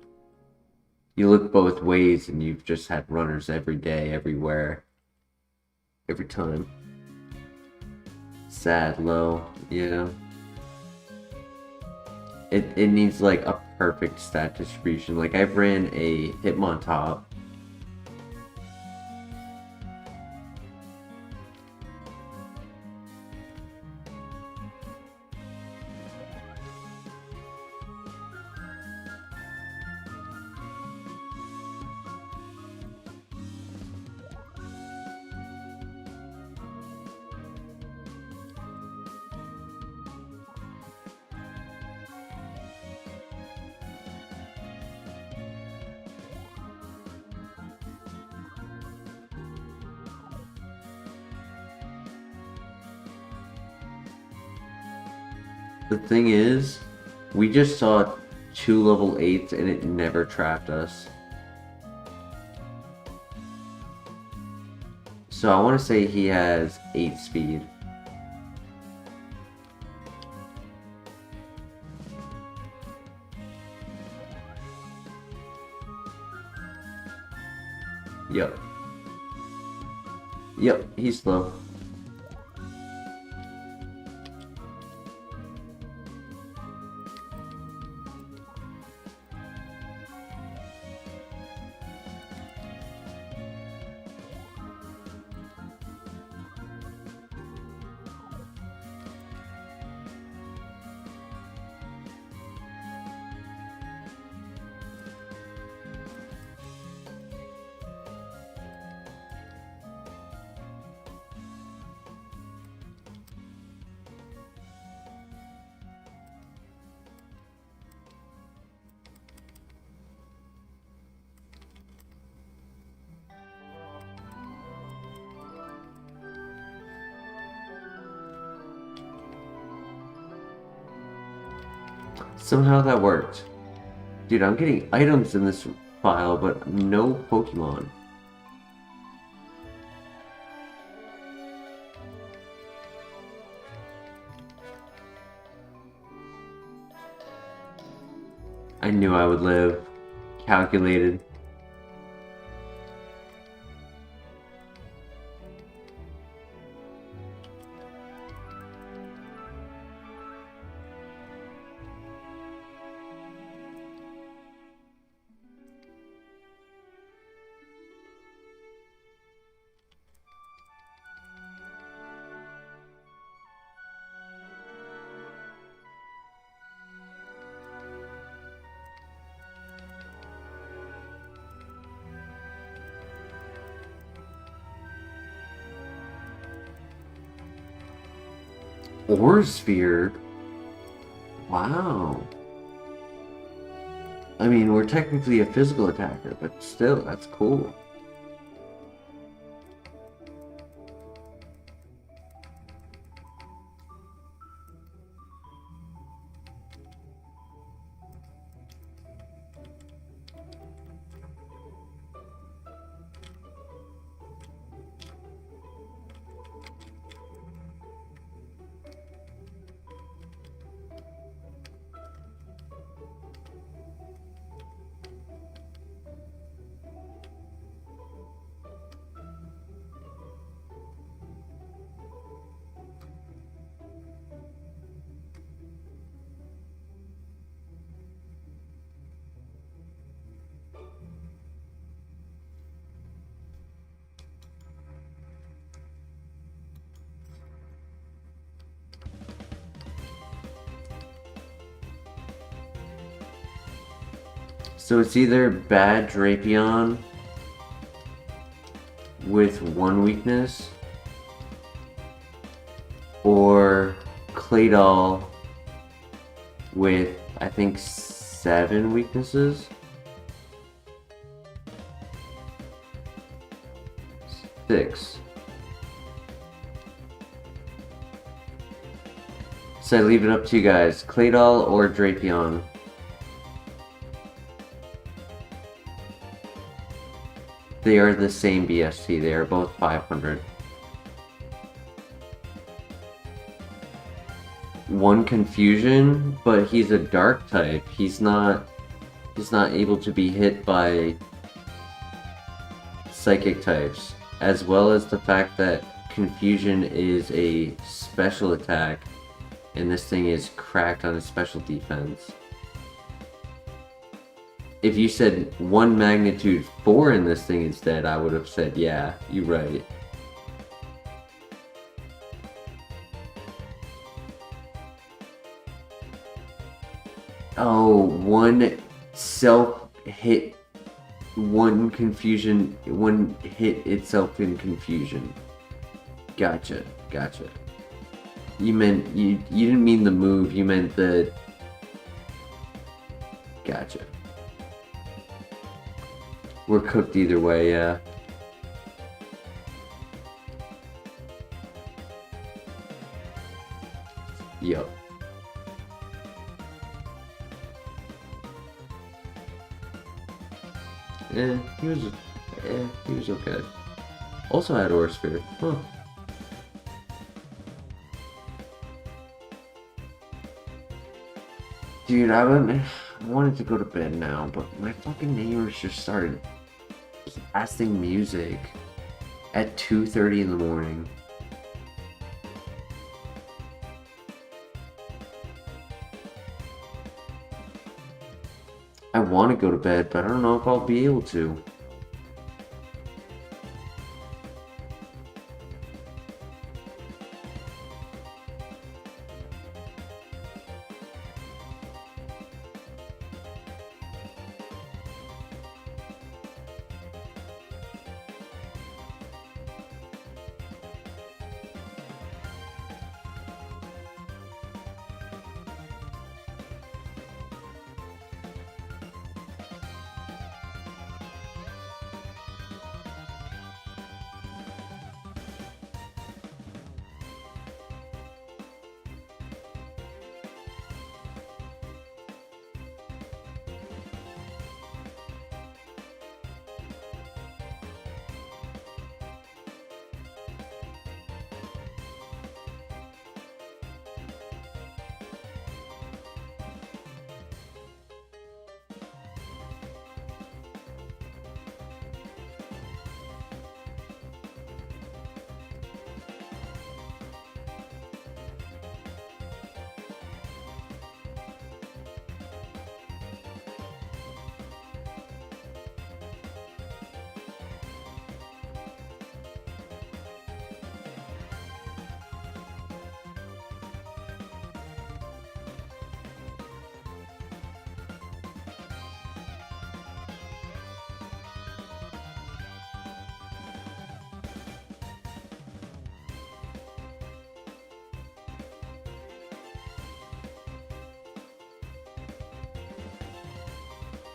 you look both ways and you've just had runners every day, everywhere, every time. Sad low, yeah. It needs like a perfect stat distribution. Like I've ran a Hitmontop. The thing is, we just saw 2 level 8s and it never trapped us. So I want to say he has 8 speed. Yep. Yep, he's slow. Somehow that worked. Dude, I'm getting items in this file, but no Pokemon. I knew I would live. Calculated. Ore Sphere? Wow. I mean, we're technically a physical attacker, but still, that's cool. So it's either bad Drapion with 1 weakness, or Claydol with, I think, 7 weaknesses? 6. So I leave it up to you guys. Claydol or Drapion? They are the same BST. They are both 500. 1 confusion, but he's a dark type. He's not able to be hit by psychic types, as well as the fact that confusion is a special attack, and this thing is cracked on its special defense. If you said 1 magnitude 4 in this thing instead, I would have said, yeah, you're right. Oh, 1 self-hit, 1 confusion, 1 hit itself in confusion. Gotcha. You meant, you didn't mean the move, you meant the... Gotcha. We're cooked either way, yeah. Yup. He was okay. Also had Aura Sphere. Huh. Dude, I wanted to go to bed now, but my fucking neighbors just started blasting music at 2:30 in the morning. I want to go to bed, but I don't know if I'll be able to.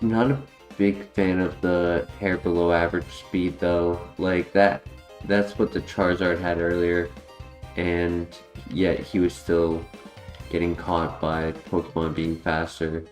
Not a big fan of the hair below average speed though. Like that's what the Charizard had earlier, and yet he was still getting caught by Pokemon being faster.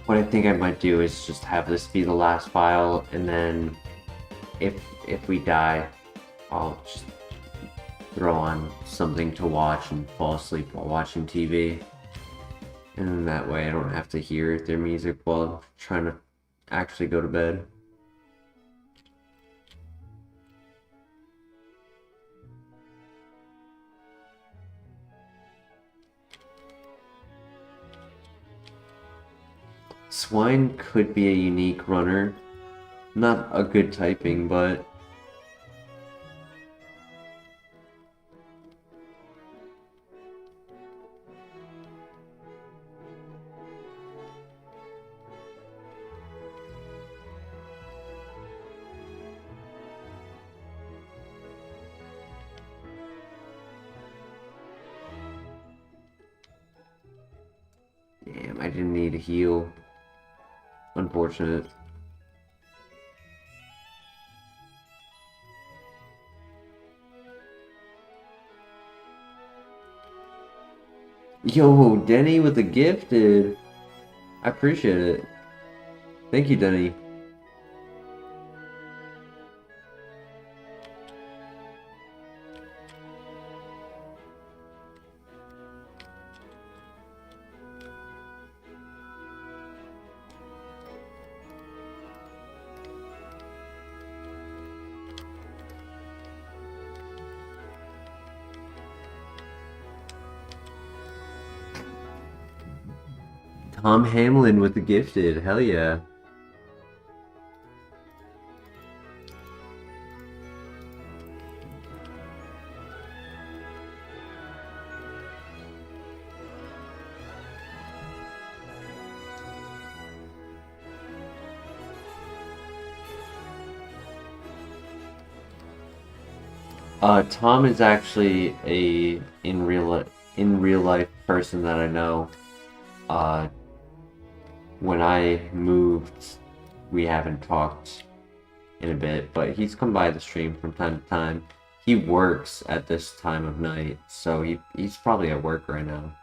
What I think I might do is just have this be the last file, and then if we die, I'll just throw on something to watch and fall asleep while watching TV. And then that way I don't have to hear their music while trying to actually go to bed. Swine could be a unique runner. Not a good typing, but damn, I didn't need a heal. Unfortunate. Yo, Denny with the gifted. I appreciate it. Thank you, Denny. Tom Hamlin with the gifted. Hell yeah. Tom is actually a in real life person that I know. When I moved, we haven't talked in a bit, but he's come by the stream from time to time. He works at this time of night, so he's probably at work right now.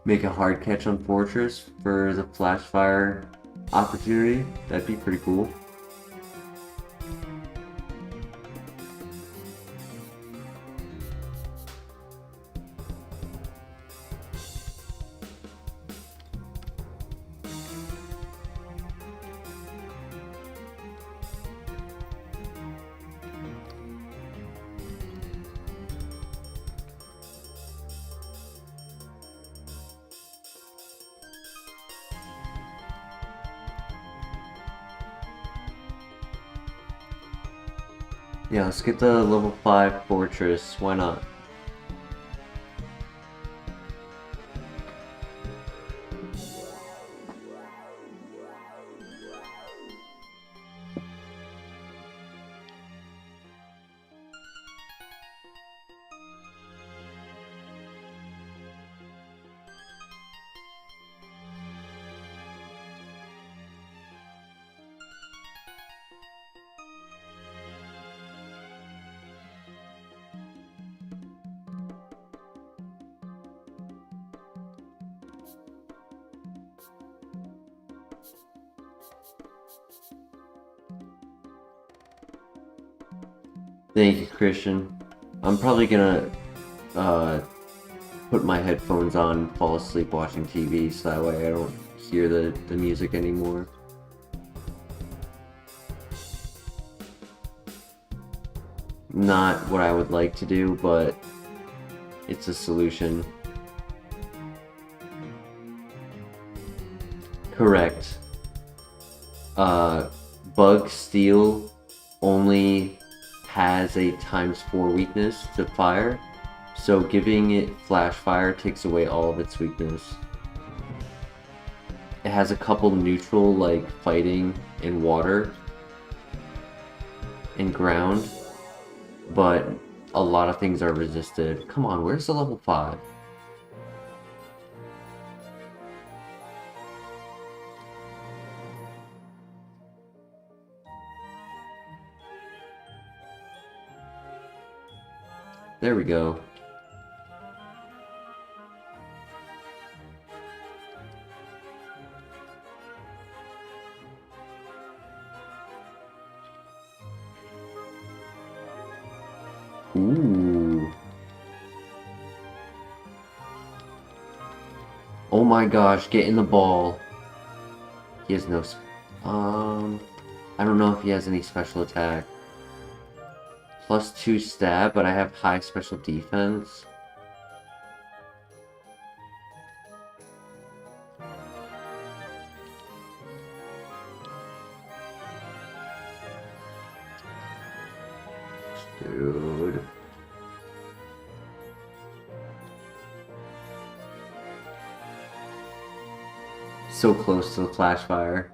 Make a hard catch on Fortress for the flash fire opportunity. That'd be pretty cool. Yeah, let's get the level 5 Fortress. Why not? Thank you, Christian. I'm probably gonna put my headphones on, fall asleep watching TV, so that way I don't hear the music anymore. Not what I would like to do, but it's a solution. Correct. Bug Steel only has a ×4 weakness to fire, so giving it Flash Fire takes away all of its weakness. It has a couple neutral, like fighting and water and ground, but a lot of things are resisted. Come on, where's the level 5? There we go. Ooh. Oh my gosh, get in the ball. He has no... I don't know if he has any special attack. +2 stab, but I have high special defense. Dude. So close to the flash fire.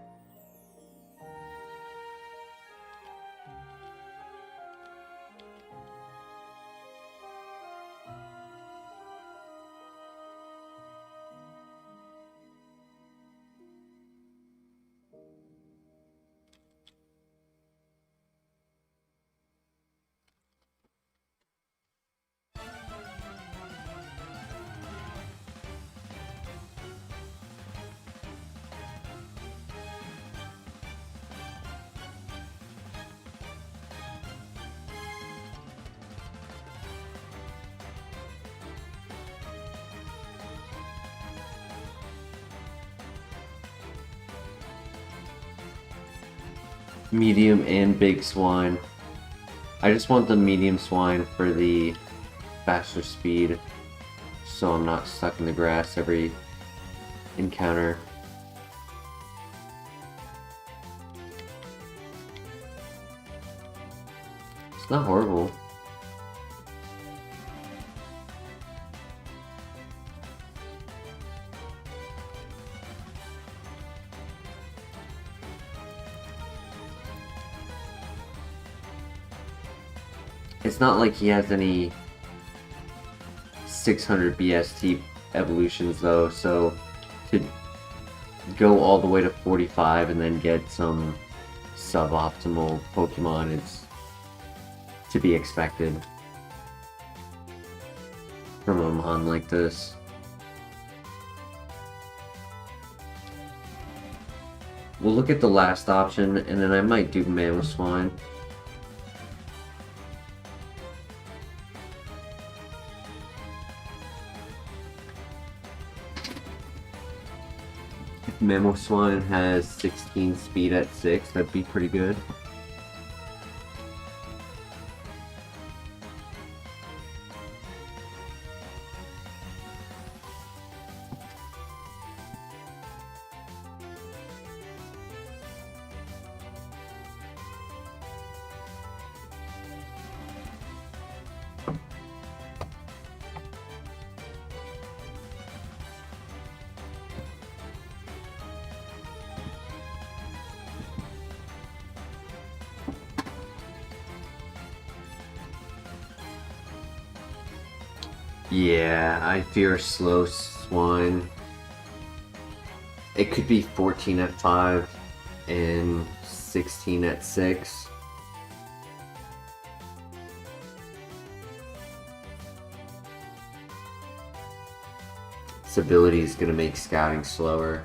Medium and big swine. I just want the medium swine for the faster speed, so I'm not stuck in the grass every encounter. It's not horrible. It's not like he has any 600 BST evolutions though, so to go all the way to 45 and then get some suboptimal Pokemon is to be expected from a mon like this. We'll look at the last option and then I might do Mamoswine. Mamoswine has 16 speed at 6, that'd be pretty good. Yeah, I fear slow swine. It could be 14 at 5 and 16 at 6. This ability is going to make scouting slower.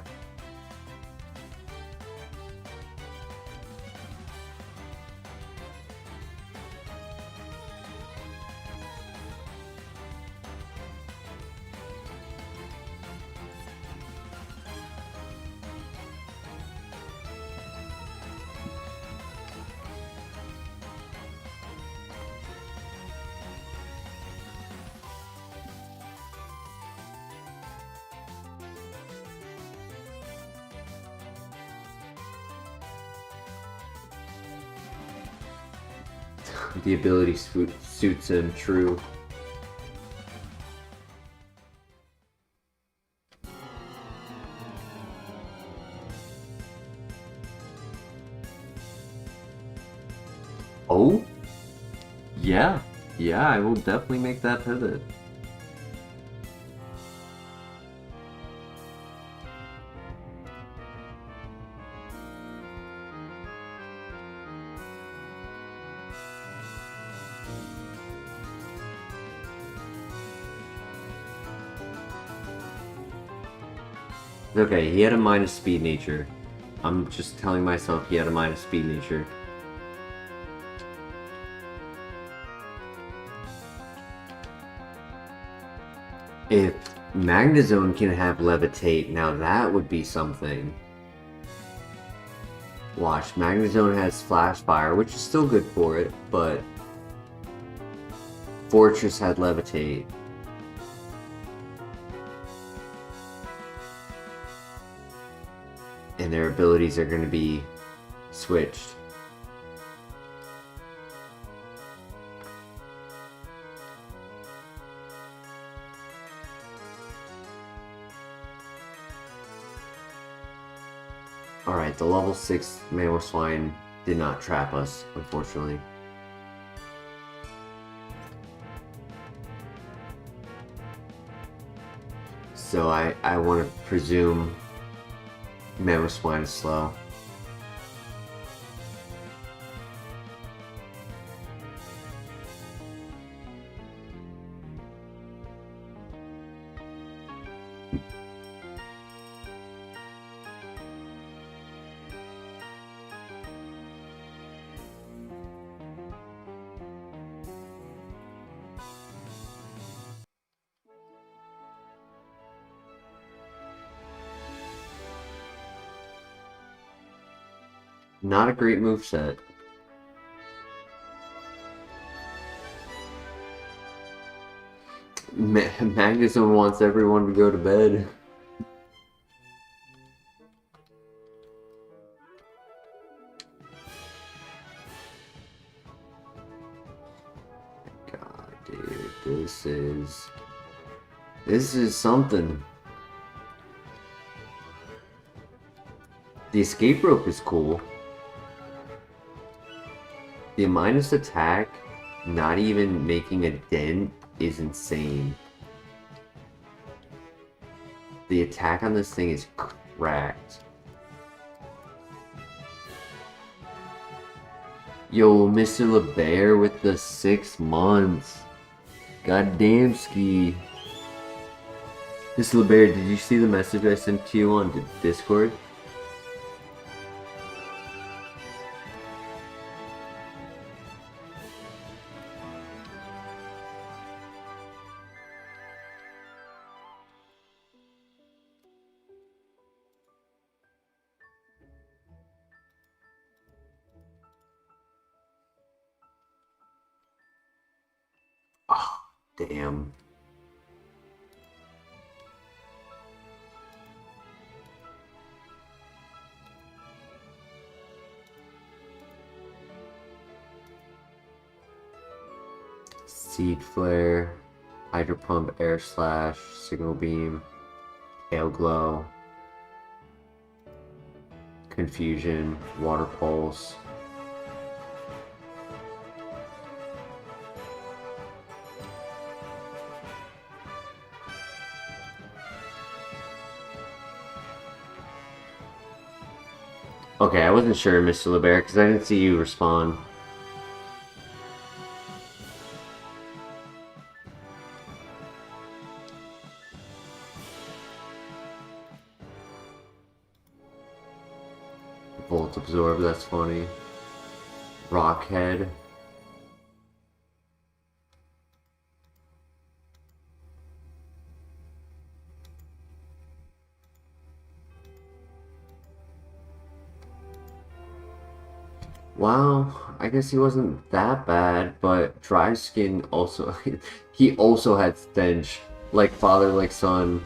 The ability suits him, true. Oh? Yeah. Yeah, I will definitely make that pivot. Okay, he had a minus speed nature. I'm just telling myself he had a minus speed nature. If Magnezone can have Levitate, now that would be something. Watch, Magnezone has Flash Fire, which is still good for it, but Fortress had Levitate. And their abilities are going to be switched. Alright, the level 6 Mamoswine did not trap us, unfortunately. So I want to presume Mamoswine is slow. Not a great moveset. Magnezone wants everyone to go to bed. God, dude, this is something. The escape rope is cool. The minus attack, not even making a dent, is insane. The attack on this thing is cracked. Yo, Mr. LeBear with the 6 months. Goddamn ski. Mr. LeBear, did you see the message I sent to you on Discord? Oh, damn. Seed Flare, Hydro Pump, Air Slash, Signal Beam, Tail Glow, Confusion, Water Pulse. Okay, I wasn't sure, Mr. LeBear, because I didn't see you respond. Volt Absorb, that's funny. Rockhead. Wow, I guess he wasn't that bad, but Dry Skin also, he also had Stench, like father, like son.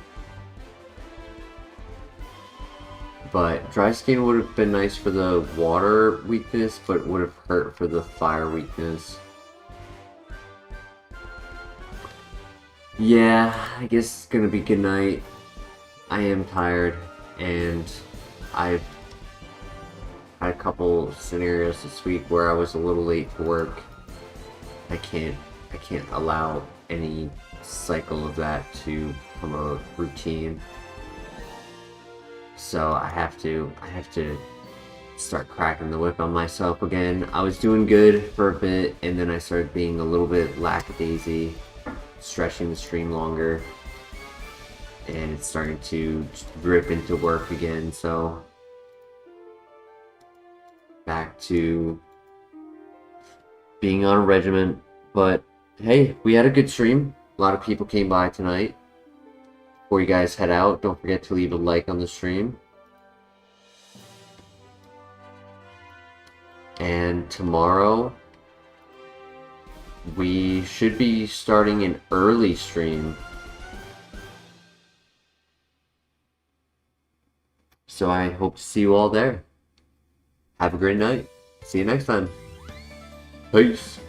But Dry Skin would have been nice for the water weakness, but would have hurt for the fire weakness. Yeah, I guess it's gonna be good night. I am tired, and I've had a couple scenarios this week where I was a little late to work. I can't allow any cycle of that to become a routine. So I have to start cracking the whip on myself again. I was doing good for a bit, and then I started being a little bit lackadaisy, stretching the stream longer, and it's starting to rip into work again. So back to being on a regiment. But hey, we had a good stream. A lot of people came by tonight. Before you guys head out, don't forget to leave a like on the stream. And tomorrow, we should be starting an early stream. So I hope to see you all there. Have a great night. See you next time. Peace.